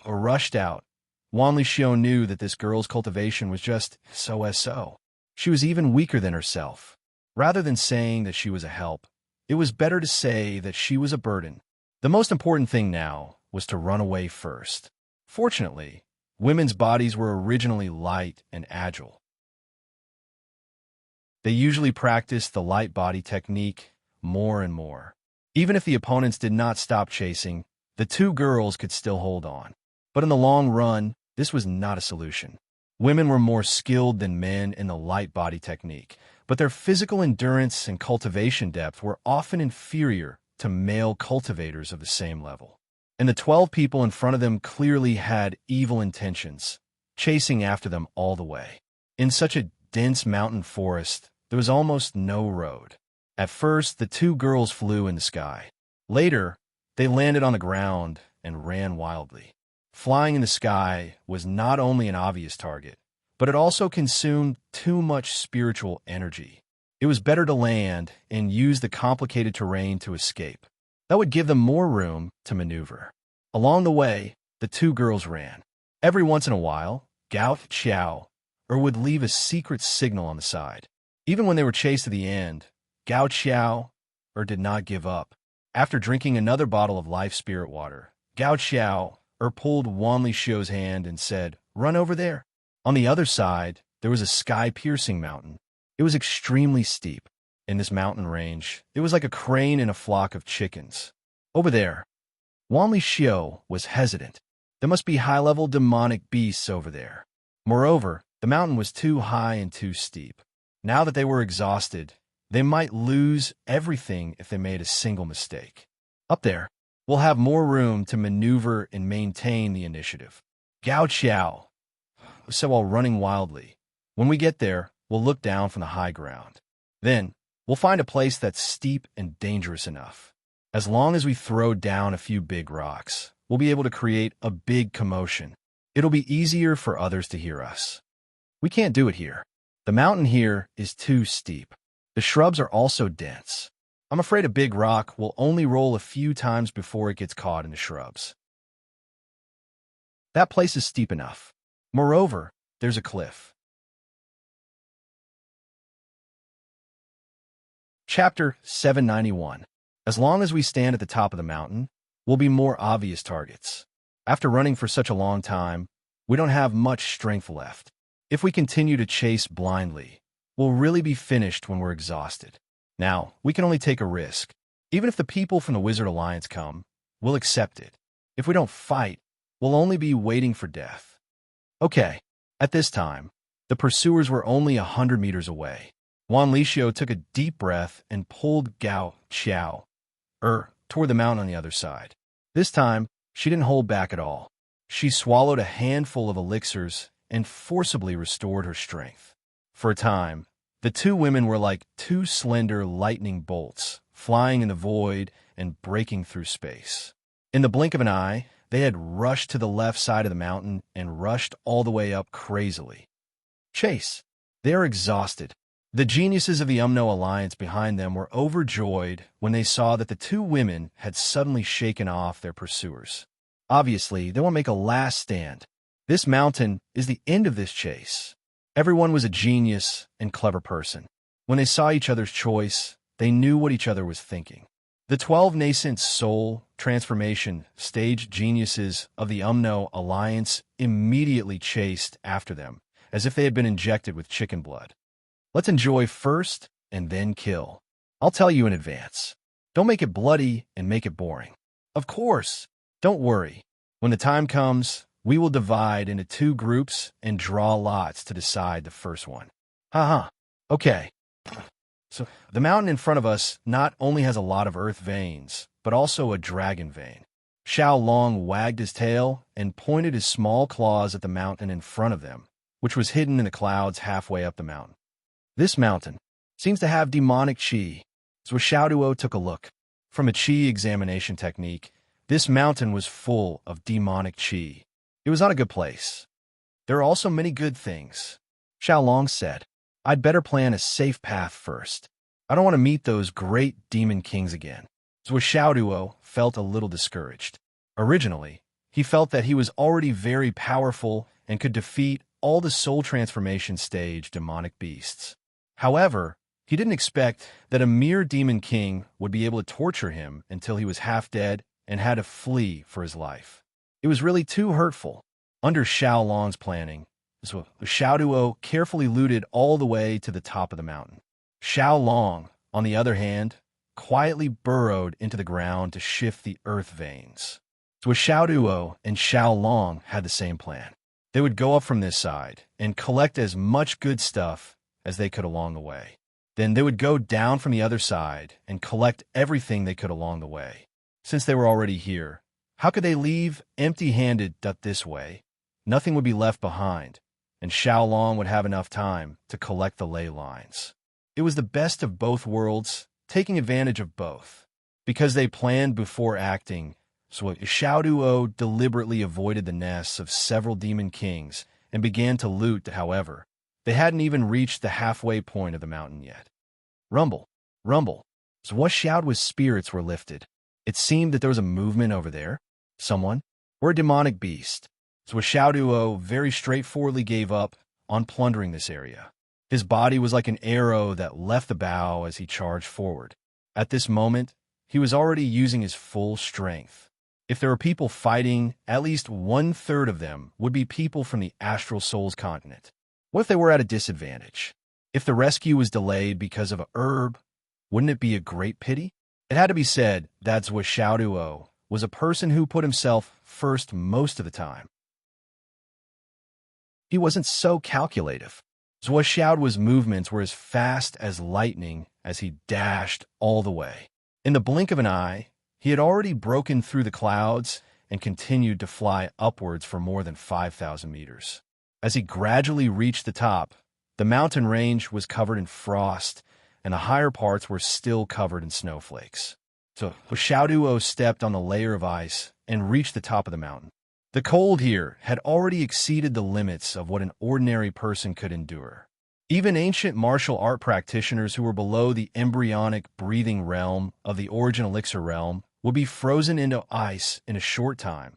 rushed out, Wan Lixio knew that this girl's cultivation was just so. She was even weaker than herself. Rather than saying that she was a help, it was better to say that she was a burden. The most important thing now was to run away first. Fortunately, women's bodies were originally light and agile. They usually practiced the light body technique more and more. Even if the opponents did not stop chasing, the two girls could still hold on. But in the long run, this was not a solution. Women were more skilled than men in the light body technique, but their physical endurance and cultivation depth were often inferior to male cultivators of the same level. And the 12 people in front of them clearly had evil intentions, chasing after them all the way. In such a dense mountain forest, there was almost no road. At first, the two girls flew in the sky. Later, they landed on the ground and ran wildly. Flying in the sky was not only an obvious target, but it also consumed too much spiritual energy. It was better to land and use the complicated terrain to escape. That would give them more room to maneuver. Along the way, the two girls ran. Every once in a while, Gao Qiao would leave a secret signal on the side. Even when they were chased to the end, Gao Qiao did not give up. After drinking another bottle of life spirit water, Gao Qiao pulled Wan Lixio's hand and said, "Run over there." On the other side, there was a sky-piercing mountain. It was extremely steep. In this mountain range, it was like a crane in a flock of chickens. Over there, Wan Lixio was hesitant. There must be high-level demonic beasts over there. Moreover, the mountain was too high and too steep. Now that they were exhausted, they might lose everything if they made a single mistake. Up there, we'll have more room to maneuver and maintain the initiative. Gao Qiao said while running wildly, "When we get there, we'll look down from the high ground. Then, we'll find a place that's steep and dangerous enough. As long as we throw down a few big rocks, we'll be able to create a big commotion. It'll be easier for others to hear us. We can't do it here. The mountain here is too steep. The shrubs are also dense. I'm afraid a big rock will only roll a few times before it gets caught in the shrubs. That place is steep enough. Moreover, there's a cliff." Chapter 791. As long as we stand at the top of the mountain, we'll be more obvious targets. After running for such a long time, we don't have much strength left. If we continue to chase blindly, we'll really be finished when we're exhausted. Now, we can only take a risk. Even if the people from the Wizard Alliance come, we'll accept it. If we don't fight, we'll only be waiting for death. Okay, at this time, the pursuers were only 100 meters away. Wan Lixio took a deep breath and pulled Gao Qiao toward the mountain on the other side. This time, she didn't hold back at all. She swallowed a handful of elixirs and forcibly restored her strength. For a time, The two women were like two slender lightning bolts, flying in the void and breaking through space. In the blink of an eye, they had rushed to the left side of the mountain and rushed all the way up crazily. Chase. They are exhausted. The geniuses of the Alliance behind them were overjoyed when they saw that the two women had suddenly shaken off their pursuers. Obviously, they will make a last stand. This mountain is the end of this chase. Everyone was a genius and clever person. When they saw each other's choice, they knew what each other was thinking. The 12 nascent soul transformation stage geniuses of the Alliance immediately chased after them, as if they had been injected with chicken blood. Let's enjoy first and then kill. I'll tell you in advance. Don't make it bloody and make it boring. Of course, don't worry. When the time comes, we will divide into two groups and draw lots to decide the first one. Haha. Okay. So, the mountain in front of us not only has a lot of earth veins, but also a dragon vein. Xiao Long wagged his tail and pointed his small claws at the mountain in front of them, which was hidden in the clouds halfway up the mountain. This mountain seems to have demonic qi. So Xiaoduo took a look. From a qi examination technique, this mountain was full of demonic qi. It was not a good place. There are also many good things. Xiao Long said, I'd better plan a safe path first. I don't want to meet those great demon kings again. So Xiaoduo felt a little discouraged. Originally, he felt that he was already very powerful and could defeat all the soul transformation stage demonic beasts. However, he didn't expect that a mere demon king would be able to torture him until he was half dead and had to flee for his life. It was really too hurtful. Under Xiao Long's planning, so Xiaoduo carefully looted all the way to the top of the mountain. Xiao Long, on the other hand, quietly burrowed into the ground to shift the earth veins. So Xiaoduo and Xiao Long had the same plan. They would go up from this side and collect as much good stuff as they could along the way. Then they would go down from the other side and collect everything they could along the way. Since they were already here, how could they leave empty-handed this way? Nothing would be left behind, and Xiao Long would have enough time to collect the ley lines. It was the best of both worlds, taking advantage of both. Because they planned before acting, so Xiaoduo deliberately avoided the nests of several demon kings and began to loot. However, they hadn't even reached the halfway point of the mountain yet. Rumble, rumble. So Xiaoduo's spirits were lifted. It seemed that there was a movement over there. Someone, or a demonic beast. So Xiaoduo very straightforwardly gave up on plundering this area. His body was like an arrow that left the bow as he charged forward. At this moment, he was already using his full strength. If there were people fighting, at least 1/3 of them would be people from the Astral Souls continent. What if they were at a disadvantage? If the rescue was delayed because of a herb, wouldn't it be a great pity? It had to be said that Xiaoduo was a person who put himself first most of the time. He wasn't so calculative. Xiaoduo's movements were as fast as lightning as he dashed all the way. In the blink of an eye, he had already broken through the clouds and continued to fly upwards for more than 5,000 meters. As he gradually reached the top, the mountain range was covered in frost, and the higher parts were still covered in snowflakes. So Xiaoduo stepped on the layer of ice and reached the top of the mountain. The cold here had already exceeded the limits of what an ordinary person could endure. Even ancient martial art practitioners who were below the embryonic breathing realm of the origin elixir realm would be frozen into ice in a short time.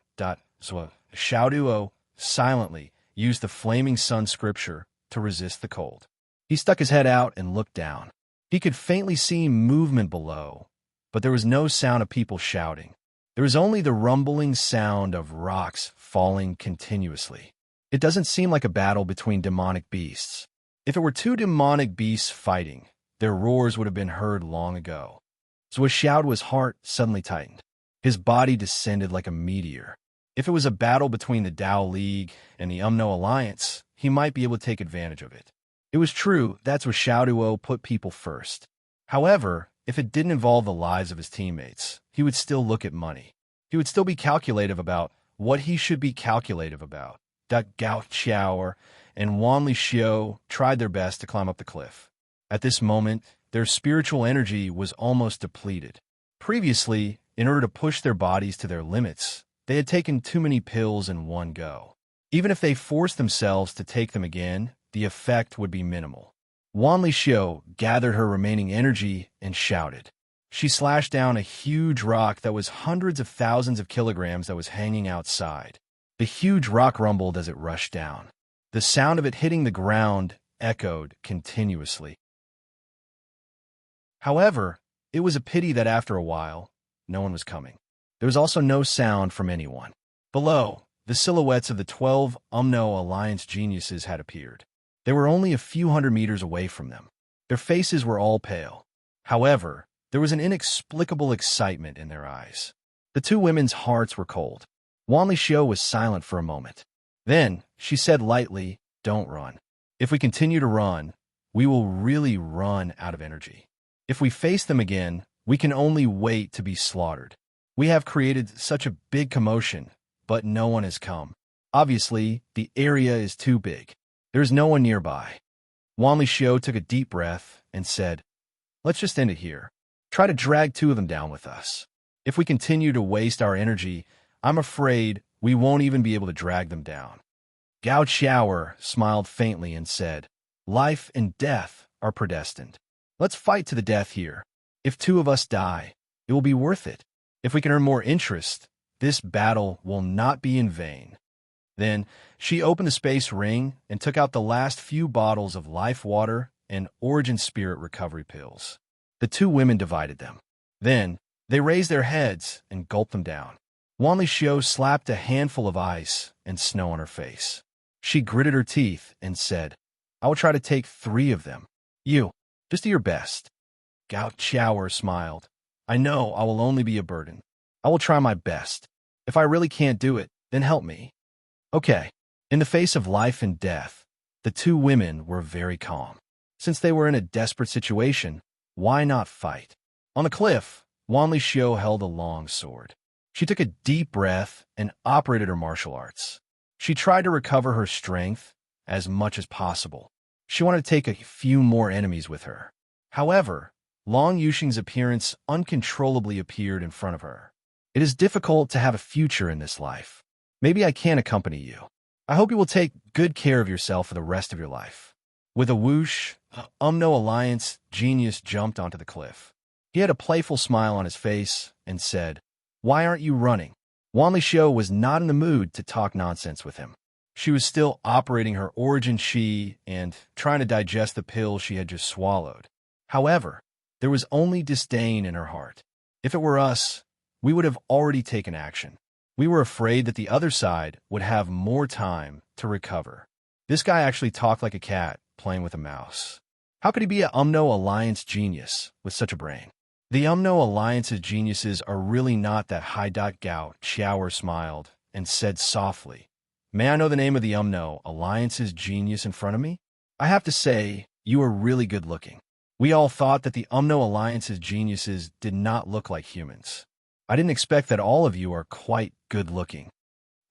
So Xiaoduo silently used the flaming sun scripture to resist the cold. He stuck his head out and looked down. He could faintly see movement below, but there was no sound of people shouting. There was only the rumbling sound of rocks falling continuously. It doesn't seem like a battle between demonic beasts. If it were two demonic beasts fighting, their roars would have been heard long ago. So Xiaoduo's heart suddenly tightened. His body descended like a meteor. If it was a battle between the Tao League and the Alliance, he might be able to take advantage of it. It was true that's where Xiaoduo put people first. However, if it didn't involve the lives of his teammates, he would still look at money. He would still be calculative about what he should be calculative about. Gao Qiao and Wan Li Xiu tried their best to climb up the cliff. At this moment, their spiritual energy was almost depleted. Previously, in order to push their bodies to their limits, they had taken too many pills in one go. Even if they forced themselves to take them again, the effect would be minimal. Wanli Xiu gathered her remaining energy and shouted. She slashed down a huge rock that was hundreds of thousands of kilograms that was hanging outside. The huge rock rumbled as it rushed down. The sound of it hitting the ground echoed continuously. However, it was a pity that after a while, no one was coming. There was also no sound from anyone. Below, the silhouettes of the 12 Umno Alliance geniuses had appeared. They were only a few hundred meters away from them. Their faces were all pale. However, there was an inexplicable excitement in their eyes. The two women's hearts were cold. Wanli Xiu was silent for a moment. Then, she said lightly, "Don't run. If we continue to run, we will really run out of energy. If we face them again, we can only wait to be slaughtered. We have created such a big commotion, but no one has come. Obviously, the area is too big. There is no one nearby." Wanli Xiu took a deep breath and said, "Let's just end it here. Try to drag two of them down with us. If we continue to waste our energy, I'm afraid we won't even be able to drag them down." Gao Qiao smiled faintly and said, "Life and death are predestined. Let's fight to the death here. If two of us die, it will be worth it. If we can earn more interest, this battle will not be in vain." Then she opened the space ring and took out the last few bottles of life water and origin spirit recovery pills. The two women divided them. Then they raised their heads and gulped them down. Wanli Xiu slapped a handful of ice and snow on her face. She gritted her teeth and said, "I will try to take 3 of them. You, just do your best." Gao Qiao smiled. "I know I will only be a burden. I will try my best. If I really can't do it, then help me." Okay. In the face of life and death, the two women were very calm. Since they were in a desperate situation, why not fight? On the cliff, Wanli Xiu held a long sword. She took a deep breath and operated her martial arts. She tried to recover her strength as much as possible. She wanted to take a few more enemies with her. However, Long Yuxing's appearance uncontrollably appeared in front of her. "It is difficult to have a future in this life. Maybe I can accompany you. I hope you will take good care of yourself for the rest of your life." With a whoosh, Umno Alliance genius jumped onto the cliff. He had a playful smile on his face and said, "Why aren't you running?" Wanli Xiu was not in the mood to talk nonsense with him. She was still operating her origin chi and trying to digest the pill she had just swallowed. However, there was only disdain in her heart. If it were us, we would have already taken action. We were afraid that the other side would have more time to recover. This guy actually talked like a cat playing with a mouse. How could he be an Umno Alliance genius with such a brain? The Umno Alliance's geniuses are really not that high. Gao Qiao smiled and said softly, "May I know the name of the Umno Alliance's genius in front of me? I have to say, you are really good looking. We all thought that the Umno Alliance's geniuses did not look like humans. I didn't expect that all of you are quite good-looking."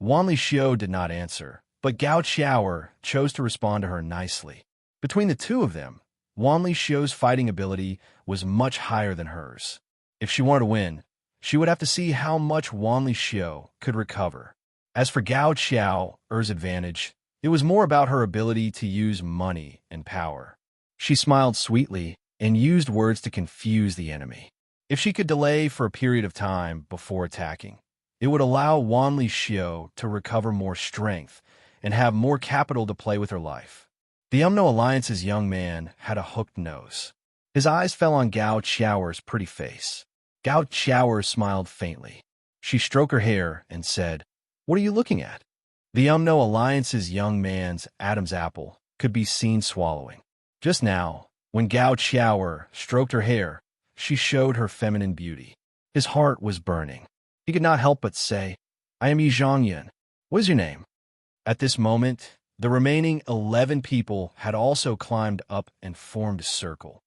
Wanli Xiu did not answer, but Gao Qiao chose to respond to her nicely. Between the two of them, Wanli Xiu's fighting ability was much higher than hers. If she wanted to win, she would have to see how much Wanli Xiu could recover. As for Gao Qiao's advantage, it was more about her ability to use money and power. She smiled sweetly and used words to confuse the enemy. If she could delay for a period of time before attacking, it would allow Wanli Xiu to recover more strength and have more capital to play with her life. The Umno Alliance's young man had a hooked nose. His eyes fell on Gao Qiao's pretty face. Gao Qiao smiled faintly. She stroked her hair and said, "What are you looking at?" The Umno Alliance's young man's Adam's apple could be seen swallowing. Just now, when Gao Qiao stroked her hair, she showed her feminine beauty. His heart was burning. He could not help but say, "I am Yi Zhangyan. What is your name?" At this moment, the remaining 11 people had also climbed up and formed a circle.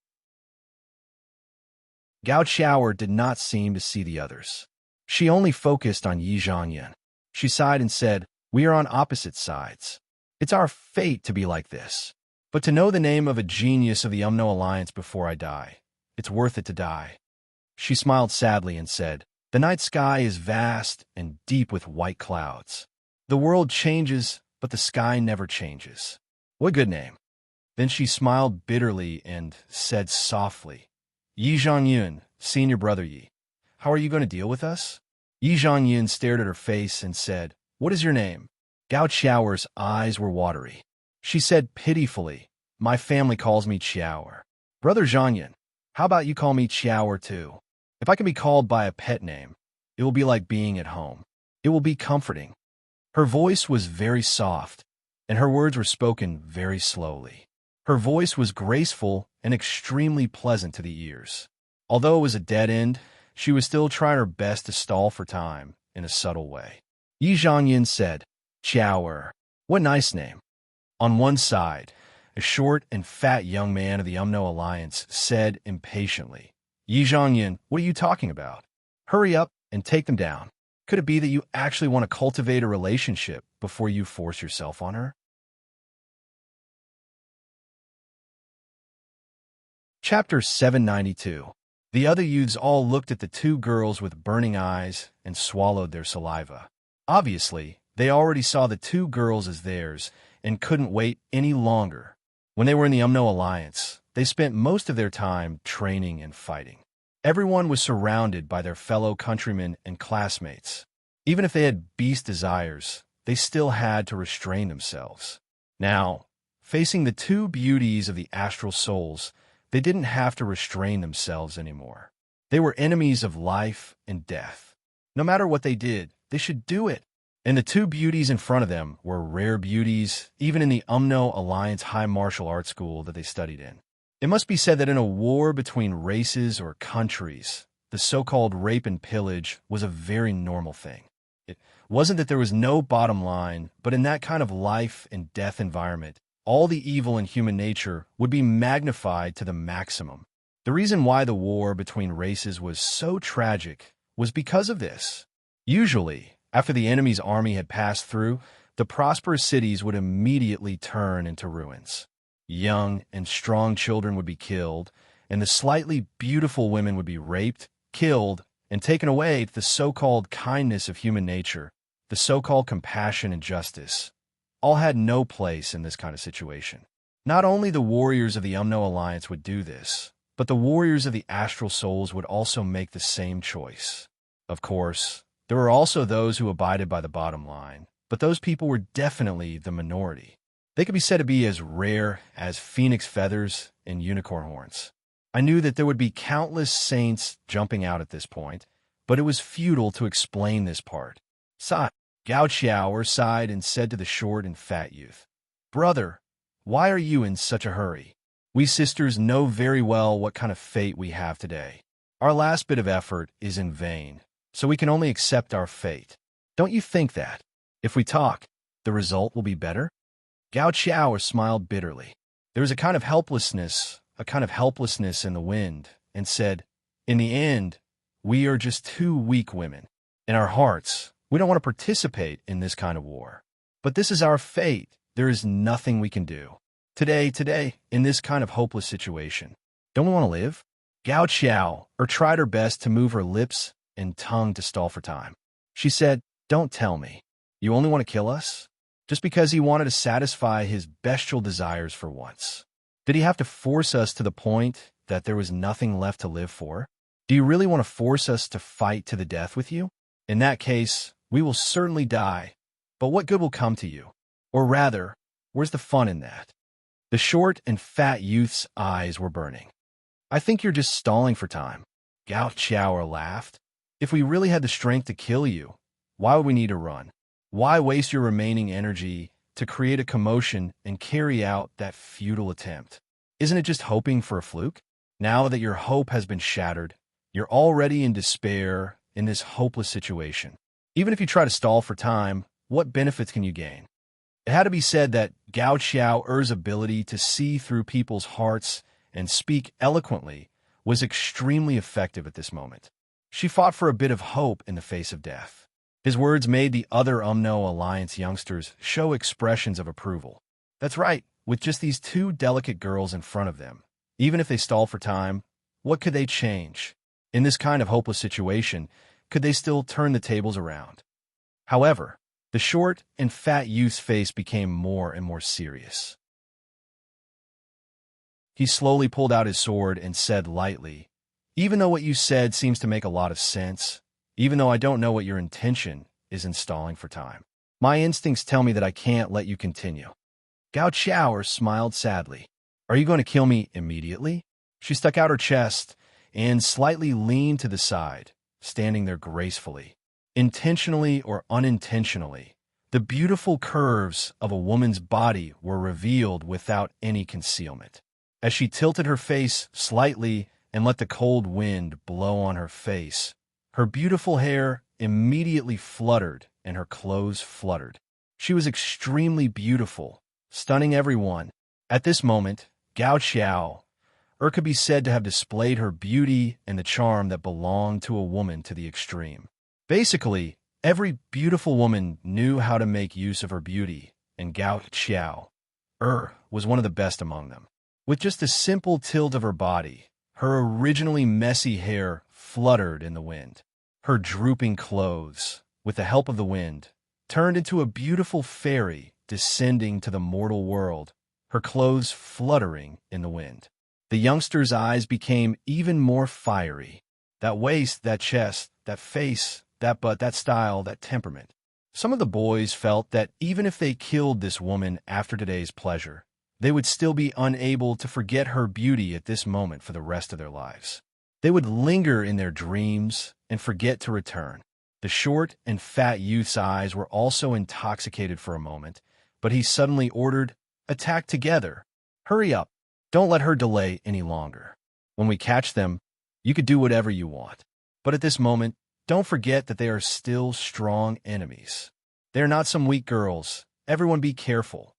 Gao Qiao did not seem to see the others. She only focused on Yi Zhangyan. She sighed and said, "We are on opposite sides. It's our fate to be like this. but to know the name of a genius of the Umno Alliance before I die, it's worth it to die." She smiled sadly and said, "The night sky is vast and deep with white clouds. The world changes, but the sky never changes. What good name?" Then she smiled bitterly and said softly, "Yi Zhangyun, senior brother Yi, how are you going to deal with us?" Yi Zhangyun stared at her face and said, "What is your name?" Gao Qiaoer's eyes were watery. She said pitifully, "My family calls me Qiaoer." "Brother Zhangyun, how about you call me Qiaoer too? If I can be called by a pet name, it will be like being at home. It will be comforting." Her voice was very soft, and her words were spoken very slowly. Her voice was graceful and extremely pleasant to the ears. Although it was a dead end, she was still trying her best to stall for time in a subtle way. Yi Zhangyun said, "Qiaoer, what nice name." On one side, a short and fat young man of the Umno Alliance said impatiently, "Yi Zhangyun, what are you talking about? Hurry up and take them down. Could it be that you actually want to cultivate a relationship before you force yourself on her?" Chapter 792. The other youths all looked at the two girls with burning eyes and swallowed their saliva. Obviously, they already saw the two girls as theirs and couldn't wait any longer. When they were in the Umno Alliance, they spent most of their time training and fighting. Everyone was surrounded by their fellow countrymen and classmates. Even if they had beast desires, they still had to restrain themselves. Now, facing the two beauties of the astral souls, they didn't have to restrain themselves anymore. They were enemies of life and death. No matter what they did, they should do it. And the two beauties in front of them were rare beauties, even in the Umno Alliance High Martial Arts School that they studied in. It must be said that in a war between races or countries, the so-called rape and pillage was a very normal thing. It wasn't that there was no bottom line, but in that kind of life and death environment, all the evil in human nature would be magnified to the maximum. The reason why the war between races was so tragic was because of this. Usually, after the enemy's army had passed through, the prosperous cities would immediately turn into ruins. Young and strong children would be killed, and the slightly beautiful women would be raped, killed, and taken away to the so-called kindness of human nature, the so-called compassion and justice. All had no place in this kind of situation. Not only the warriors of the Umno Alliance would do this, but the warriors of the astral souls would also make the same choice. Of course, there were also those who abided by the bottom line, but those people were definitely the minority. They could be said to be as rare as phoenix feathers and unicorn horns. I knew that there would be countless saints jumping out at this point, but it was futile to explain this part. Gao Qiaoer sighed and said to the short and fat youth, "Brother, why are you in such a hurry? We sisters know very well what kind of fate we have today. Our last bit of effort is in vain, so we can only accept our fate. Don't you think that, if we talk, the result will be better?" Gao Qiaoer smiled bitterly. There was a kind of helplessness in the wind, and said, "In the end, we are just two weak women. In our hearts, we don't want to participate in this kind of war. But this is our fate. There is nothing we can do. Today, in this kind of hopeless situation, don't we want to live?" Gao Qiaoer tried her best to move her lips and tongue to stall for time. She said, "Don't tell me. You only want to kill us?" Just because he wanted to satisfy his bestial desires for once. Did he have to force us to the point that there was nothing left to live for? Do you really want to force us to fight to the death with you? In that case, we will certainly die, but what good will come to you? Or rather, where's the fun in that? The short and fat youth's eyes were burning. "I think you're just stalling for time." Gao Qiaoer laughed. "If we really had the strength to kill you, why would we need to run? Why waste your remaining energy to create a commotion and carry out that futile attempt? Isn't it just hoping for a fluke? Now that your hope has been shattered, you're already in despair in this hopeless situation. Even if you try to stall for time, what benefits can you gain?" It had to be said that Gao Qiaoer's ability to see through people's hearts and speak eloquently was extremely effective at this moment. She fought for a bit of hope in the face of death. His words made the other Umno Alliance youngsters show expressions of approval. "That's right. with just these two delicate girls in front of them. Even if they stalled for time, what could they change? In this kind of hopeless situation, could they still turn the tables around? However, the short and fat youth's face became more and more serious. He slowly pulled out his sword and said lightly, "Even though what you said seems to make a lot of sense, even though I don't know what your intention is in stalling for time, my instincts tell me that I can't let you continue." Gao Qiao smiled sadly. "Are you going to kill me immediately?" She stuck out her chest and slightly leaned to the side, standing there gracefully. Intentionally or unintentionally, the beautiful curves of a woman's body were revealed without any concealment. As she tilted her face slightly and let the cold wind blow on her face, her beautiful hair immediately fluttered and her clothes fluttered. She was extremely beautiful, stunning everyone. At this moment, Gao Qiao could be said to have displayed her beauty and the charm that belonged to a woman to the extreme. Basically, every beautiful woman knew how to make use of her beauty, and Gao Qiao was one of the best among them. With just a simple tilt of her body, her originally messy hair fluttered in the wind. Her drooping clothes, with the help of the wind, turned into a beautiful fairy descending to the mortal world, her clothes fluttering in the wind. The youngster's eyes became even more fiery. That waist, that chest, that face, that butt, that style, that temperament. Some of the boys felt that even if they killed this woman after today's pleasure, they would still be unable to forget her beauty at this moment for the rest of their lives. They would linger in their dreams and forget to return. The short and fat youth's eyes were also intoxicated for a moment, but he suddenly ordered, "Attack together! Hurry up! Don't let her delay any longer. When we catch them, you could do whatever you want. But at this moment, don't forget that they are still strong enemies. They are not some weak girls. Everyone be careful."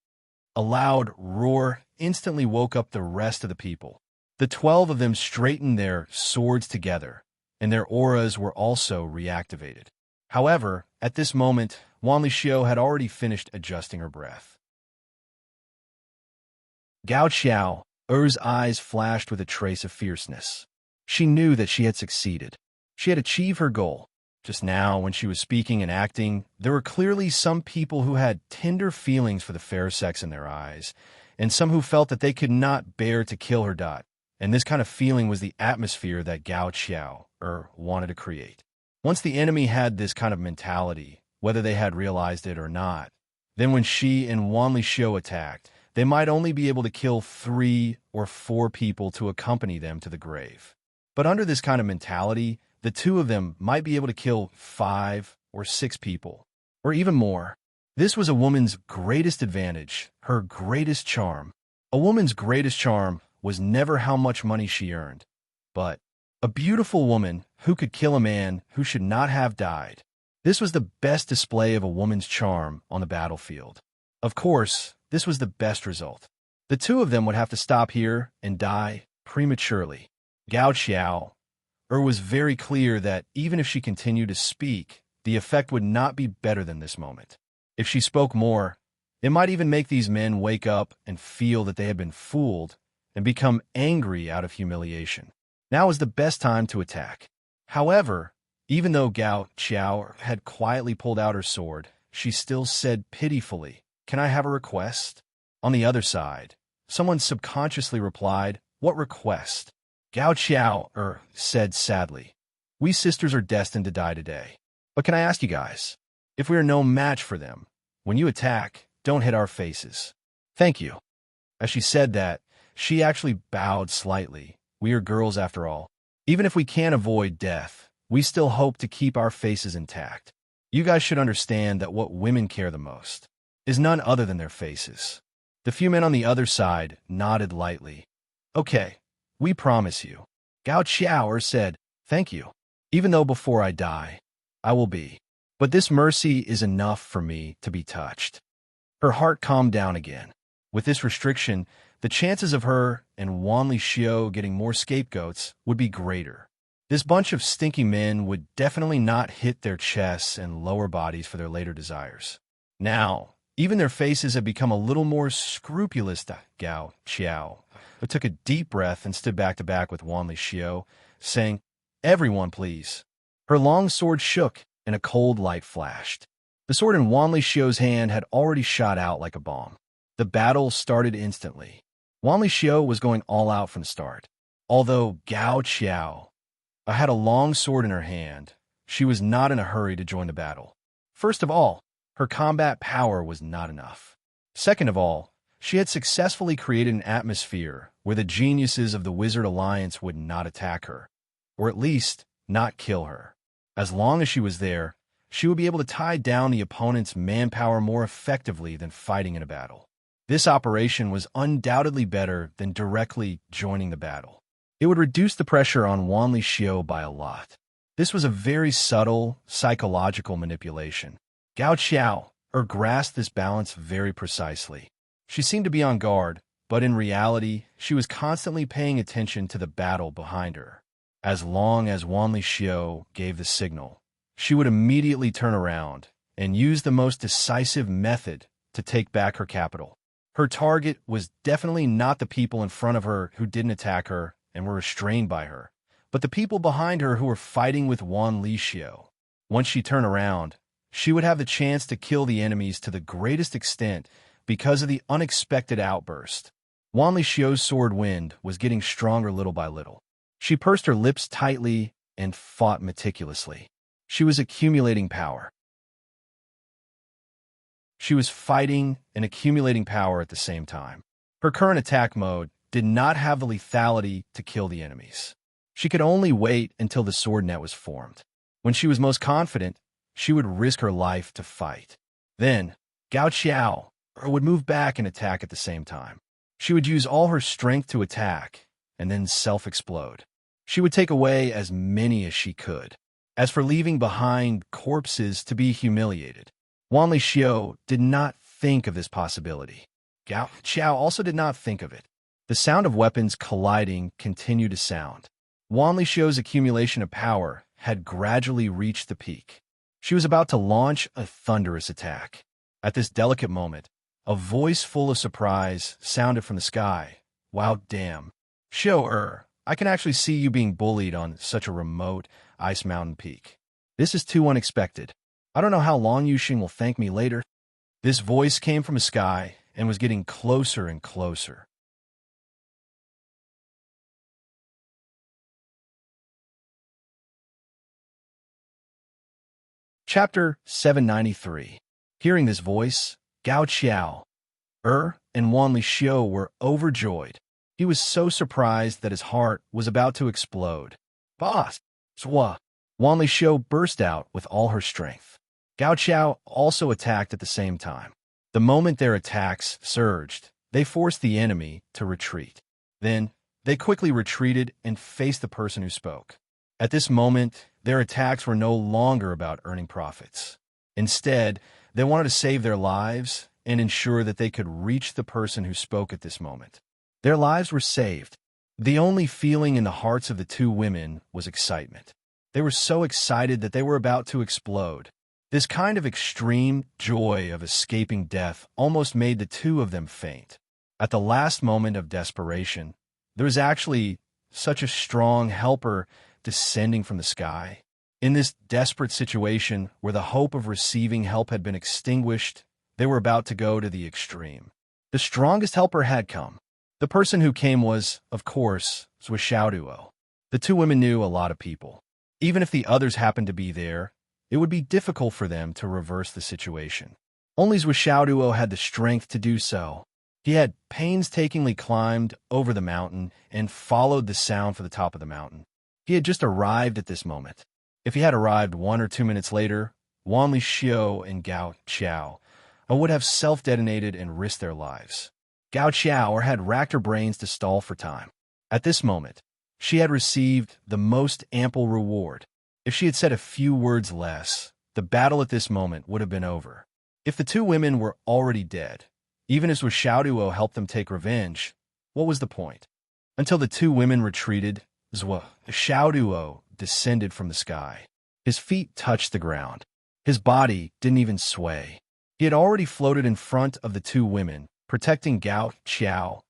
A loud roar instantly woke up the rest of the people. The 12 of them straightened their swords together, and their auras were also reactivated. However, at this moment, Wanli Xiao had already finished adjusting her breath. Gao Qiao's eyes flashed with a trace of fierceness. She knew that she had succeeded. She had achieved her goal. Just now, when she was speaking and acting, there were clearly some people who had tender feelings for the fair sex in their eyes, and some who felt that they could not bear to kill her. And this kind of feeling was the atmosphere that Gao Qiao wanted to create. Once the enemy had this kind of mentality, whether they had realized it or not, then when she and Wanli Xiao attacked, they might only be able to kill 3 or 4 people to accompany them to the grave. But under this kind of mentality, the two of them might be able to kill 5 or 6 people, or even more. This was a woman's greatest advantage, her greatest charm. A woman's greatest charm was never how much money she earned, but a beautiful woman who could kill a man who should not have died. This was the best display of a woman's charm on the battlefield. Of course, this was the best result. The two of them would have to stop here and die prematurely. Gao Qiao was very clear that even if she continued to speak, the effect would not be better than this moment. If she spoke more, it might even make these men wake up and feel that they had been fooled and become angry out of humiliation. Now is the best time to attack. However, even though Gao Qiao had quietly pulled out her sword, she still said pitifully, "Can I have a request?" On the other side, someone subconsciously replied, "What request?" Gao Qiao said sadly, "We sisters are destined to die today. But can I ask you guys, if we are no match for them, when you attack, don't hit our faces. Thank you." As she said that, she actually bowed slightly. We are girls after all. Even if we can't avoid death, we still hope to keep our faces intact. You guys should understand that what women care the most is none other than their faces. The few men on the other side nodded lightly. "Okay, we promise you." Gao Qiao said, "Thank you. Even though before I die, I will be. But this mercy is enough for me to be touched." Her heart calmed down again. With this restriction, the chances of her and Wanli Xiao getting more scapegoats would be greater. This bunch of stinky men would definitely not hit their chests and lower bodies for their later desires. Now, Even their faces had become a little more scrupulous. Gao Xiao took a deep breath and stood back to back with Wanli Xiao, saying, "Everyone, please." Her long sword shook, and a cold light flashed. The sword in Wanli Xiao's hand had already shot out like a bomb. The battle started instantly. Wanli Xiao was going all out from the start. Although Gao Xiao had a long sword in her hand, she was not in a hurry to join the battle. First of all, her combat power was not enough. Second of all, she had successfully created an atmosphere where the geniuses of the Wizard Alliance would not attack her, or at least not kill her. As long as she was there, she would be able to tie down the opponent's manpower more effectively than fighting in a battle. This operation was undoubtedly better than directly joining the battle. It would reduce the pressure on Wanli Xiao by a lot. This was a very subtle, psychological manipulation. Gao Xiao grasped this balance very precisely. She seemed to be on guard, but in reality, she was constantly paying attention to the battle behind her. As long as Wanli Xiao gave the signal, she would immediately turn around and use the most decisive method to take back her capital. Her target was definitely not the people in front of her who didn't attack her and were restrained by her, but the people behind her who were fighting with Wanli Xiao. Once she turned around, she would have the chance to kill the enemies to the greatest extent because of the unexpected outburst. Wanli Xiao's sword wind was getting stronger little by little. She pursed her lips tightly and fought meticulously. She was accumulating power. She was fighting and accumulating power at the same time. Her current attack mode did not have the lethality to kill the enemies. She could only wait until the sword net was formed. When she was most confident, she would risk her life to fight. Then, Gao Xiao would move back and attack at the same time. She would use all her strength to attack, and then self-explode. She would take away as many as she could. As for leaving behind corpses to be humiliated, Wanli Xiao did not think of this possibility. Gao Xiao also did not think of it. The sound of weapons colliding continued to sound. Wanli Xiao's accumulation of power had gradually reached the peak. She was about to launch a thunderous attack. At this delicate moment, a voice full of surprise sounded from the sky. "Wow, damn. Xiao, I can actually see you being bullied on such a remote ice mountain peak. This is too unexpected. I don't know how long Yuxing will thank me later." This voice came from the sky and was getting closer and closer. Chapter 793. Hearing this voice, Gao Xiao and Wanli Xiao were overjoyed. He was so surprised that his heart was about to explode. "Boss! Zwa!" Wanli Xiao burst out with all her strength. Gao Xiao also attacked at the same time. The moment their attacks surged, they forced the enemy to retreat. Then, they quickly retreated and faced the person who spoke. At this moment, their attacks were no longer about earning profits. Instead, they wanted to save their lives and ensure that they could reach the person who spoke at this moment. Their lives were saved. The only feeling in the hearts of the two women was excitement. They were so excited that they were about to explode. This kind of extreme joy of escaping death almost made the two of them faint. At the last moment of desperation, there was actually such a strong helper descending from the sky. In this desperate situation, where the hope of receiving help had been extinguished, they were about to go to the extreme. The strongest helper had come. The person who came was, of course, Zhuo. The two women knew a lot of people. Even if the others happened to be there, it would be difficult for them to reverse the situation. Only Zhuo had the strength to do so. He had painstakingly climbed over the mountain and followed the sound for the top of the mountain. He had just arrived at this moment. If he had arrived 1 or 2 minutes later, Wanli Xiao and Gao Xiao would have self-detonated and risked their lives. Gao Xiao had racked her brains to stall for time. At this moment, she had received the most ample reward. If she had said a few words less, the battle at this moment would have been over. If the two women were already dead, even as Zhuo helped them take revenge, what was the point? Until the two women retreated, Zhuo descended from the sky. His feet touched the ground. His body didn't even sway. He had already floated in front of the two women, protecting Gao Xiao,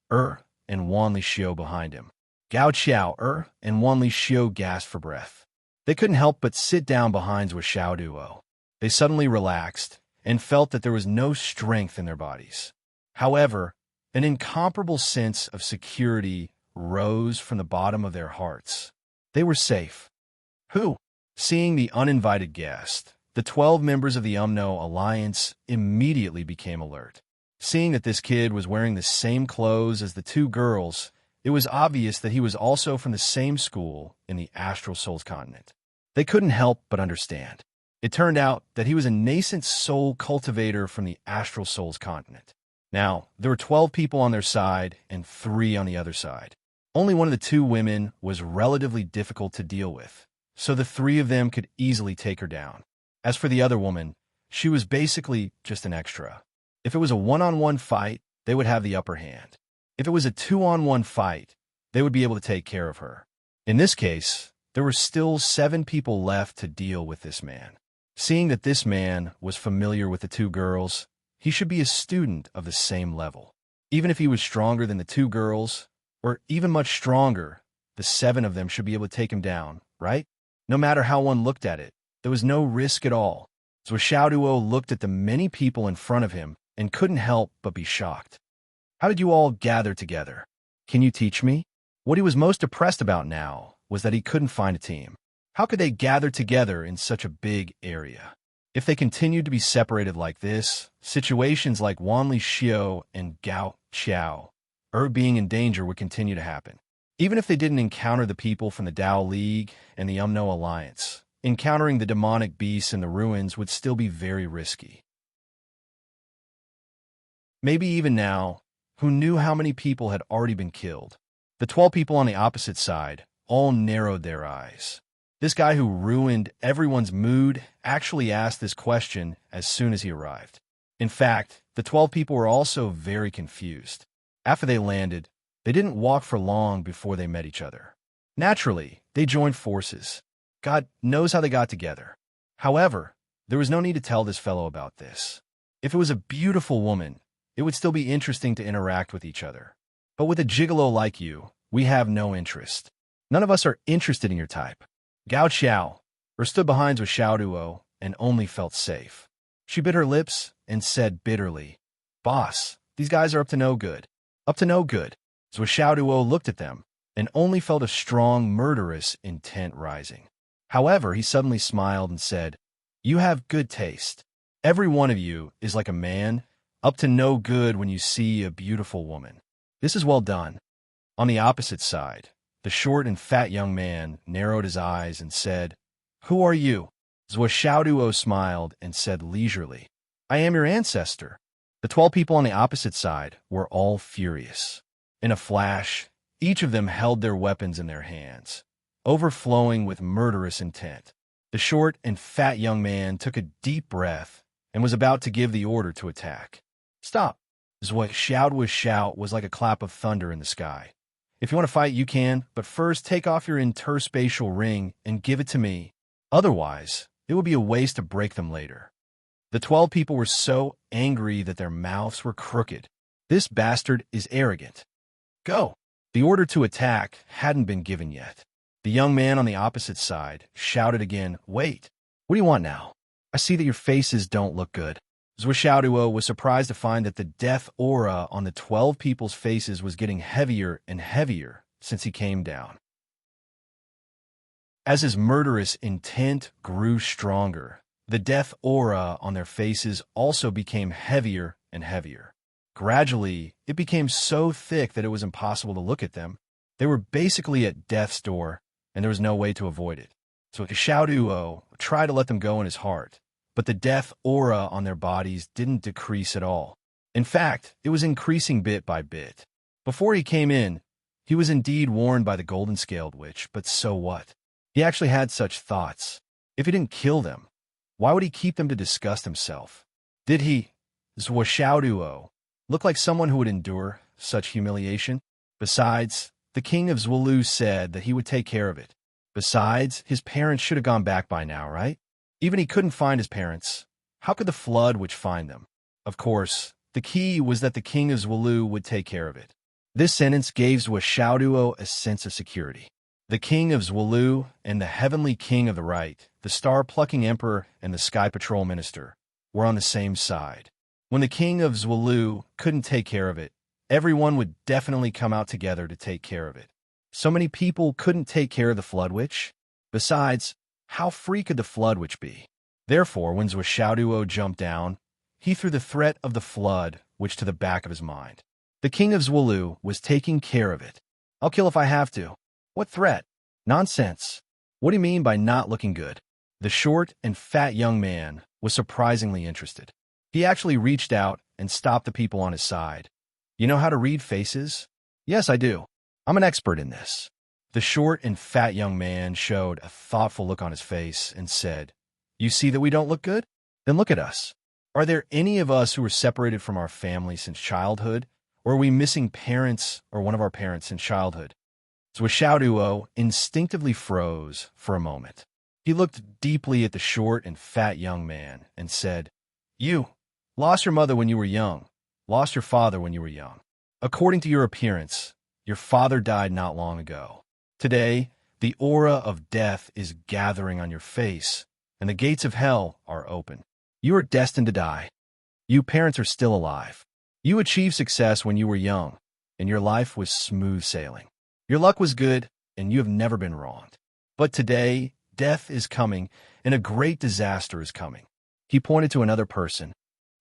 and Wan Li Xiu behind him. Gao Xiao, and Wan Li Xiu gasped for breath. They couldn't help but sit down behind Zhuo Xiaoduo. They suddenly relaxed and felt that there was no strength in their bodies. However, an incomparable sense of security rose from the bottom of their hearts. They were safe. Who? Seeing the uninvited guest, the 12 members of the UMNO alliance immediately became alert. Seeing that this kid was wearing the same clothes as the two girls, it was obvious that he was also from the same school in the Astral Souls continent. They couldn't help but understand. It turned out that he was a nascent soul cultivator from the Astral Souls continent. Now, there were 12 people on their side and 3 on the other side. Only one of the two women was relatively difficult to deal with, so the 3 of them could easily take her down. As for the other woman, she was basically just an extra. If it was a one-on-one fight, they would have the upper hand. If it was a 2-on-1 fight, they would be able to take care of her. In this case, there were still 7 people left to deal with this man. Seeing that this man was familiar with the 2 girls, he should be a student of the same level. Even if he was stronger than the 2 girls, or even much stronger, the 7 of them should be able to take him down, right? No matter how one looked at it, there was no risk at all. Zhuo Xiaoduo looked at the many people in front of him and couldn't help but be shocked. How did you all gather together? Can you teach me? What he was most depressed about now was that he couldn't find a team. How could they gather together in such a big area? If they continued to be separated like this, situations like Wan Li Xiu and Gao Xiao being in danger would continue to happen. Even if they didn't encounter the people from the Dao League and the UMNO Alliance, encountering the demonic beasts in the ruins would still be very risky. Maybe even now, who knew how many people had already been killed? The 12 people on the opposite side all narrowed their eyes. This guy who ruined everyone's mood actually asked this question as soon as he arrived. In fact, the 12 people were also very confused. After they landed, they didn't walk for long before they met each other. Naturally, they joined forces. God knows how they got together. However, there was no need to tell this fellow about this. If it was a beautiful woman, it would still be interesting to interact with each other. But with a gigolo like you, we have no interest. None of us are interested in your type. Gao Xiao stood behind Zhuo Xiaoduo and only felt safe. She bit her lips and said bitterly, "Boss, these guys are up to no good." Up to no good. Zhuo Xiaoduo looked at them and only felt a strong, murderous intent rising. However, he suddenly smiled and said, "You have good taste. Every one of you is like a man, up to no good when you see a beautiful woman. This is well done." On the opposite side, the short and fat young man narrowed his eyes and said, "Who are you?" Zhuo Xiaoduo smiled and said leisurely, "I am your ancestor." The 12 people on the opposite side were all furious. In a flash, each of them held their weapons in their hands, overflowing with murderous intent. The short and fat young man took a deep breath and was about to give the order to attack. "Stop!" Zhuo Xiaoduo's shout was like a clap of thunder in the sky. "If you want to fight, you can, but first take off your interspatial ring and give it to me. Otherwise, it will be a waste to break them later." The 12 people were so angry that their mouths were crooked. This bastard is arrogant. "Go!" The order to attack hadn't been given yet. The young man on the opposite side shouted again, "Wait, what do you want now? I see that your faces don't look good." Zhuo Xiaoduo was surprised to find that the death aura on the 12 people's faces was getting heavier and heavier since he came down. As his murderous intent grew stronger, the death aura on their faces also became heavier and heavier. Gradually, it became so thick that it was impossible to look at them. They were basically at death's door, and there was no way to avoid it. So Xiaoduo tried to let them go in his heart, but the death aura on their bodies didn't decrease at all. In fact, it was increasing bit by bit. Before he came in, he was indeed warned by the golden-scaled witch, but so what? He actually had such thoughts. If he didn't kill them, why would he keep them to disgust himself? Did he, Zhuo Xiaoduo, look like someone who would endure such humiliation? Besides, the king of Zhuolu said that he would take care of it. Besides, his parents should have gone back by now, right? Even he couldn't find his parents. How could the flood witch find them? Of course, the key was that the king of Zwalu would take care of it. This sentence gave Zwaxiaoduo a sense of security. The king of Zwalu and the heavenly king of the right, the star-plucking emperor and the sky patrol minister, were on the same side. When the king of Zwalu couldn't take care of it, everyone would definitely come out together to take care of it. So many people couldn't take care of the flood witch. Besides, how free could the flood witch be? Therefore, when Zwaxiaoduo jumped down, he threw the threat of the flood witch to the back of his mind. The king of Zwalu was taking care of it. I'll kill if I have to. What threat? Nonsense. What do you mean by not looking good? The short and fat young man was surprisingly interested. He actually reached out and stopped the people on his side. You know how to read faces? Yes, I do. I'm an expert in this. The short and fat young man showed a thoughtful look on his face and said, You see that we don't look good? Then look at us. Are there any of us who were separated from our family since childhood? Or are we missing parents or one of our parents in childhood? Zwaxiaoduo instinctively froze for a moment. He looked deeply at the short and fat young man and said, You lost your mother when you were young, lost your father when you were young. According to your appearance, your father died not long ago. Today, the aura of death is gathering on your face, and the gates of hell are open. You are destined to die. You parents are still alive. You achieved success when you were young, and your life was smooth sailing. Your luck was good, and you have never been wronged. But today, death is coming, and a great disaster is coming. He pointed to another person.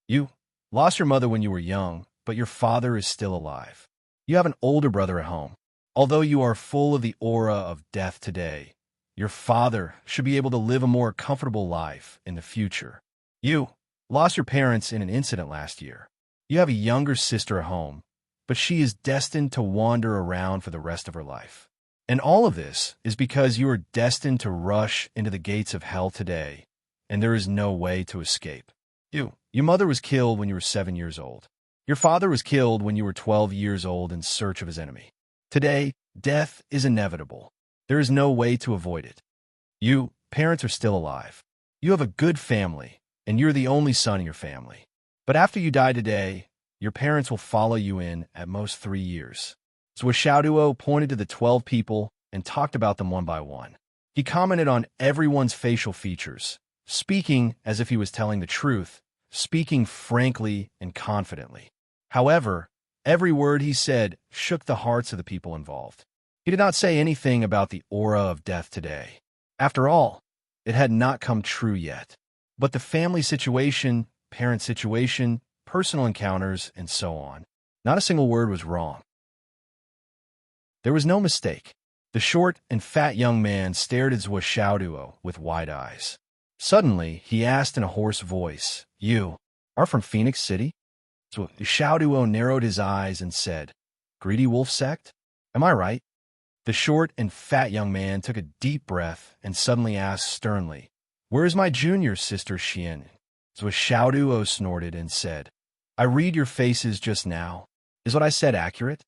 You lost your mother when you were young, but your father is still alive. You have an older brother at home. Although you are full of the aura of death today, your father should be able to live a more comfortable life in the future. You lost your parents in an incident last year. You have a younger sister at home, but she is destined to wander around for the rest of her life. And all of this is because you are destined to rush into the gates of hell today, and there is no way to escape. Your mother was killed when you were 7 years old. Your father was killed when you were 12 years old in search of his enemy. Today, death is inevitable. There is no way to avoid it. You parents are still alive. You have a good family, and you're the only son in your family. But after you die today, your parents will follow you in at most 3 years. Zwaxiaoduo pointed to the 12 people and talked about them one by one. He commented on everyone's facial features, speaking as if he was telling the truth, speaking frankly and confidently. However, every word he said shook the hearts of the people involved. He did not say anything about the aura of death today. After all, it had not come true yet. But the family situation, parent situation, personal encounters, and so on, not a single word was wrong. There was no mistake. The short and fat young man stared at Zwaxiaoduo with wide eyes. Suddenly, he asked in a hoarse voice, You are from Phoenix City? Zwaxiaoduo narrowed his eyes and said, Greedy Wolf Sect? Am I right? The short and fat young man took a deep breath and suddenly asked sternly, Where is my junior sister Xian? Zwaxiaoduo snorted and said, I read your faces just now. Is what I said accurate?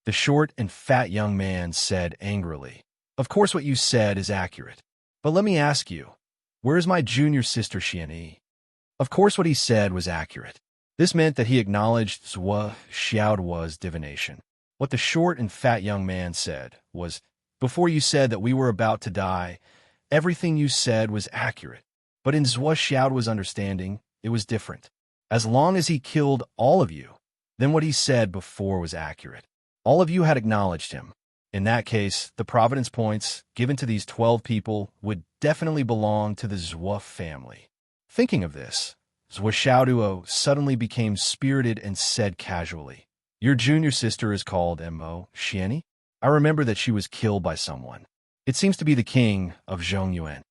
The short and fat young man said angrily, Of course what you said is accurate. But let me ask you, where is my junior sister Xian? Of course what he said was accurate. This meant that he acknowledged Zwaxiaoduo's divination. What the short and fat young man said was, Before you said that we were about to die, everything you said was accurate. But in Zwaxiaoduo's understanding, it was different. As long as he killed all of you, then what he said before was accurate. All of you had acknowledged him. In that case, the Providence points given to these 12 people would definitely belong to the Zwa family. Thinking of this, Zwaxiaoduo suddenly became spirited and said casually, Your junior sister is called Mo Xiani? I remember that she was killed by someone. It seems to be the king of Zhongyuan.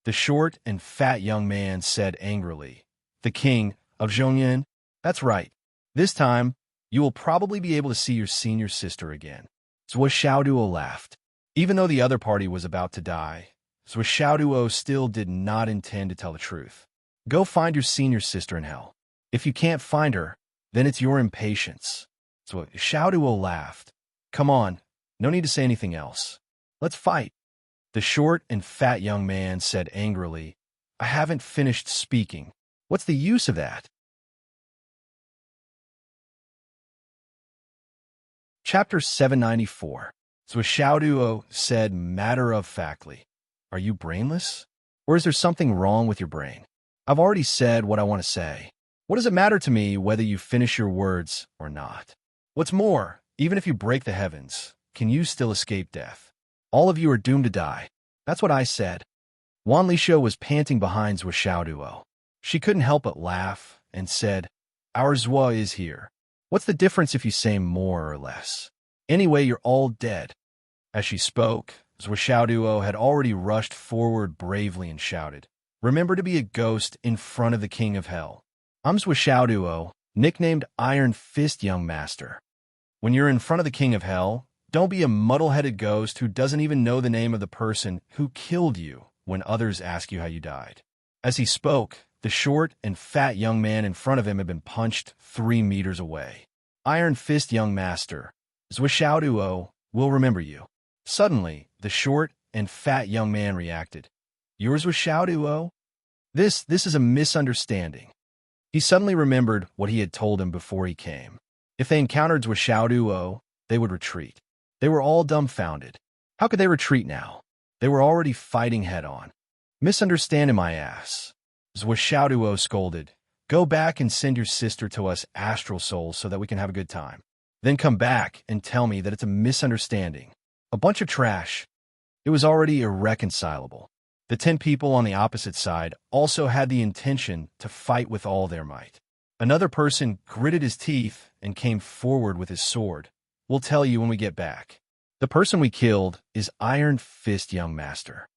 The short and fat young man said angrily, The king of Zhongyuan? That's right. This time, you will probably be able to see your senior sister again. Zwaxiaoduo laughed. Even though the other party was about to die, Zwaxiaoduo still did not intend to tell the truth. Go find your senior sister in hell. If you can't find her, then it's your impatience. Zwaxiaoduo laughed. Come on, no need to say anything else. Let's fight. The short and fat young man said angrily, I haven't finished speaking. What's the use of that? Chapter 794. Zwishaoduo said matter-of-factly, "Are you brainless? Or is there something wrong with your brain? I've already said what I want to say. What does it matter to me whether you finish your words or not? What's more, even if you break the heavens, can you still escape death? All of you are doomed to die." That's what I said. Wan Lixio was panting behind Zwishaoduo. She couldn't help but laugh and said, "Our Zwa is here. What's the difference if you say more or less? Anyway, you're all dead." As she spoke, Zwishaoduo had already rushed forward bravely and shouted, "Remember to be a ghost in front of the King of Hell. I'm Zwishaoduo, nicknamed Iron Fist Young Master. When you're in front of the King of Hell, don't be a muddle-headed ghost who doesn't even know the name of the person who killed you when others ask you how you died." As he spoke, the short and fat young man in front of him had been punched 3 meters away. "Iron Fist Young Master, Zwishaoduo will remember you." Suddenly, the short and fat young man reacted. "Yours was Zwishaoduo? This is a misunderstanding." He suddenly remembered what he had told him before he came. If they encountered Zwishaoduo, they would retreat. They were all dumbfounded. How could they retreat now? They were already fighting head-on. "Misunderstanding my ass," Zwishaoduo scolded. "Go back and send your sister to us astral souls so that we can have a good time. Then come back and tell me that it's a misunderstanding. A bunch of trash." It was already irreconcilable. The 10 people on the opposite side also had the intention to fight with all their might. Another person gritted his teeth and came forward with his sword. "We'll tell you when we get back. The person we killed is Iron Fist Young Master."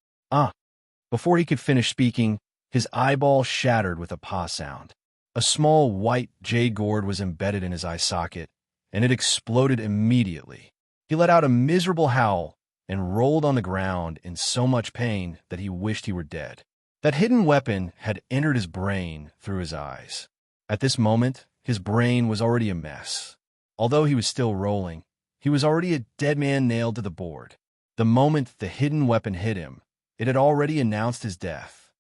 Before he could finish speaking, his eyeball shattered with a "pa" sound. A small white jade gourd was embedded in his eye socket, and it exploded immediately. He let out a miserable howl and rolled on the ground in so much pain that he wished he were dead. That hidden weapon had entered his brain through his eyes. At this moment, his brain was already a mess. Although he was still rolling, he was already a dead man nailed to the board. The moment the hidden weapon hit him, it had already announced his death.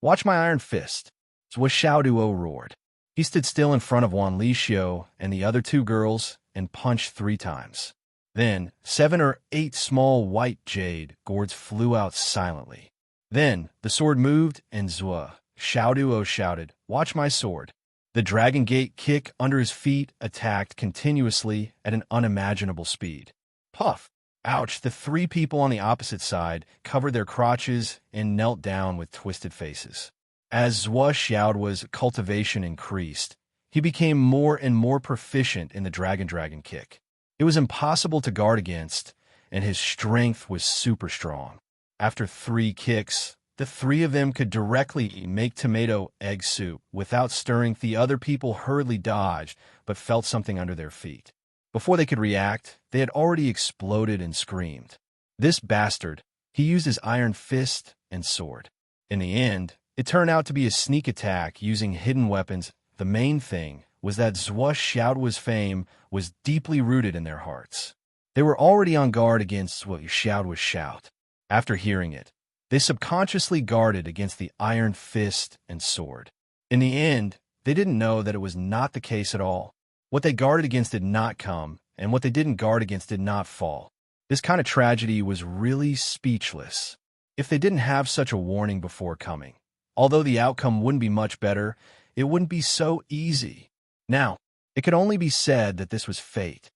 "Watch my iron fist," Zwishaoduo roared. He stood still in front of Wan Lixio and the other 2 girls and punched 3 times. Then 7 or 8 small white jade gourds flew out silently. Then the sword moved and Zwishaoduo shouted, "Watch my sword." The Dragon Gate kick under his feet attacked continuously at an unimaginable speed. Puff! Ouch! The 3 people on the opposite side covered their crotches and knelt down with twisted faces. As Zwishaoduo's cultivation increased, he became more and more proficient in the Dragon kick. It was impossible to guard against, and his strength was super strong. After 3 kicks, the 3 of them could directly make tomato egg soup without stirring. The other people hurriedly dodged, but felt something under their feet. Before they could react, they had already exploded and screamed. This bastard, he used his iron fist and sword. In the end, it turned out to be a sneak attack using hidden weapons. The main thing was that Zwishaoduo's fame was deeply rooted in their hearts. They were already on guard against Zwishaoduo's shout. After hearing it, they subconsciously guarded against the iron fist and sword. In the end, they didn't know that it was not the case at all. What they guarded against did not come, and what they didn't guard against did not fall. This kind of tragedy was really speechless. If they didn't have such a warning before coming, although the outcome wouldn't be much better, it wouldn't be so easy. Now, it could only be said that this was fate.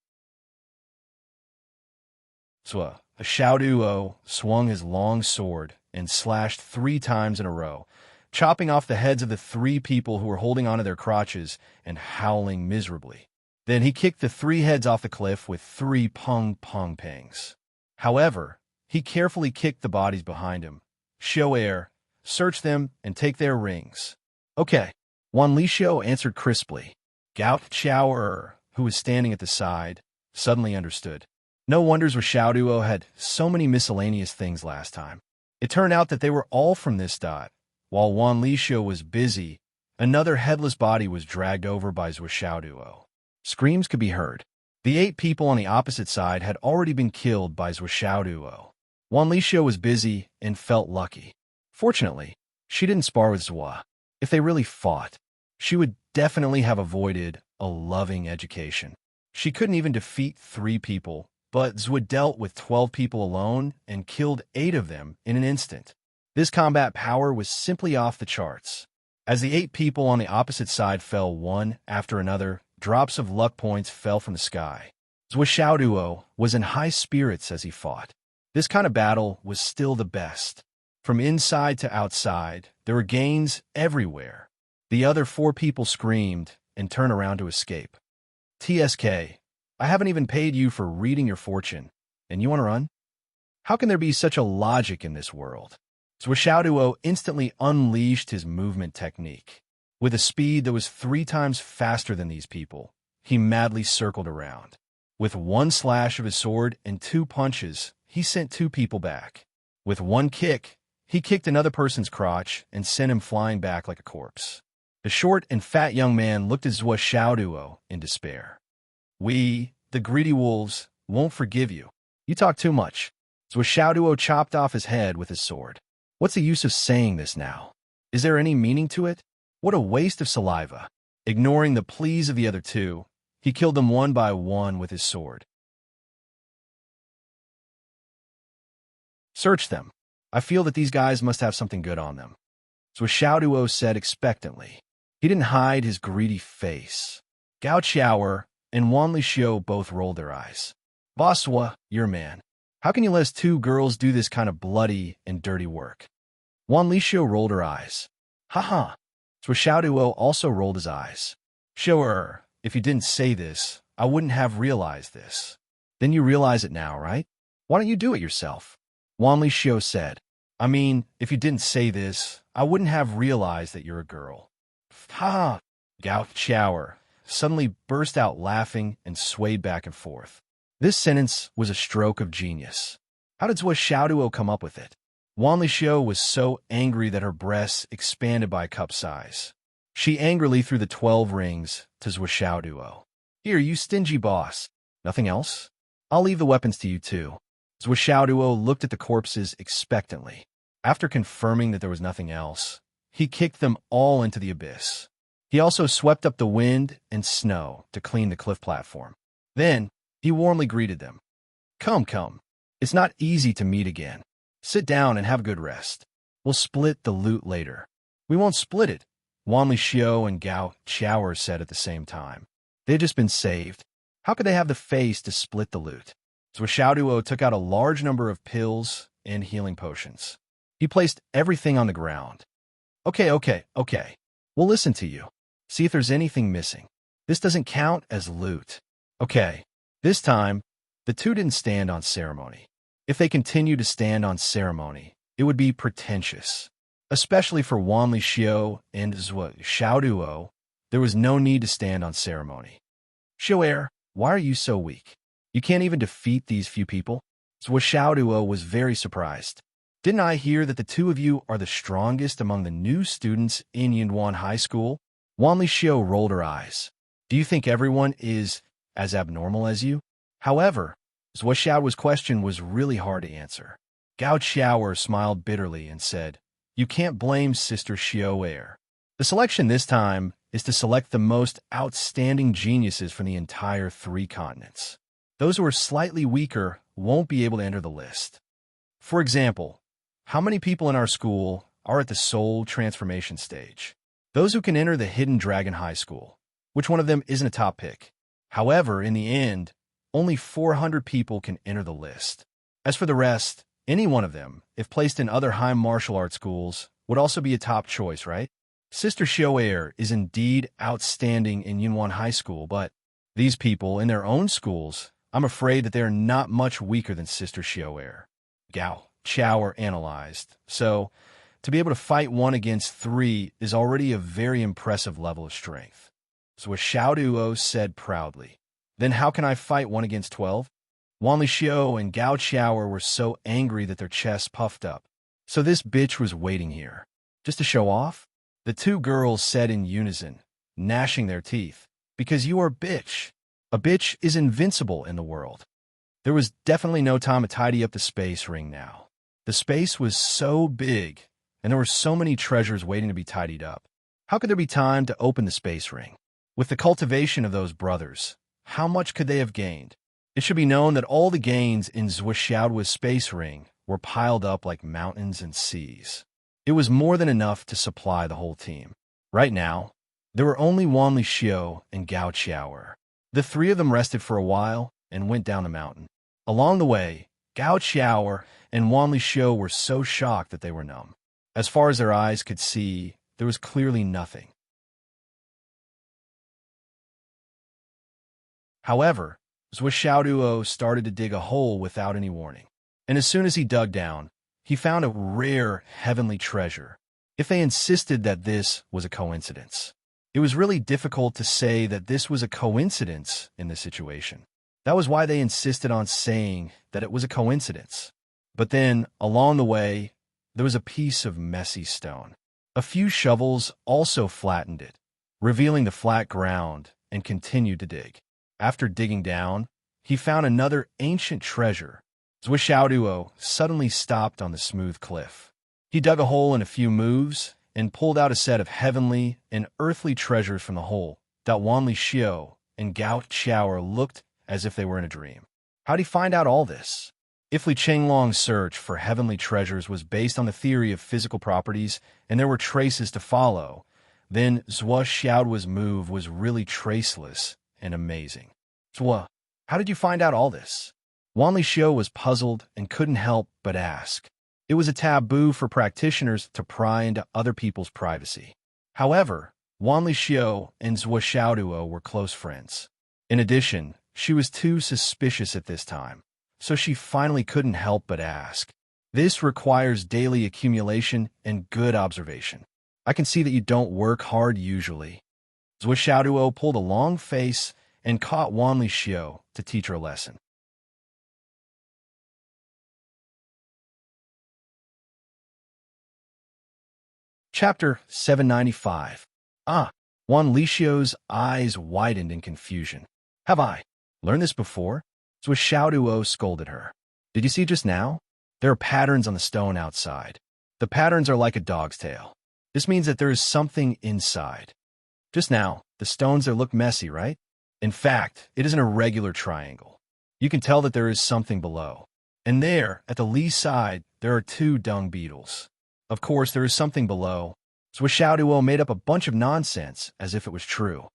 Zwishaoduo swung his long sword and slashed 3 times in a row, chopping off the heads of the 3 people who were holding onto their crotches and howling miserably. Then he kicked the 3 heads off the cliff with 3 pung pangs. However, he carefully kicked the bodies behind him. "Show air, search them, and take their rings." "Okay," Wan Lixio answered crisply. Gout Chao, who was standing at the side, suddenly understood. No wonder Zwishaoduo had so many miscellaneous things last time. It turned out that they were all from this dot. While Wan Lixio was busy, another headless body was dragged over by Zwishaoduo. Screams could be heard. The 8 people on the opposite side had already been killed by Zwishaoduo. Wan Lixio was busy and felt lucky. Fortunately, she didn't spar with Zwa. If they really fought, she would definitely have avoided a loving education. She couldn't even defeat 3 people, but Zwa dealt with 12 people alone and killed 8 of them in an instant. This combat power was simply off the charts. As the 8 people on the opposite side fell one after another, drops of luck points fell from the sky. Zwa was in high spirits as he fought. This kind of battle was still the best. From inside to outside, there were gains everywhere. The other 4 people screamed and turned around to escape. TSK, I haven't even paid you for reading your fortune, and you want to run? How can there be such a logic in this world? Zwa instantly unleashed his movement technique. With a speed that was 3 times faster than these people, he madly circled around. With 1 slash of his sword and 2 punches, he sent 2 people back. With 1 kick, he kicked another person's crotch and sent him flying back like a corpse. The short and fat young man looked at Zwa in despair. We, the greedy wolves, won't forgive you. You talk too much. Zwa chopped off his head with his sword. What's the use of saying this now? Is there any meaning to it? What a waste of saliva. Ignoring the pleas of the other 2, he killed them one by one with his sword. Search them. I feel that these guys must have something good on them. Zwa said expectantly. He didn't hide his greedy face. Gao Qiao and Wan Lixio both rolled their eyes. Bosswa, your man. How can you let 2 girls do this kind of bloody and dirty work? Wan Lixio rolled her eyes. Ha. Zwa also rolled his eyes. Sure, if you didn't say this, I wouldn't have realized this. Then you realize it now, right? Why don't you do it yourself? Wan Lixio said. I mean, if you didn't say this, I wouldn't have realized that you're a girl. Ha! Gao Qiao suddenly burst out laughing and swayed back and forth. This sentence was a stroke of genius. How did Zwa come up with it? Wan Lixio was so angry that her breasts expanded by cup size. She angrily threw the 12 rings to Zwa. Here, you stingy boss. Nothing else? I'll leave the weapons to you too. Zwa looked at the corpses expectantly. After confirming that there was nothing else, he kicked them all into the abyss. He also swept up the wind and snow to clean the cliff platform. Then, he warmly greeted them. Come. It's not easy to meet again. Sit down and have a good rest. We'll split the loot later. We won't split it, Wan Lixio and Gao Qiao said at the same time. They had just been saved. How could they have the face to split the loot? Zwa took out a large number of pills and healing potions. He placed everything on the ground. Okay. We'll listen to you. See if there's anything missing. This doesn't count as loot. Okay. This time, the 2 didn't stand on ceremony. If they continued to stand on ceremony, it would be pretentious. Especially for Wan Lixio and Zwa, there was no need to stand on ceremony. Xiao, why are you so weak? You can't even defeat these few people? Zwa was very surprised. Didn't I hear that the 2 of you are the strongest among the new students in Yinwan High School? Wan Lixio rolled her eyes. Do you think everyone is as abnormal as you? However, Zwa question was really hard to answer. Gao Qiao smiled bitterly and said, You can't blame Sister Xiao. The selection this time is to select the most outstanding geniuses from the entire 3 continents. Those who are slightly weaker won't be able to enter the list. For example, how many people in our school are at the soul transformation stage? Those who can enter the Hidden Dragon High School. Which one of them isn't a top pick? However, in the end, only 400 people can enter the list. As for the rest, any one of them, if placed in other high martial arts schools, would also be a top choice, right? Sister Xiao is indeed outstanding in Yinwan High School, but these people in their own schools, I'm afraid that they are not much weaker than Sister Xiao. Gao Qiao analyzed. So, to be able to fight 1 against 3 is already a very impressive level of strength. Zwa said proudly. Then how can I fight 1 against 12? Wan Lixio and Gao Qiao were so angry that their chests puffed up. So this bitch was waiting here. Just to show off? The 2 girls said in unison, gnashing their teeth. Because you are bitch. A bitch is invincible in the world. There was definitely no time to tidy up the space ring now. The space was so big, and there were so many treasures waiting to be tidied up. How could there be time to open the space ring? With the cultivation of those brothers, how much could they have gained? It should be known that all the gains in Zwishaodua's space ring were piled up like mountains and seas. It was more than enough to supply the whole team. Right now, there were only Wan Lixiu and Gao Qiao. The three of them rested for a while and went down the mountain. Along the way, Gao Qiao and Wan Lixiu were so shocked that they were numb. As far as their eyes could see, there was clearly nothing. However, Zwishaoduo started to dig a hole without any warning, and as soon as he dug down, he found a rare heavenly treasure. If they insisted that this was a coincidence, it was really difficult to say that this was a coincidence in this situation. That was why they insisted on saying that it was a coincidence. But then, along the way, there was a piece of messy stone. A few shovels also flattened it, revealing the flat ground, and continued to dig. After digging down, he found another ancient treasure. Zwishaoduo suddenly stopped on the smooth cliff. He dug a hole in a few moves and pulled out a set of heavenly and earthly treasures from the hole. Wan Lixiu and Gao Qiao looked as if they were in a dream. How'd he find out all this? If Li Chenglong's search for heavenly treasures was based on the theory of physical properties and there were traces to follow, then Zwishaodua's move was really traceless and amazing. Zwa, how did you find out all this? Wan Lixiu was puzzled and couldn't help but ask. It was a taboo for practitioners to pry into other people's privacy. However, Wan Lixiu and Zwishaoduo were close friends. In addition, she was too suspicious at this time, so she finally couldn't help but ask. This requires daily accumulation and good observation. I can see that you don't work hard usually. Zwishaoduo pulled a long face and caught Wan Lixiu to teach her a lesson. Chapter 795. Wan Lixiu's eyes widened in confusion. Have I learned this before? Zwishaoduo scolded her. Did you see just now? There are patterns on the stone outside. The patterns are like a dog's tail. This means that there is something inside. Just now, the stones there look messy, right? In fact, it is an irregular triangle. You can tell that there is something below. And there, at the lee side, there are two dung beetles. Of course, there is something below. Zwishaoduo made up a bunch of nonsense as if it was true.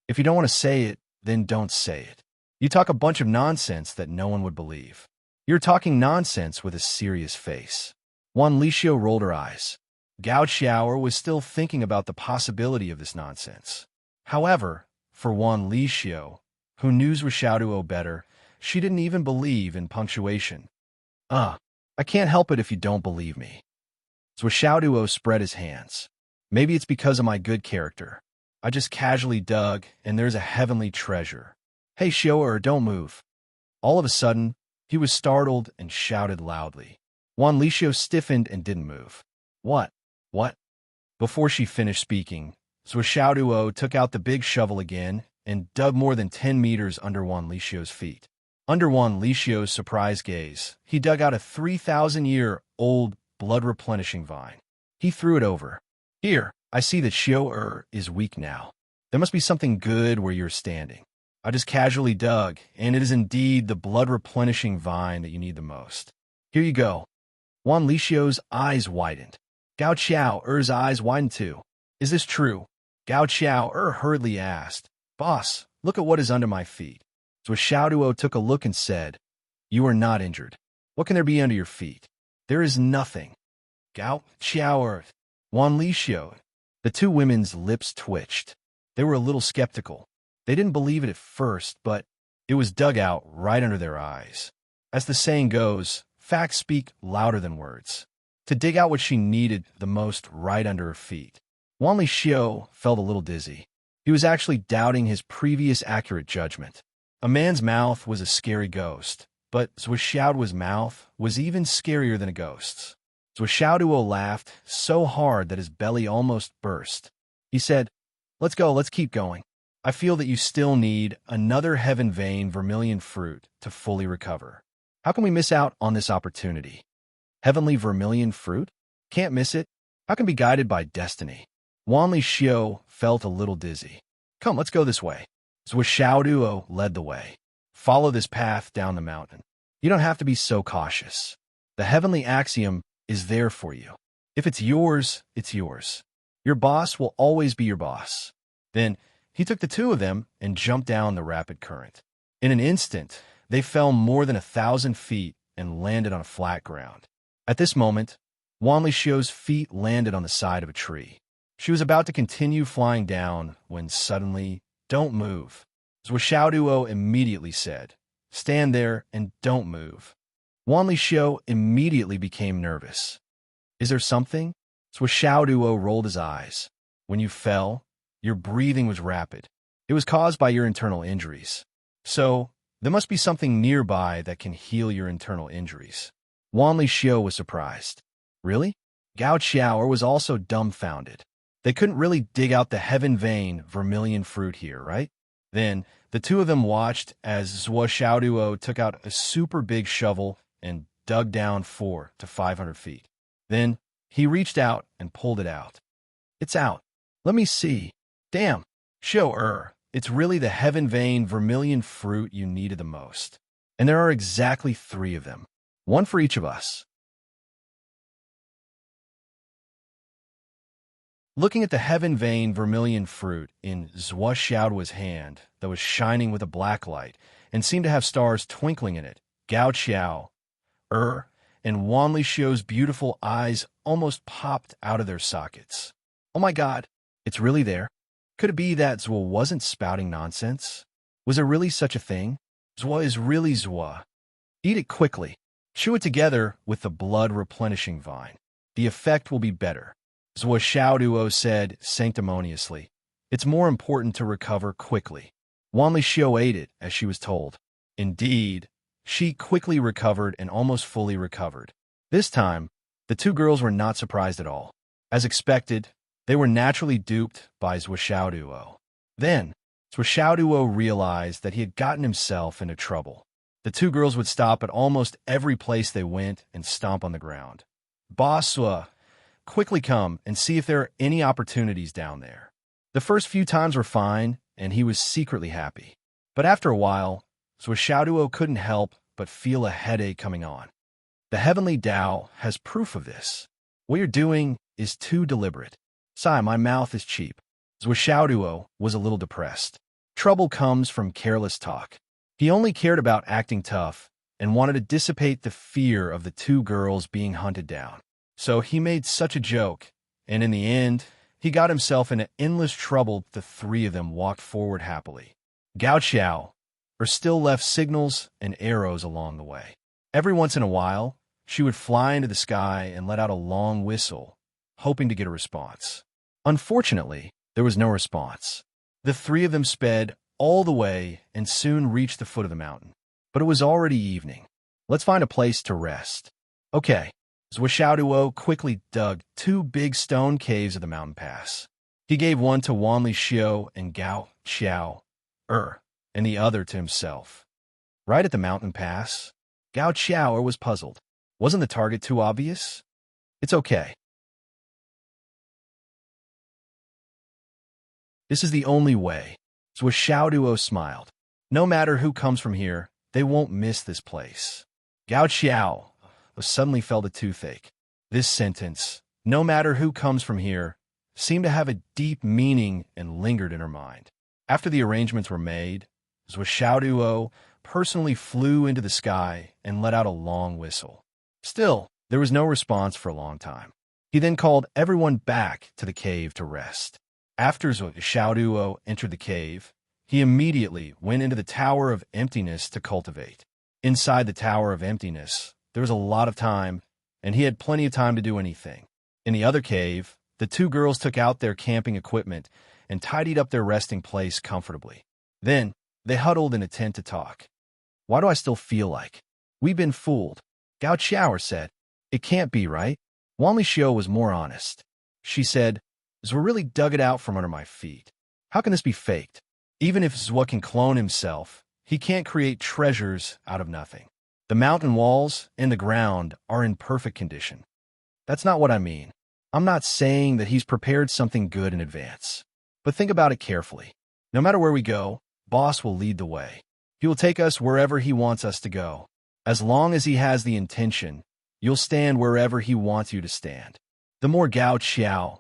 If you don't want to say it, then don't say it. You talk a bunch of nonsense that no one would believe. You're talking nonsense with a serious face. Wan Lixiu rolled her eyes. Gao Qiao was still thinking about the possibility of this nonsense. However, for Wan Lixiu, who knew Zwishaoduo better, she didn't even believe in punctuation. I can't help it if you don't believe me. Zwishaoduo spread his hands. Maybe it's because of my good character. I just casually dug, and there's a heavenly treasure. Hey, Xiao, don't move. All of a sudden, he was startled and shouted loudly. Wan Lixiu stiffened and didn't move. What? Before she finished speaking, Zwishaoduo took out the big shovel again and dug more than 10 meters under Wan Lixiu's feet. Under Wan Lixiu's surprised gaze, he dug out a 3,000-year-old blood-replenishing vine. He threw it over. Here, I see that Xiao is weak now. There must be something good where you're standing. I just casually dug, and it is indeed the blood-replenishing vine that you need the most. Here you go. Wan Lixiu's eyes widened. Gao Qiao's eyes widened too. Is this true? Gao Qiao hurriedly asked. Boss, look at what is under my feet. Zwishaoduo took a look and said, You are not injured. What can there be under your feet? There is nothing. Gao Qiao, Wan Lixiu. The two women's lips twitched. They were a little skeptical. They didn't believe it at first, but it was dug out right under their eyes. As the saying goes, facts speak louder than words. To dig out what she needed the most right under her feet. Wan Lixiu felt a little dizzy. He was actually doubting his previous accurate judgment. A man's mouth was a scary ghost, but Zwishaoduo's mouth was even scarier than a ghost's. Zwishaoduo laughed so hard that his belly almost burst. He said, Let's go, let's keep going. I feel that you still need another heaven vein vermilion fruit to fully recover. How can we miss out on this opportunity? Heavenly vermilion fruit? Can't miss it. How can be guided by destiny? Wanli Xiao felt a little dizzy. Come, let's go this way. Zhuo Xiaoduo led the way. Follow this path down the mountain. You don't have to be so cautious. The heavenly axiom is there for you. If it's yours, it's yours. Your boss will always be your boss. Then he took the two of them and jumped down the rapid current. In an instant, they fell more than 1,000 feet and landed on a flat ground. At this moment, Wanli Xiao's feet landed on the side of a tree. She was about to continue flying down when suddenly, "Don't move." Zhuo Xiaoduo immediately said, "Stand there and don't move." Wanli Xiao immediately became nervous. "Is there something?" Zhuo Xiaoduo rolled his eyes. "When you fell, your breathing was rapid. It was caused by your internal injuries. So, there must be something nearby that can heal your internal injuries." Wanli Xiao was surprised. "Really?" Gao Qiao was also dumbfounded. They couldn't really dig out the heaven vein vermilion fruit here, right? Then, the two of them watched as Zhuo Xiaoduo took out a super big shovel and dug down 400 to 500 feet. Then, he reached out and pulled it out. "It's out. Let me see. Damn. It's really the heaven vein vermilion fruit you needed the most. And there are exactly 3 of them. One for each of us." Looking at the heaven vein vermilion fruit in Zhuo Xiaoduo's hand that was shining with a black light and seemed to have stars twinkling in it, Gao Qiao, and Wanli Xiao's beautiful eyes almost popped out of their sockets. "Oh my God, it's really there? Could it be that Zhuo wasn't spouting nonsense? Was there really such a thing? Zhuo is really Zhuo. Eat it quickly. Chew it together with the blood-replenishing vine. The effect will be better." Zhuo Xiaoduo said sanctimoniously, "It's more important to recover quickly." Wanli Xiao ate it as she was told. Indeed, she quickly recovered and almost fully recovered. This time, the 2 girls were not surprised at all. As expected, they were naturally duped by Zhuo Xiaoduo. Then, Zhuo Xiaoduo realized that he had gotten himself into trouble. The 2 girls would stop at almost every place they went and stomp on the ground. "Boss Zhuo, quickly come and see if there are any opportunities down there." The first few times were fine, and he was secretly happy. But after a while, Zhuo Xiaoduo couldn't help but feel a headache coming on. The heavenly Tao has proof of this. What you're doing is too deliberate. "Sigh, my mouth is cheap." Zhuo Xiaoduo was a little depressed. Trouble comes from careless talk. He only cared about acting tough and wanted to dissipate the fear of the 2 girls being hunted down. So he made such a joke, and in the end, he got himself into endless trouble. The 3 of them walked forward happily. Gao Qiao still left signals and arrows along the way. Every once in a while, she would fly into the sky and let out a long whistle, hoping to get a response. Unfortunately, there was no response. The 3 of them sped all the way and soon reached the foot of the mountain. But it was already evening. "Let's find a place to rest." "Okay." Zhuo Xiaoduo quickly dug 2 big stone caves of the mountain pass. He gave one to Wanli Xiao and Gao Qiao, and the other to himself. Right at the mountain pass, Gao Qiao was puzzled. Wasn't the target too obvious? "It's okay. This is the only way." Zhuo Xiaoduo smiled. "No matter who comes from here, they won't miss this place." Gao Qiao suddenly felt a toothache. This sentence, "no matter who comes from here," seemed to have a deep meaning and lingered in her mind. After the arrangements were made, Zhuo Xiaoduo personally flew into the sky and let out a long whistle. Still, there was no response for a long time. He then called everyone back to the cave to rest. After Zhuo Xiaoduo entered the cave, he immediately went into the Tower of Emptiness to cultivate. Inside the Tower of Emptiness, there was a lot of time, and he had plenty of time to do anything. In the other cave, the 2 girls took out their camping equipment and tidied up their resting place comfortably. Then, they huddled in a tent to talk. "Why do I still feel like we've been fooled?" Gao Qiao said. "It can't be, right?" Wanli Xiao was more honest. She said, "Zhuo really dug it out from under my feet. How can this be faked? Even if Zhuo can clone himself, he can't create treasures out of nothing. The mountain walls and the ground are in perfect condition." "That's not what I mean. I'm not saying that he's prepared something good in advance. But think about it carefully. No matter where we go, Boss will lead the way. He will take us wherever he wants us to go. As long as he has the intention, you'll stand wherever he wants you to stand. The more Gao Qiao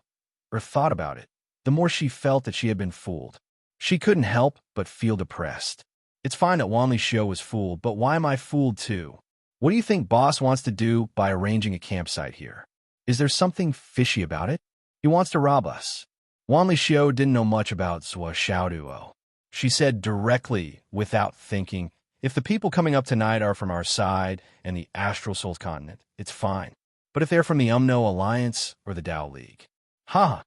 thought about it, the more she felt that she had been fooled. She couldn't help but feel depressed. It's fine that Wanli Xiu was fooled, but why am I fooled too? What do you think Boss wants to do by arranging a campsite here? Is there something fishy about it? He wants to rob us. Wanli Xiu didn't know much about Zhuo Xiaoduo. She said directly, without thinking, if the people coming up tonight are from our side and the Astral Souls continent, it's fine. But if they're from the Umno Alliance or the Tao League? Ha!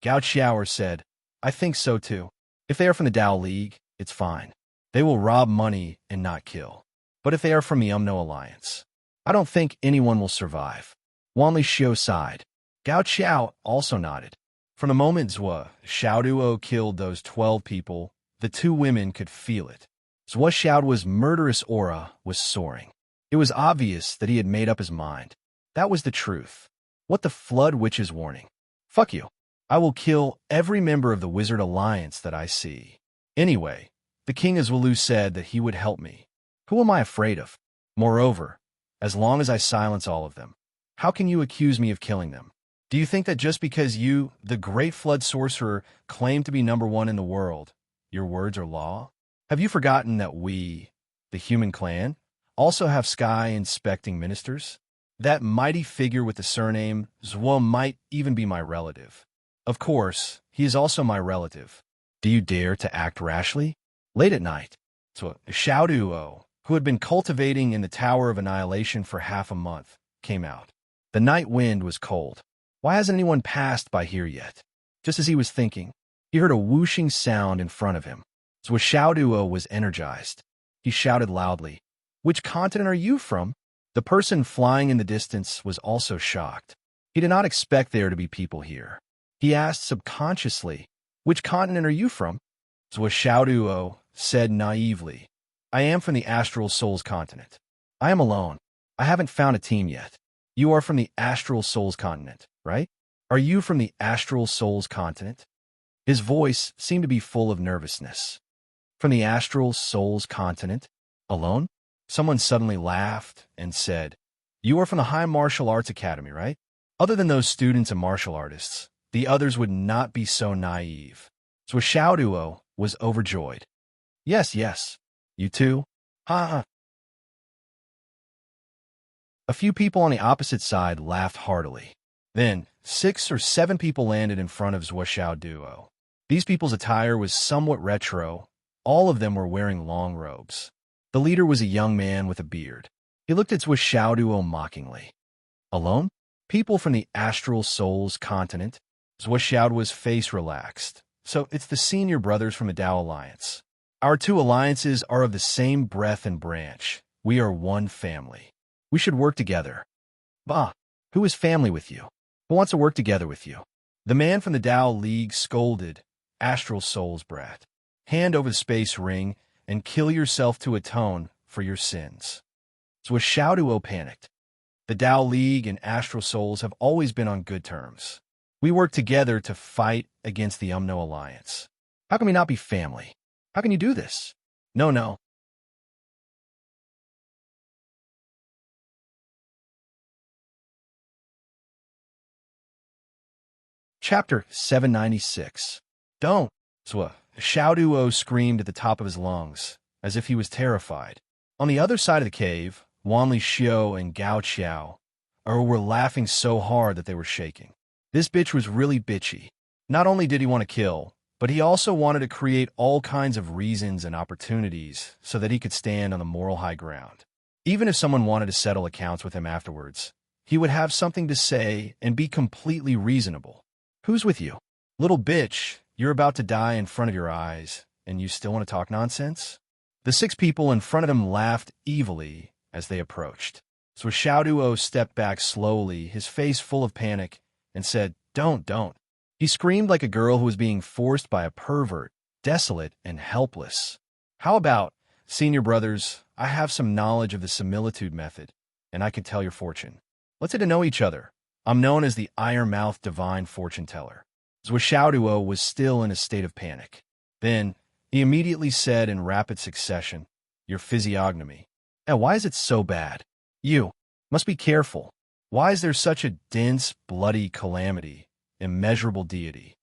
Gao Qiao said, I think so too. If they are from the Tao League, it's fine. They will rob money and not kill. But if they are from the Umno Alliance, I don't think anyone will survive. Wanli Xiu sighed. Gao Qiao also nodded. From the moment Zhuo Xiaoduo killed those 12 people, the two women could feel it. Zhuo Xiaoduo's murderous aura was soaring. It was obvious that he had made up his mind. That was the truth. What the Flood Witch's warning? Fuck you. I will kill every member of the Wizard Alliance that I see. Anyway, the King of Zulu said that he would help me. Who am I afraid of? Moreover, as long as I silence all of them, how can you accuse me of killing them? Do you think that just because you, the great flood sorcerer, claim to be #1 in the world, your words are law? Have you forgotten that we, the human clan, also have sky-inspecting ministers? That mighty figure with the surname Zhuo might even be my relative. Of course, he is also my relative. Do you dare to act rashly? Late at night, Zhuo Xiaoduo, who had been cultivating in the Tower of Annihilation for half a month, came out. The night wind was cold. Why hasn't anyone passed by here yet? Just as he was thinking, he heard a whooshing sound in front of him. Zhuo Xiaoduo was energized. He shouted loudly, Which continent are you from? The person flying in the distance was also shocked. He did not expect there to be people here. He asked subconsciously, Which continent are you from? Zhuo Xiaoduo said naively, I am from the Astral Souls continent. I am alone. I haven't found a team yet. You are from the Astral Souls continent, right? Are you from the Astral Souls continent? His voice seemed to be full of nervousness. From the Astral Souls continent? Alone? Someone suddenly laughed and said, You are from the High Martial Arts Academy, right? Other than those students and martial artists, the others would not be so naive. So Xiaoduo was overjoyed. Yes, yes. You too? Ha ha. A few people on the opposite side laughed heartily. Then, 6 or 7 people landed in front of Zhuo Xiaoduo. These people's attire was somewhat retro. All of them were wearing long robes. The leader was a young man with a beard. He looked at Zhuo Xiaoduo mockingly. Alone? People from the Astral Souls continent? Zhuo Xiaoduo's face relaxed. So it's the senior brothers from the Tao Alliance. Our two alliances are of the same breadth and branch. We are one family. We should work together. Bah, who is family with you? Who wants to work together with you? The man from the Tao League scolded, Astral Souls brat. Hand over the space ring and kill yourself to atone for your sins. So Xiaoduo panicked. The Tao League and Astral Souls have always been on good terms. We work together to fight against the Umno Alliance. How can we not be family? How can you do this? No. Chapter 796. Don't, Zhuo Xiaoduo screamed at the top of his lungs, as if he was terrified. On the other side of the cave, Wanli Xiu and Gao Qiao were laughing so hard that they were shaking. This bitch was really bitchy. Not only did he want to kill, but he also wanted to create all kinds of reasons and opportunities so that he could stand on the moral high ground. Even if someone wanted to settle accounts with him afterwards, he would have something to say and be completely reasonable. Who's with you? Little bitch, you're about to die in front of your eyes, and you still want to talk nonsense? The 6 people in front of him laughed evilly as they approached. So Xiaoduo stepped back slowly, his face full of panic, and said, Don't. He screamed like a girl who was being forced by a pervert, desolate and helpless. How about, senior brothers, I have some knowledge of the similitude method, and I can tell your fortune. Let's get to know each other. I'm known as the iron-mouthed divine fortune teller. Zhuo was still in a state of panic. Then, he immediately said in rapid succession, "Your physiognomy. And why is it so bad? You must be careful. Why is there such a dense, bloody calamity, immeasurable deity?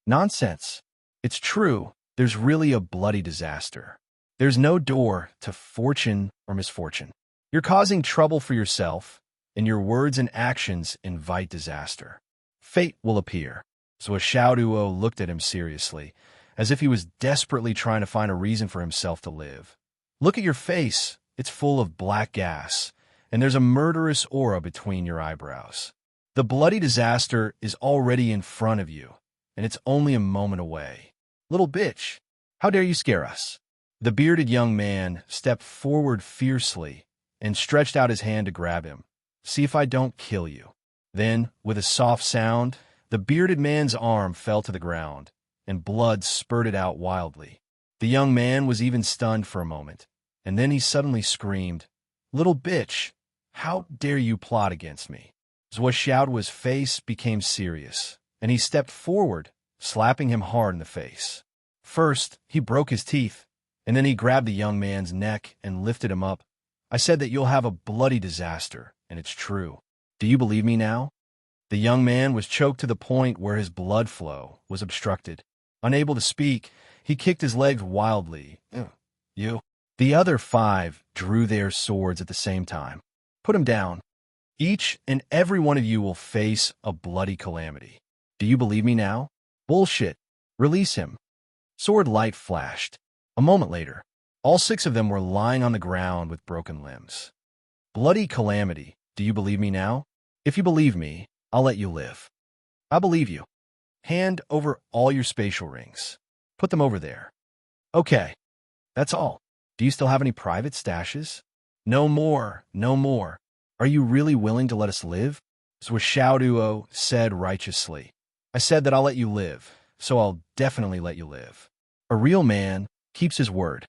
Nonsense. It's true, there's really a bloody disaster. There's no door to fortune or misfortune. You're causing trouble for yourself, and your words and actions invite disaster. Fate will appear." So Xiaoduo looked at him seriously, as if he was desperately trying to find a reason for himself to live. "Look at your face. It's full of black gas, and there's a murderous aura between your eyebrows. The bloody disaster is already in front of you, and it's only a moment away. Little bitch, how dare you scare us?" The bearded young man stepped forward fiercely and stretched out his hand to grab him. "See if I don't kill you." Then, with a soft sound, the bearded man's arm fell to the ground, and blood spurted out wildly. The young man was even stunned for a moment, and then he suddenly screamed, "Little bitch, how dare you plot against me?" Zhuo's face became serious, and he stepped forward, slapping him hard in the face. First, he broke his teeth, and then he grabbed the young man's neck and lifted him up. "I said that you'll have a bloody disaster, and it's true. Do you believe me now?" The young man was choked to the point where his blood flow was obstructed. Unable to speak, he kicked his legs wildly. You." The other 5 drew their swords at the same time. "Put him down. Each and every one of you will face a bloody calamity. Do you believe me now?" "Bullshit. Release him." Sword light flashed. A moment later, all 6 of them were lying on the ground with broken limbs. "Bloody calamity. Do you believe me now? If you believe me, I'll let you live." "I believe you. Hand over all your spatial rings. Put them over there." "Okay. That's all. Do you still have any private stashes?" "No more. No more. Are you really willing to let us live?" Xiaoduo said righteously. "I said that I'll let you live, so I'll definitely let you live. A real man keeps his word."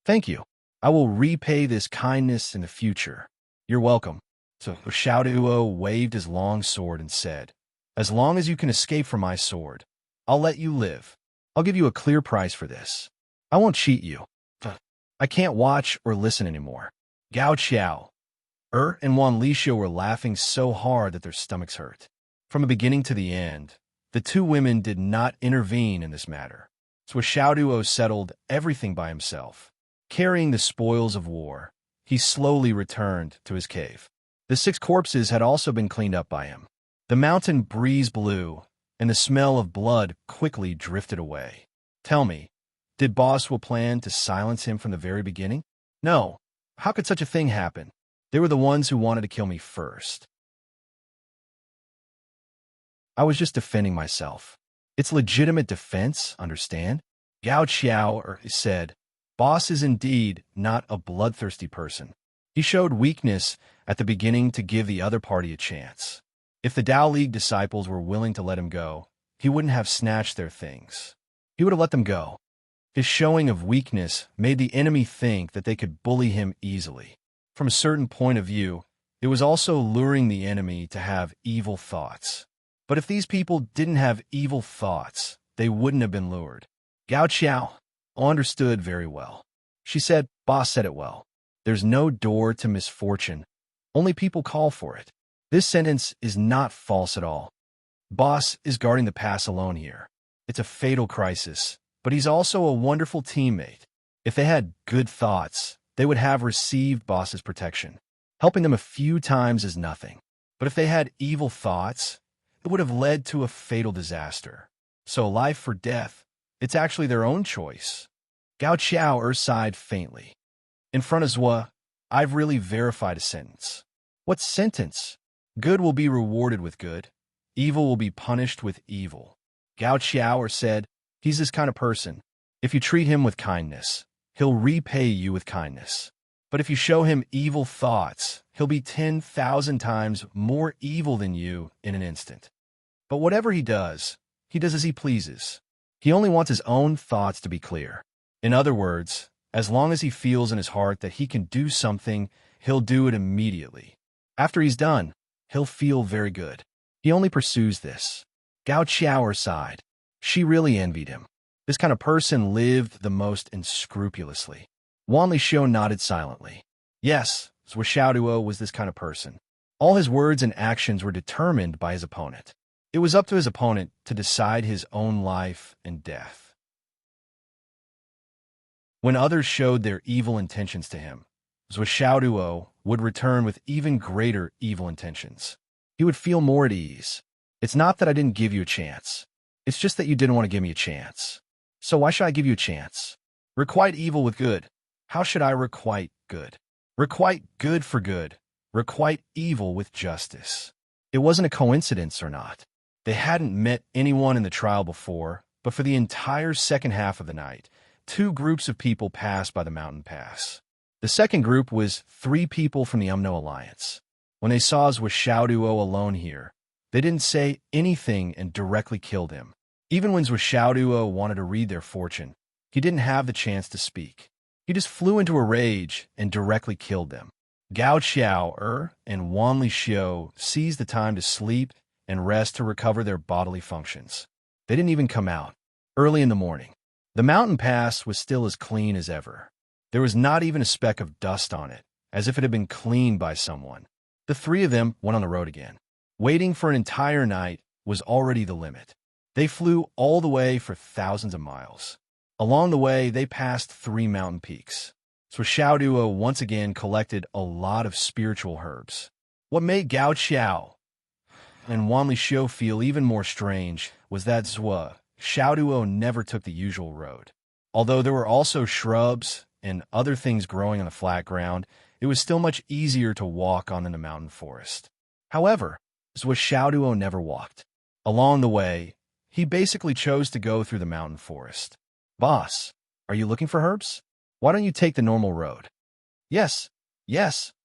"Thank you. I will repay this kindness in the future." "You're welcome." So Xiaoduo waved his long sword and said, "As long as you can escape from my sword, I'll let you live. I'll give you a clear price for this. I won't cheat you." I can't watch or listen anymore. Gao Qiao, and Wan Lixio were laughing so hard that their stomachs hurt. From the beginning to the end, the 2 women did not intervene in this matter. So Xiaoduo settled everything by himself. Carrying the spoils of war, he slowly returned to his cave. The 6 corpses had also been cleaned up by him. The mountain breeze blew, and the smell of blood quickly drifted away. "Tell me, did Boss will plan to silence him from the very beginning?" "No. How could such a thing happen? They were the ones who wanted to kill me first. I was just defending myself. It's legitimate defense, understand?" Gao Qiao said, "Boss is indeed not a bloodthirsty person. He showed weakness at the beginning to give the other party a chance. If the Tao League disciples were willing to let him go, he wouldn't have snatched their things. He would have let them go. His showing of weakness made the enemy think that they could bully him easily. From a certain point of view, it was also luring the enemy to have evil thoughts. But if these people didn't have evil thoughts, they wouldn't have been lured." Gao Qiao understood very well. She said, "Boss said it well. There's no door to misfortune. Only people call for it. This sentence is not false at all. Boss is guarding the pass alone here. It's a fatal crisis, but he's also a wonderful teammate. If they had good thoughts, they would have received Boss's protection. Helping them a few times is nothing. But if they had evil thoughts, it would have led to a fatal disaster. So life or death, it's actually their own choice." Gao Qiao sighed faintly. "In front of Zhua, I've really verified a sentence." "What sentence?" "Good will be rewarded with good. Evil will be punished with evil." Gao Qiao said, "He's this kind of person. If you treat him with kindness, he'll repay you with kindness. But if you show him evil thoughts, he'll be 10,000 times more evil than you in an instant. But whatever he does as he pleases. He only wants his own thoughts to be clear. In other words, as long as he feels in his heart that he can do something, he'll do it immediately. After he's done, he'll feel very good. He only pursues this. Gao Qiao sighed. She really envied him. This kind of person lived the most unscrupulously. Wan Lixio nodded silently. Yes, Zhuo Xiaoduo was this kind of person. All his words and actions were determined by his opponent. It was up to his opponent to decide his own life and death. When others showed their evil intentions to him, Zhuo Xiaoduo would return with even greater evil intentions. He would feel more at ease. It's not that I didn't give you a chance. It's just that you didn't want to give me a chance. So why should I give you a chance? Requite evil with good. How should I requite good? Requite good for good. Requite evil with justice. It wasn't a coincidence or not. They hadn't met anyone in the trial before, but for the entire second half of the night, 2 groups of people passed by the mountain pass. The second group was 3 people from the Umno Alliance. When they saw Zhuo Xiaoduo alone here, they didn't say anything and directly killed him. Even when Zhuo Xiaoduo wanted to read their fortune, he didn't have the chance to speak. He just flew into a rage and directly killed them. Gao Qiao and Wan Lixio seized the time to sleep and rest to recover their bodily functions. They didn't even come out. Early in the morning, the mountain pass was still as clean as ever. There was not even a speck of dust on it, as if it had been cleaned by someone. The 3 of them went on the road again. Waiting for an entire night was already the limit. They flew all the way for thousands of miles. Along the way, they passed 3 mountain peaks. So Xiaoduo once again collected a lot of spiritual herbs. What made Gao Qiao and Wan Lixio feel even more strange was that Zhuo Xiaoduo never took the usual road. Although there were also shrubs and other things growing on the flat ground, it was still much easier to walk on in the mountain forest. However, Zhuo Xiaoduo never walked. Along the way, he basically chose to go through the mountain forest. Boss, are you looking for herbs? Why don't you take the normal road? Yes,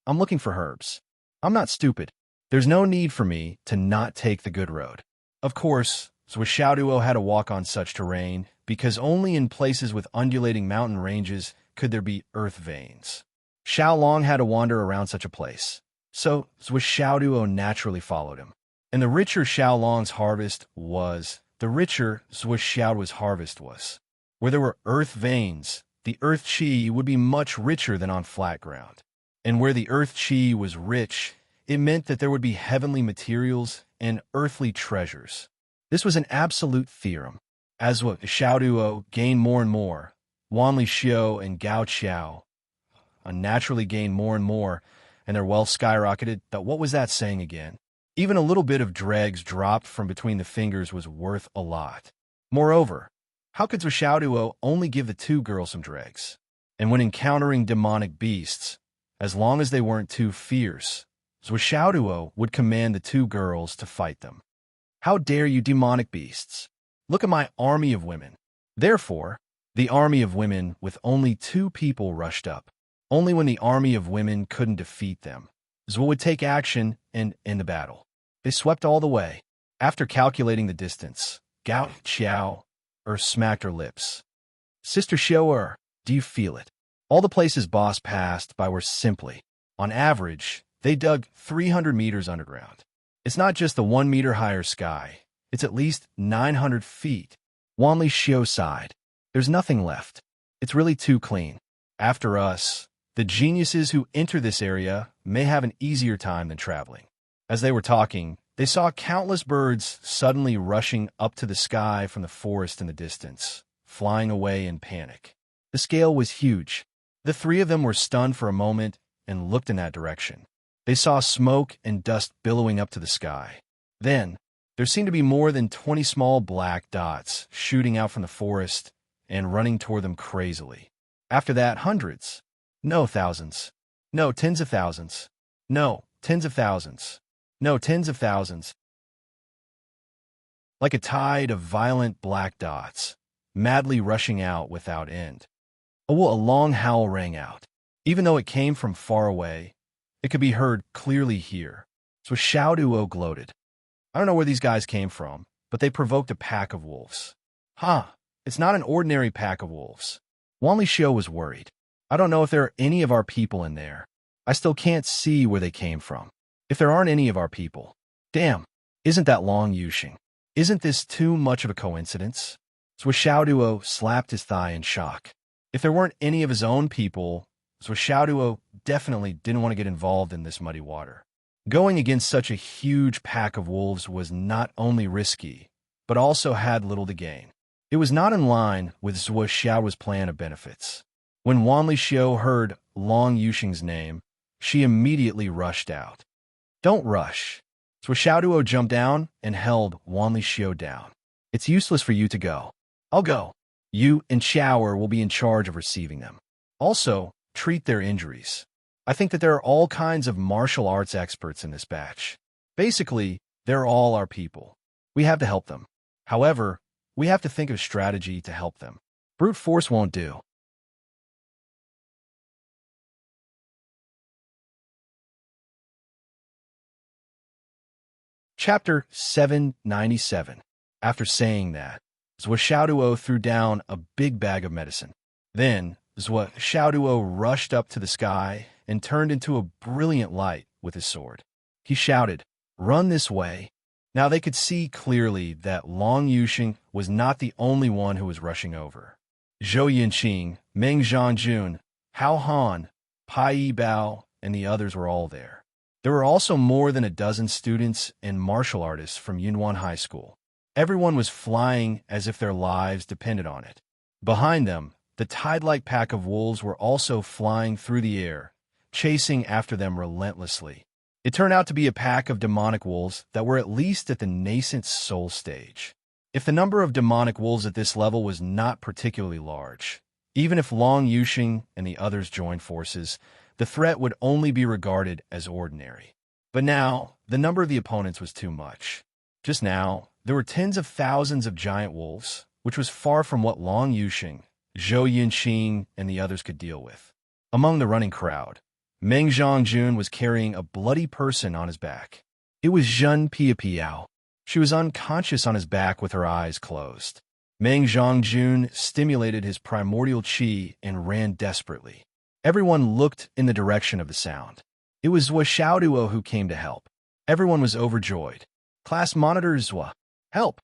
I'm looking for herbs. I'm not stupid. There's no need for me to not take the good road. Of course, Zhuo Xiaoduo had to walk on such terrain because only in places with undulating mountain ranges could there be earth veins. Xiaolong had to wander around such a place, so Zhuo Xiaoduo naturally followed him. And the richer Xiaolong's harvest was, the richer Zhuo Xiaoduo's harvest was. Where there were earth veins, the earth qi would be much richer than on flat ground. And where the earth qi was rich, it meant that there would be heavenly materials and earthly treasures. This was an absolute theorem. As Zhuo Xiaoduo gained more and more, Wan Lixio and Gao Qiao unnaturally gained more and more, and their wealth skyrocketed. But what was that saying again? Even a little bit of dregs dropped from between the fingers was worth a lot. Moreover, how could Zhuo Xiaoduo only give the 2 girls some dregs? And when encountering demonic beasts, as long as they weren't too fierce, Zhuo Xiaoduo would command the 2 girls to fight them. How dare you, demonic beasts? Look at my army of women. Therefore, the army of women with only 2 people rushed up. Only when the army of women couldn't defeat them, Zhuo would take action and end the battle. They swept all the way. After calculating the distance, Gao Qiao smacked her lips. Sister Xiao, do you feel it? All the places boss passed by were simply, on average, they dug 300 meters underground. It's not just the 1 meter higher sky. It's at least 900 feet. Wan Lixio sighed. There's nothing left. It's really too clean. After us, the geniuses who enter this area may have an easier time than traveling. As they were talking, they saw countless birds suddenly rushing up to the sky from the forest in the distance, flying away in panic. The scale was huge. The 3 of them were stunned for a moment and looked in that direction. They saw smoke and dust billowing up to the sky. Then, there seemed to be more than 20 small black dots shooting out from the forest and running toward them crazily. After that, hundreds. No, thousands. No, tens of thousands. No, tens of thousands. No, tens of thousands. Like a tide of violent black dots, madly rushing out without end. A long howl rang out. Even though it came from far away, it could be heard clearly here. So Xiaoduo gloated. I don't know where these guys came from, but they provoked a pack of wolves. It's not an ordinary pack of wolves. Wan Lixio was worried. I don't know if there are any of our people in there. I still can't see where they came from. If there aren't any of our people, damn, Isn't that Long Yuxing? Isn't this too much of a coincidence? Zhuo slapped his thigh in shock. If there weren't any of his own people, Zhuo definitely didn't want to get involved in this muddy water. Going against such a huge pack of wolves was not only risky, but also had little to gain. It was not in line with Zhuo's plan of benefits. When Wanlixiu heard Long Yuxing's name, she immediately rushed out. Don't rush. Zhuo jumped down and held Wanlixiu down. It's useless for you to go. I'll go. You and Shower will be in charge of receiving them. Also, treat their injuries. I think that there are all kinds of martial arts experts in this batch. Basically, they're all our people. We have to help them. However, we have to think of strategy to help them. Brute force won't do. Chapter 797. After saying that, Zhuo threw down a big bag of medicine. Then, Zhuo rushed up to the sky and turned into a brilliant light with his sword. He shouted, "Run this way." Now they could see clearly that Long Yuxing was not the only one who was rushing over. Zhou Yinqing, Meng Zhangjun, Hao Han, Pai Yibao, and the others were all there. There were also more than a dozen students and martial artists from Yunwan High School. Everyone was flying as if their lives depended on it. Behind them, the tide-like pack of wolves were also flying through the air, chasing after them relentlessly. It turned out to be a pack of demonic wolves that were at least at the nascent soul stage. If the number of demonic wolves at this level was not particularly large, even if Long Yuxing and the others joined forces, the threat would only be regarded as ordinary. But now, the number of the opponents was too much. Just now, there were tens of thousands of giant wolves, which was far from what Long Yuxing, Zhou Yinqing, and the others could deal with. Among the running crowd, Meng Zhangjun was carrying a bloody person on his back. It was Zhen Piapiao. She was unconscious on his back with her eyes closed. Meng Zhangjun stimulated his primordial qi and ran desperately. Everyone looked in the direction of the sound. It was Zhuo who came to help. Everyone was overjoyed. Class monitor Zhua, help!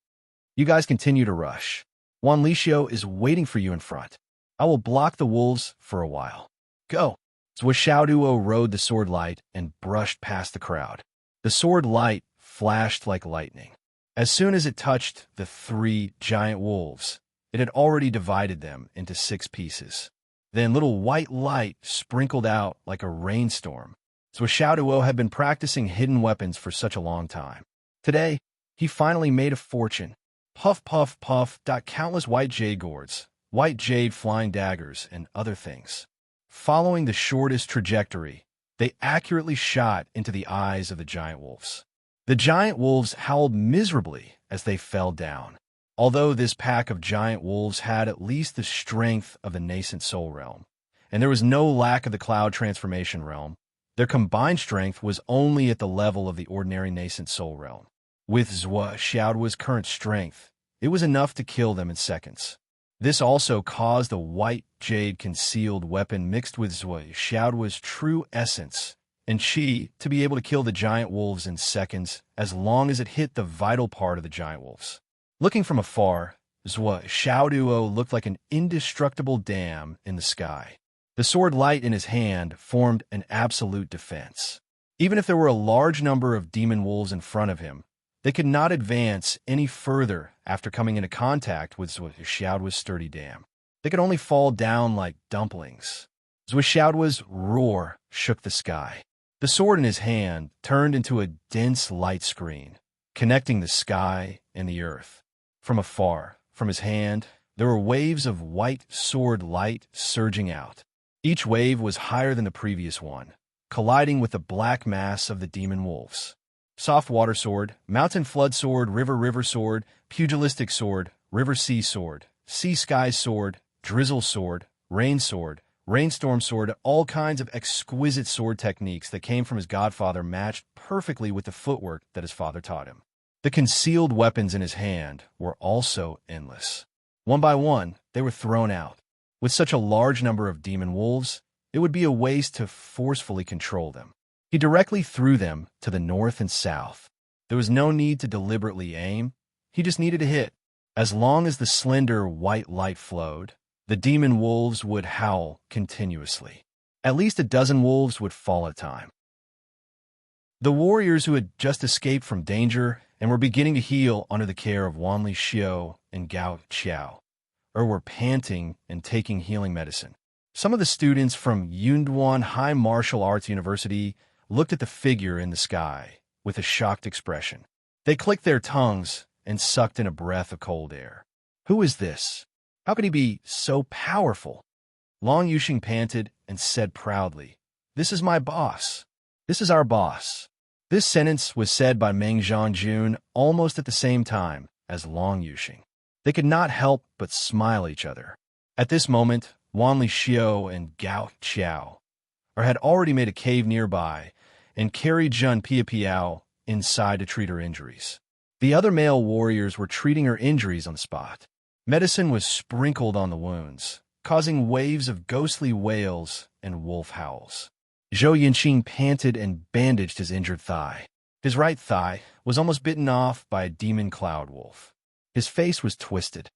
You guys continue to rush. Wanlixiu is waiting for you in front. I will block the wolves for a while. Go! Zhuo rode the sword light and brushed past the crowd. The sword light flashed like lightning. As soon as it touched the 3 giant wolves, it had already divided them into 6 pieces. Then little white light sprinkled out like a rainstorm. Zhuo had been practicing hidden weapons for such a long time. Today, he finally made a fortune. Puff, puff, puff, countless white jade gourds, white jade flying daggers, and other things. Following the shortest trajectory, they accurately shot into the eyes of the giant wolves. The giant wolves howled miserably as they fell down. Although this pack of giant wolves had at least the strength of the nascent soul realm, and there was no lack of the cloud transformation realm, their combined strength was only at the level of the ordinary nascent soul realm. With Zhuo's current strength, it was enough to kill them in seconds. This also caused a white jade concealed weapon mixed with Zhuo's true essence and qi to be able to kill the giant wolves in seconds as long as it hit the vital part of the giant wolves. Looking from afar, Zhuo looked like an indestructible dam in the sky. The sword light in his hand formed an absolute defense. Even if there were a large number of demon wolves in front of him, they could not advance any further after coming into contact with Zhuo's sturdy dam. They could only fall down like dumplings. Zhuo's roar shook the sky. The sword in his hand turned into a dense light screen, connecting the sky and the earth. From afar, from his hand, there were waves of white sword light surging out. Each wave was higher than the previous one, colliding with the black mass of the demon wolves. Soft water sword, mountain flood sword, river sword, pugilistic sword, river sea sky sword, drizzle sword, rainstorm sword, all kinds of exquisite sword techniques that came from his godfather matched perfectly with the footwork that his father taught him. The concealed weapons in his hand were also endless. One by one, they were thrown out. With such a large number of demon wolves, it would be a waste to forcefully control them. He directly threw them to the north and south. There was no need to deliberately aim. He just needed to hit. As long as the slender white light flowed, the demon wolves would howl continuously. At least a dozen wolves would fall at a time. The warriors who had just escaped from danger and were beginning to heal under the care of Wanli Xiao and Gao Qiao, or were panting and taking healing medicine. Some of the students from Yunduan High Martial Arts University looked at the figure in the sky with a shocked expression. They clicked their tongues and sucked in a breath of cold air. Who is this? How could he be so powerful? Long Yuxing panted and said proudly, "This is my boss. This is our boss." This sentence was said by Meng Zhangjun almost at the same time as Long Yuxing. They could not help but smile at each other. At this moment, Wanli Xiao and Gao Qiao had already made a cave nearby and carried Zhen Piapiao inside to treat her injuries. The other male warriors were treating her injuries on the spot. Medicine was sprinkled on the wounds, causing waves of ghostly wails and wolf howls. Zhou Yinqing panted and bandaged his injured thigh. His right thigh was almost bitten off by a demon cloud wolf. His face was twisted.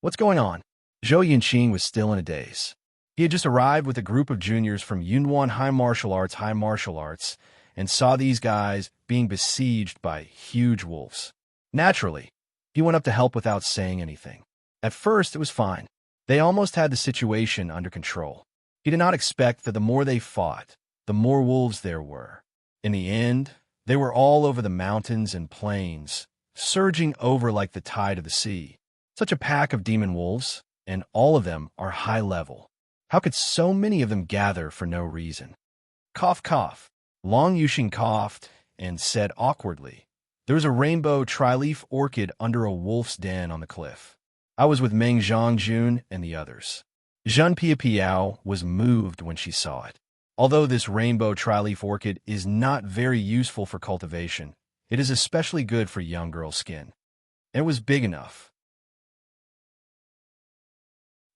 "What's going on?" Zhou Yinqing was still in a daze. He had just arrived with a group of juniors from Yunduan High Martial Arts, and saw these guys being besieged by huge wolves. Naturally, he went up to help without saying anything. At first, it was fine. They almost had the situation under control. He did not expect that the more they fought, the more wolves there were. In the end, they were all over the mountains and plains, surging over like the tide of the sea. Such a pack of demon wolves, and all of them are high level. How could so many of them gather for no reason? Cough, cough. Long Yuxing coughed and said awkwardly, "There was a rainbow tri-leaf orchid under a wolf's den on the cliff. I was with Meng Zhangjun and the others." Zhen Piapiao was moved when she saw it. Although this rainbow tri-leaf orchid is not very useful for cultivation, it is especially good for young girl skin. It was big enough.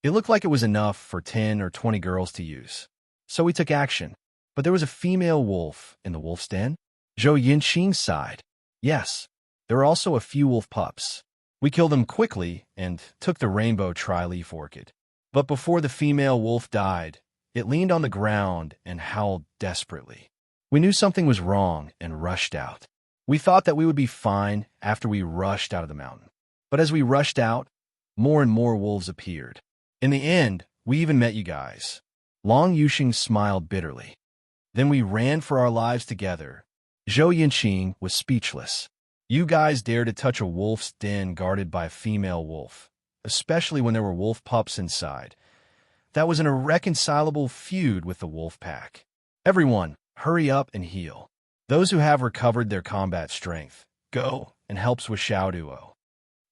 It looked like it was enough for 10 or 20 girls to use. So we took action. But there was a female wolf in the wolf's den? Zhou Yinqing sighed. Yes, there were also a few wolf pups. We killed them quickly and took the rainbow tri-leaf orchid. But before the female wolf died, it leaned on the ground and howled desperately. We knew something was wrong and rushed out. We thought that we would be fine after we rushed out of the mountain. But as we rushed out, more and more wolves appeared. In the end, we even met you guys. Long Yuxing smiled bitterly. Then we ran for our lives together. Zhou Yinqing was speechless. You guys dared to touch a wolf's den guarded by a female wolf, especially when there were wolf pups inside. That was an irreconcilable feud with the wolf pack. Everyone, hurry up and heal. Those who have recovered their combat strength, go and help with Xiao Duo.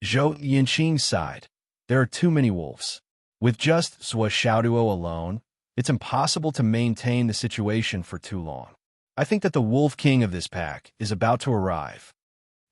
Zhou Yinqing sighed. There are too many wolves. With just Xiao Duo alone, it's impossible to maintain the situation for too long. I think that the wolf king of this pack is about to arrive.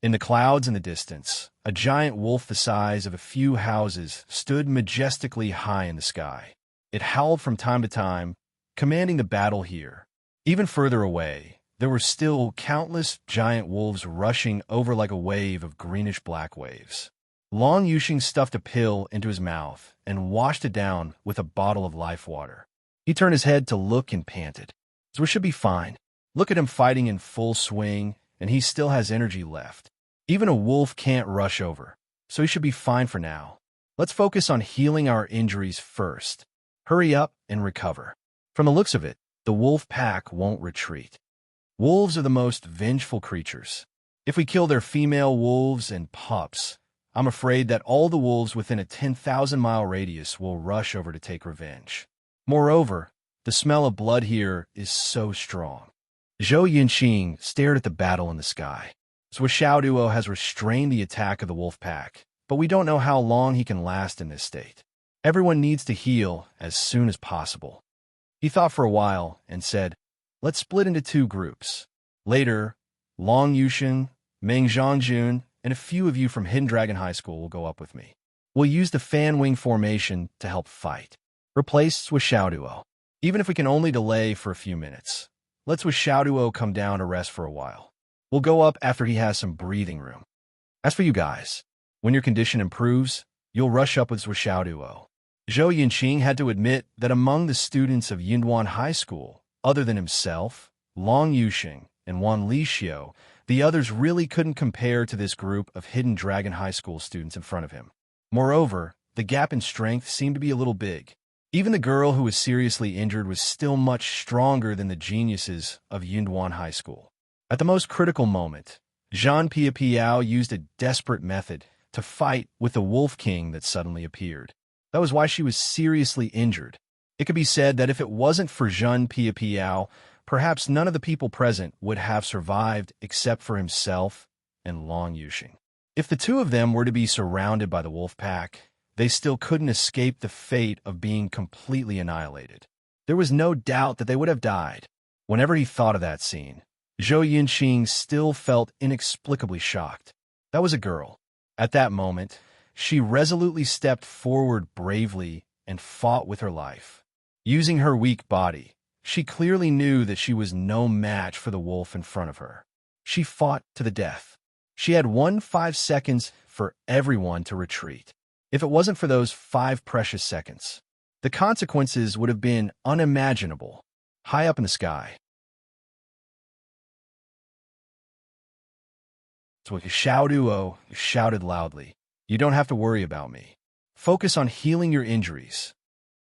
In the clouds in the distance, a giant wolf the size of a few houses stood majestically high in the sky. It howled from time to time, commanding the battle here. Even further away, there were still countless giant wolves rushing over like a wave of greenish-black waves. Long Yuxing stuffed a pill into his mouth and washed it down with a bottle of life water. He turned his head to look and panted. So we should be fine. Look at him fighting in full swing, and he still has energy left. Even a wolf can't rush over, so he should be fine for now. Let's focus on healing our injuries first. Hurry up and recover. From the looks of it, the wolf pack won't retreat. Wolves are the most vengeful creatures. If we kill their female wolves and pups, I'm afraid that all the wolves within a 10,000-mile radius will rush over to take revenge. Moreover, the smell of blood here is so strong. Zhou Yinqing stared at the battle in the sky. Xiao Duo has restrained the attack of the wolf pack, but we don't know how long he can last in this state. Everyone needs to heal as soon as possible. He thought for a while and said, let's split into two groups. Later, Long Yuxing, Meng Zhangjun, and a few of you from Hidden Dragon High School will go up with me. We'll use the fan wing formation to help fight. Replace Xiao Duo. Even if we can only delay for a few minutes, let's Xiao Duo come down to rest for a while. will go up after he has some breathing room. As for you guys, when your condition improves, you'll rush up with Zhuo. Zhou Yinqing had to admit that among the students of Yunduan High School, other than himself, Long Yuxing, and Wan Lixiu, the others really couldn't compare to this group of Hidden Dragon High School students in front of him. Moreover, the gap in strength seemed to be a little big. Even the girl who was seriously injured was still much stronger than the geniuses of Yunduan High School. At the most critical moment, Zhan Piapiao used a desperate method to fight with the Wolf King that suddenly appeared. That was why she was seriously injured. It could be said that if it wasn't for Zhan Piapiao, perhaps none of the people present would have survived except for himself and Long Yuxing. If the two of them were to be surrounded by the wolf pack, they still couldn't escape the fate of being completely annihilated. There was no doubt that they would have died. Whenever he thought of that scene, Zhou Yinqing still felt inexplicably shocked. That was a girl. At that moment, she resolutely stepped forward bravely and fought with her life. Using her weak body, she clearly knew that she was no match for the wolf in front of her. She fought to the death. She had 5 seconds for everyone to retreat. If it wasn't for those 5 precious seconds, the consequences would have been unimaginable. High up in the sky, so Xiao Duo shouted loudly, "You don't have to worry about me. Focus on healing your injuries."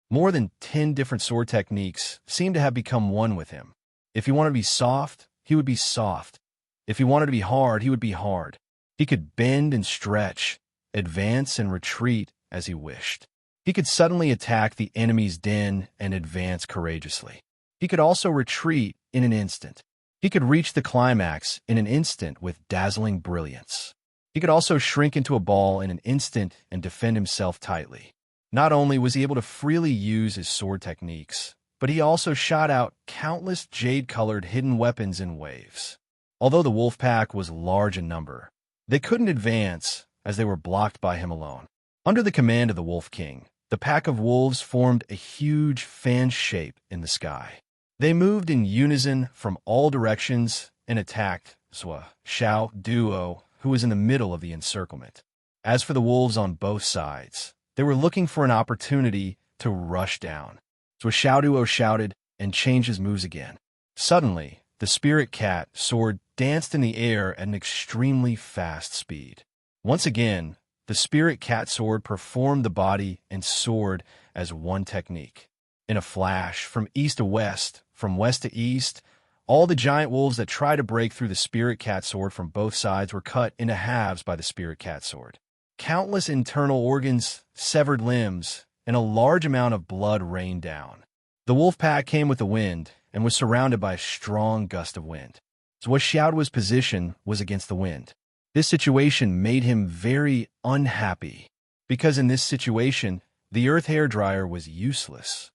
More than 10 different sword techniques seemed to have become one with him. If he wanted to be soft, he would be soft. If he wanted to be hard, he would be hard. He could bend and stretch, advance and retreat as he wished. He could suddenly attack the enemy's den and advance courageously. He could also retreat in an instant. He could reach the climax in an instant with dazzling brilliance. He could also shrink into a ball in an instant and defend himself tightly. Not only was he able to freely use his sword techniques, but he also shot out countless jade-colored hidden weapons in waves. Although the wolf pack was large in number, they couldn't advance as they were blocked by him alone. Under the command of the Wolf King, the pack of wolves formed a huge fan shape in the sky. They moved in unison from all directions and attacked Xiao Duo, who was in the middle of the encirclement. As for the wolves on both sides, they were looking for an opportunity to rush down. So Xiao Duo shouted and changed his moves again. Suddenly, the spirit cat sword danced in the air at an extremely fast speed. Once again, the spirit cat sword performed the body and sword as one technique. In a flash, from east to west, from west to east, all the giant wolves that tried to break through the spirit cat sword from both sides were cut into halves by the spirit cat sword. Countless internal organs, severed limbs, and a large amount of blood rained down. The wolf pack came with the wind and was surrounded by a strong gust of wind. So Xiaoduo's position was against the wind. This situation made him very unhappy, because in this situation, the earth hairdryer was useless.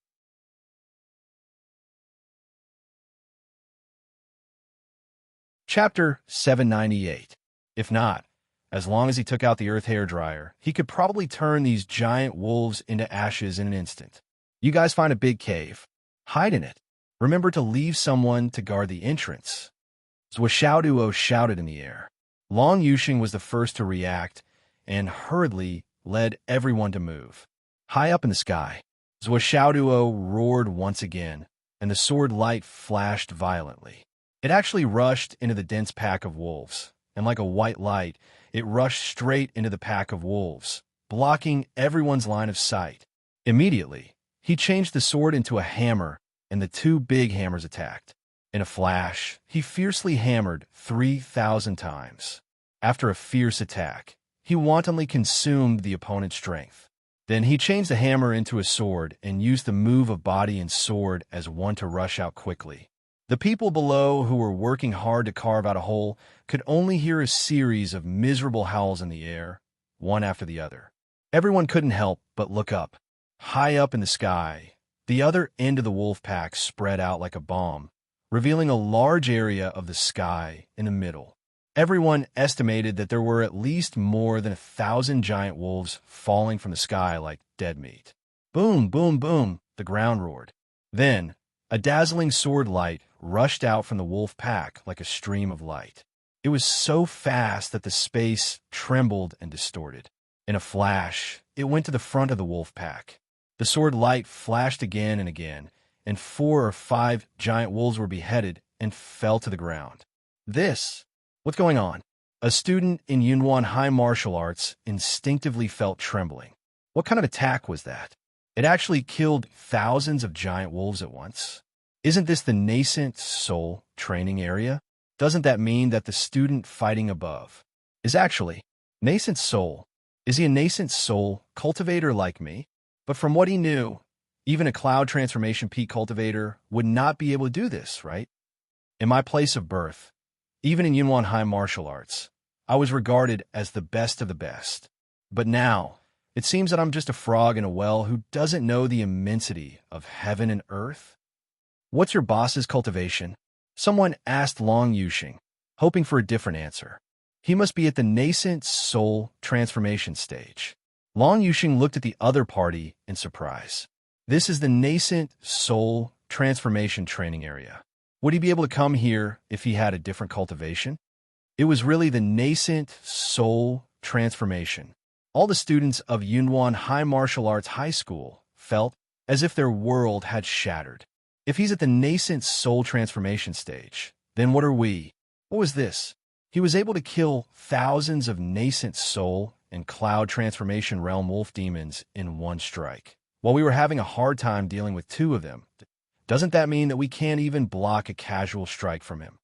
Chapter 798. If not, as long as he took out the earth hairdryer, he could probably turn these giant wolves into ashes in an instant. You guys find a big cave. Hide in it. Remember to leave someone to guard the entrance. Xiao Duo shouted in the air. Long Yuxing was the first to react and hurriedly led everyone to move. High up in the sky, Xiao Duo roared once again, and the sword light flashed violently. It actually rushed into the dense pack of wolves, and like a white light, it rushed straight into the pack of wolves, blocking everyone's line of sight. Immediately, he changed the sword into a hammer, and the 2 big hammers attacked. In a flash, he fiercely hammered 3,000 times. After a fierce attack, he wantonly consumed the opponent's strength. Then he changed the hammer into a sword and used the move of body and sword as one to rush out quickly. The people below, who were working hard to carve out a hole, could only hear a series of miserable howls in the air, one after the other. Everyone couldn't help but look up. High up in the sky, the other end of the wolf pack spread out like a bomb, revealing a large area of the sky in the middle. Everyone estimated that there were at least more than 1,000 giant wolves falling from the sky like dead meat. Boom, boom, boom, the ground roared. Then, a dazzling sword light rushed out from the wolf pack like a stream of light. It It was so fast that the space trembled and distorted. In a flash, it went to the front of the wolf pack. The sword light flashed again and again, and 4 or 5 giant wolves were beheaded and fell to the ground. What's going on? A student in Yunwan High Martial Arts instinctively felt trembling. What kind of attack was that? It actually killed thousands of giant wolves at once. Isn't this the nascent soul training area? Doesn't that mean that the student fighting above is actually nascent soul? Is he a nascent soul cultivator like me? But from what he knew, even a cloud transformation peak cultivator would not be able to do this, right? In my place of birth, even in Yunwan High Martial Arts, I was regarded as the best of the best. But now, it seems that I'm just a frog in a well who doesn't know the immensity of heaven and earth. What's your boss's cultivation? Someone asked Long Yuxing, hoping for a different answer. He must be at the nascent soul transformation stage. Long Yuxing looked at the other party in surprise. This is the nascent soul transformation training area. Would he be able to come here if he had a different cultivation? It was really the nascent soul transformation. All the students of Yunwan High Martial Arts High School felt as if their world had shattered. If he's at the nascent soul transformation stage, then what are we? What was this? He was able to kill thousands of nascent soul and cloud transformation realm wolf demons in one strike, while we were having a hard time dealing with 2 of them. Doesn't that mean that we can't even block a casual strike from him?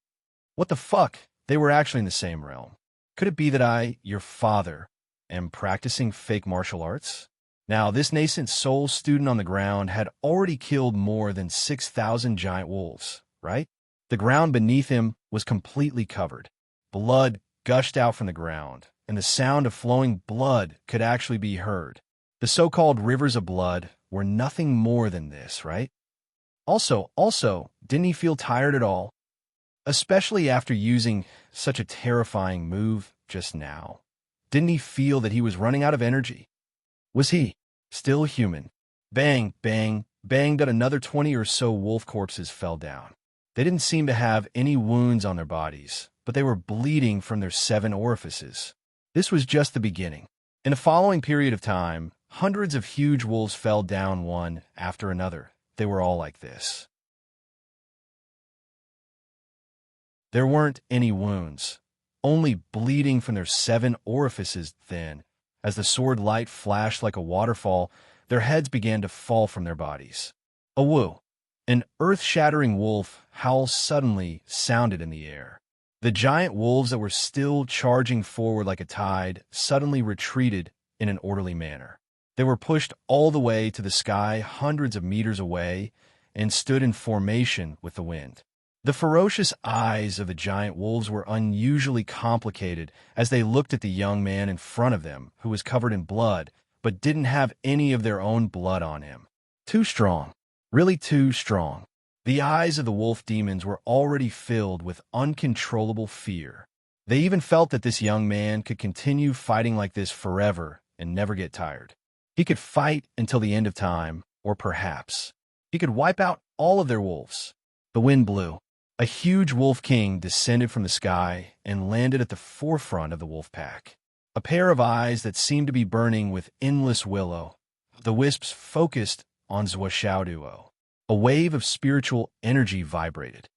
What the fuck? They were actually in the same realm. Could it be that I, your father, am practicing fake martial arts? Now, this nascent soul student on the ground had already killed more than 6,000 giant wolves, right? The ground beneath him was completely covered. Blood gushed out from the ground, and the sound of flowing blood could actually be heard. The so-called rivers of blood were nothing more than this, right? Also, didn't he feel tired at all? Especially after using such a terrifying move just now. Didn't he feel that he was running out of energy? Was he still human? Bang, bang, bang that another 20 or so wolf corpses fell down. They didn't seem to have any wounds on their bodies, but they were bleeding from their 7 orifices. This was just the beginning. In the following period of time, hundreds of huge wolves fell down one after another. They were all like this. There weren't any wounds, only bleeding from their 7 orifices. Then, as the sword light flashed like a waterfall, their heads began to fall from their bodies. A woo! An earth-shattering wolf howl suddenly sounded in the air. The giant wolves that were still charging forward like a tide suddenly retreated in an orderly manner. They were pushed all the way to the sky hundreds of meters away and stood in formation with the wind. The ferocious eyes of the giant wolves were unusually complicated as they looked at the young man in front of them, who was covered in blood, but didn't have any of their own blood on him. Too strong. Really too strong. The eyes of the wolf demons were already filled with uncontrollable fear. They even felt that this young man could continue fighting like this forever and never get tired. He could fight until the end of time, or perhaps he could wipe out all of their wolves. The wind blew. A huge wolf king descended from the sky and landed at the forefront of the wolf pack. A pair of eyes that seemed to be burning with endless willow. The wisps focused on Zhuo. A wave of spiritual energy vibrated.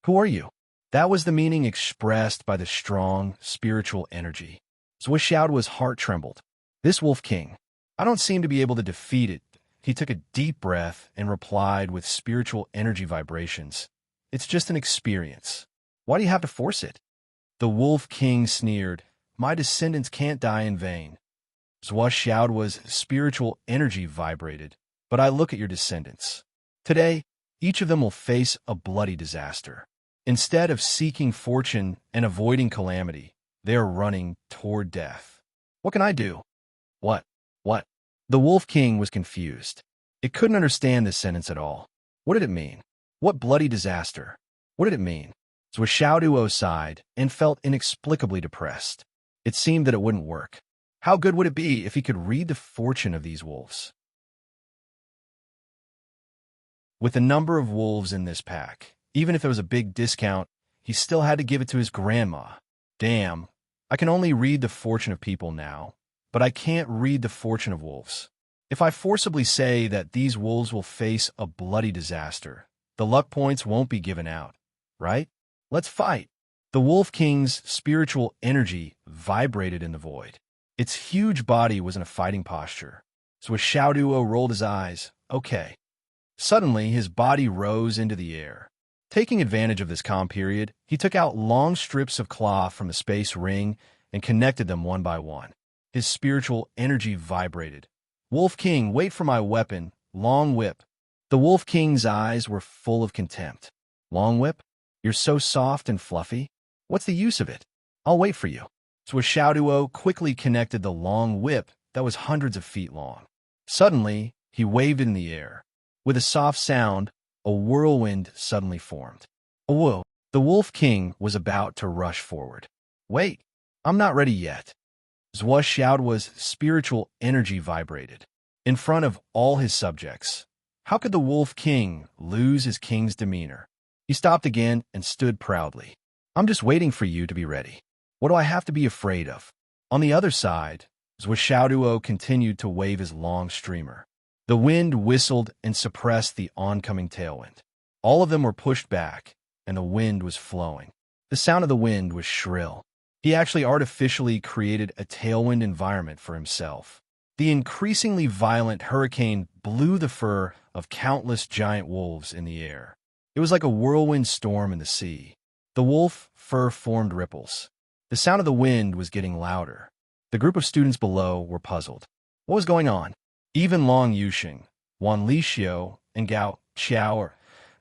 Who are you? That was the meaning expressed by the strong spiritual energy. Zhuo's heart trembled. This wolf king, I don't seem to be able to defeat it. He took a deep breath and replied with spiritual energy vibrations. It's just an experience. Why do you have to force it? The wolf king sneered. My descendants can't die in vain. Zhuo's spiritual energy vibrated. But I look at your descendants. Today, each of them will face a bloody disaster. Instead of seeking fortune and avoiding calamity, they are running toward death. What can I do? What? The wolf king was confused. It couldn't understand this sentence at all. What did it mean? What bloody disaster? What did it mean? Zhuo sighed and felt inexplicably depressed. It seemed that it wouldn't work. How good would it be if he could read the fortune of these wolves? With the number of wolves in this pack, even if it was a big discount, he still had to give it to his grandma. Damn, I can only read the fortune of people now, but I can't read the fortune of wolves. If I forcibly say that these wolves will face a bloody disaster, the luck points won't be given out, right? Let's fight. The Wolf King's spiritual energy vibrated in the void. Its huge body was in a fighting posture. So as Xiaoduo rolled his eyes, okay. Suddenly, his body rose into the air. Taking advantage of this calm period, he took out long strips of cloth from the space ring and connected them one by one. His spiritual energy vibrated. Wolf King, wait for my weapon, Long Whip. The Wolf King's eyes were full of contempt. Long Whip? You're so soft and fluffy. What's the use of it? I'll wait for you. So Xiaoduo quickly connected the long whip that was hundreds of feet long. Suddenly, he waved it in the air. With a soft sound, a whirlwind suddenly formed. Whoa! The Wolf King was about to rush forward. Wait, I'm not ready yet. Zhuo Xiaoduo's spiritual energy vibrated. In front of all his subjects, how could the Wolf King lose his king's demeanor? He stopped again and stood proudly. I'm just waiting for you to be ready. What do I have to be afraid of? On the other side, Zhuo Xiaoduo continued to wave his long streamer. The wind whistled and suppressed the oncoming tailwind. All of them were pushed back, and the wind was flowing. The sound of the wind was shrill. He actually artificially created a tailwind environment for himself. The increasingly violent hurricane blew the fur of countless giant wolves in the air. It was like a whirlwind storm in the sea. The wolf fur formed ripples. The sound of the wind was getting louder. The group of students below were puzzled. What was going on? Even Long Yuxing, Wan Lixiu, and Gao Xiao,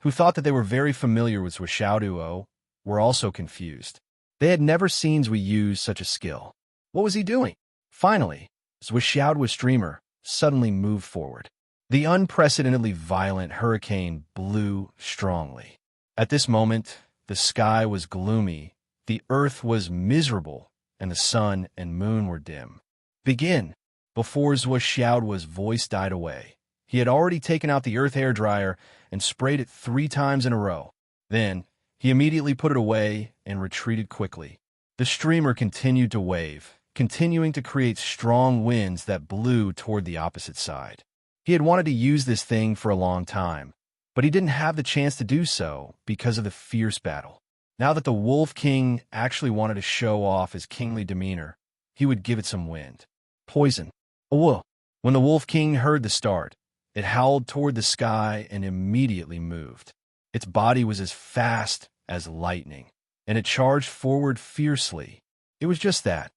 who thought that they were very familiar with Xiaoduo, were also confused. They had never seen Zui use such a skill. What was he doing? Finally, Zui Xiaoduo's streamer suddenly moved forward. The unprecedentedly violent hurricane blew strongly. At this moment, the sky was gloomy, the earth was miserable, and the sun and moon were dim. Begin! Before Zhuo Xiaoduo's voice died away, he had already taken out the earth hair dryer and sprayed it 3 times in a row. Then, he immediately put it away and retreated quickly. The streamer continued to wave, continuing to create strong winds that blew toward the opposite side. He had wanted to use this thing for a long time, but he didn't have the chance to do so because of the fierce battle. Now that the Wolf King actually wanted to show off his kingly demeanor, he would give it some wind. Poison. Whoa! When the Wolf King heard the start, it howled toward the sky and immediately moved. Its body was as fast as lightning, and it charged forward fiercely. It was just that.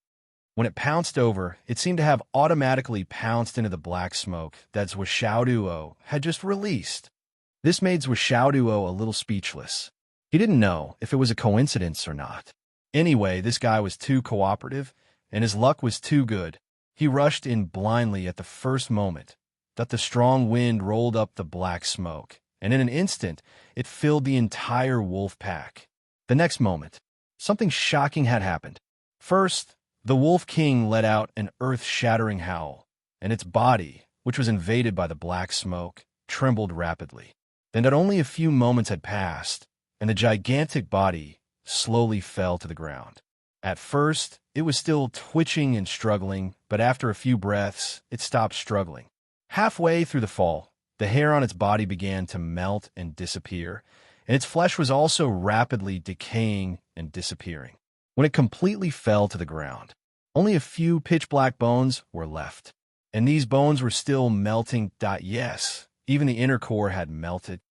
When it pounced over, it seemed to have automatically pounced into the black smoke that Zhuo Xiaoduo had just released. This made Zhuo Xiaoduo a little speechless. He didn't know if it was a coincidence or not. Anyway, this guy was too cooperative, and his luck was too good. He rushed in blindly at the first moment that the strong wind rolled up the black smoke, and in an instant, it filled the entire wolf pack. The next moment, something shocking had happened. First, the Wolf King let out an earth-shattering howl, and its body, which was invaded by the black smoke, trembled rapidly. Then that only a few moments had passed, and the gigantic body slowly fell to the ground. At first, it was still twitching and struggling, but after a few breaths, it stopped struggling. Halfway through the fall, the hair on its body began to melt and disappear, and its flesh was also rapidly decaying and disappearing. When it completely fell to the ground, only a few pitch-black bones were left, and these bones were still melting. Yes, even the inner core had melted.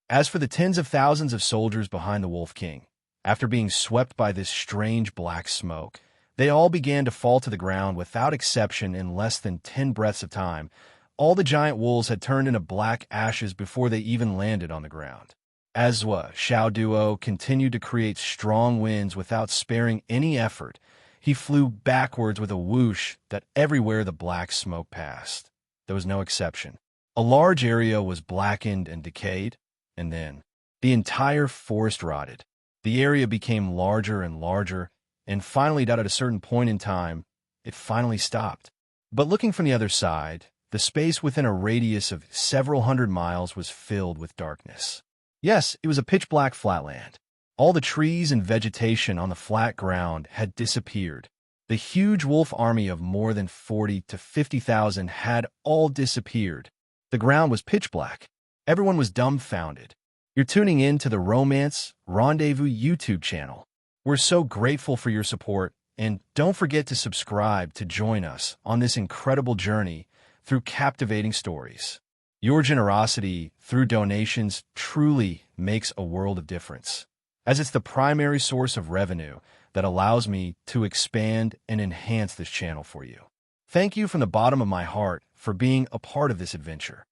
As for the tens of thousands of soldiers behind the Wolf King, after being swept by this strange black smoke, they all began to fall to the ground without exception in less than 10 breaths of time. All the giant wolves had turned into black ashes before they even landed on the ground. As Zhuo Xiaoduo continued to create strong winds without sparing any effort, he flew backwards with a whoosh that everywhere the black smoke passed, there was no exception. A large area was blackened and decayed, and then the entire forest rotted. The area became larger and larger, and finally, at a certain point in time, it finally stopped. But looking from the other side, the space within a radius of several hundred miles was filled with darkness. Yes, it was a pitch-black flatland. All the trees and vegetation on the flat ground had disappeared. The huge wolf army of more than 40 to 50,000 had all disappeared. The ground was pitch black. Everyone was dumbfounded. You're tuning in to the Romance Rendezvous YouTube channel. We're so grateful for your support, and don't forget to subscribe to join us on this incredible journey through captivating stories. Your generosity through donations truly makes a world of difference, as it's the primary source of revenue that allows me to expand and enhance this channel for you. Thank you from the bottom of my heart for being a part of this adventure.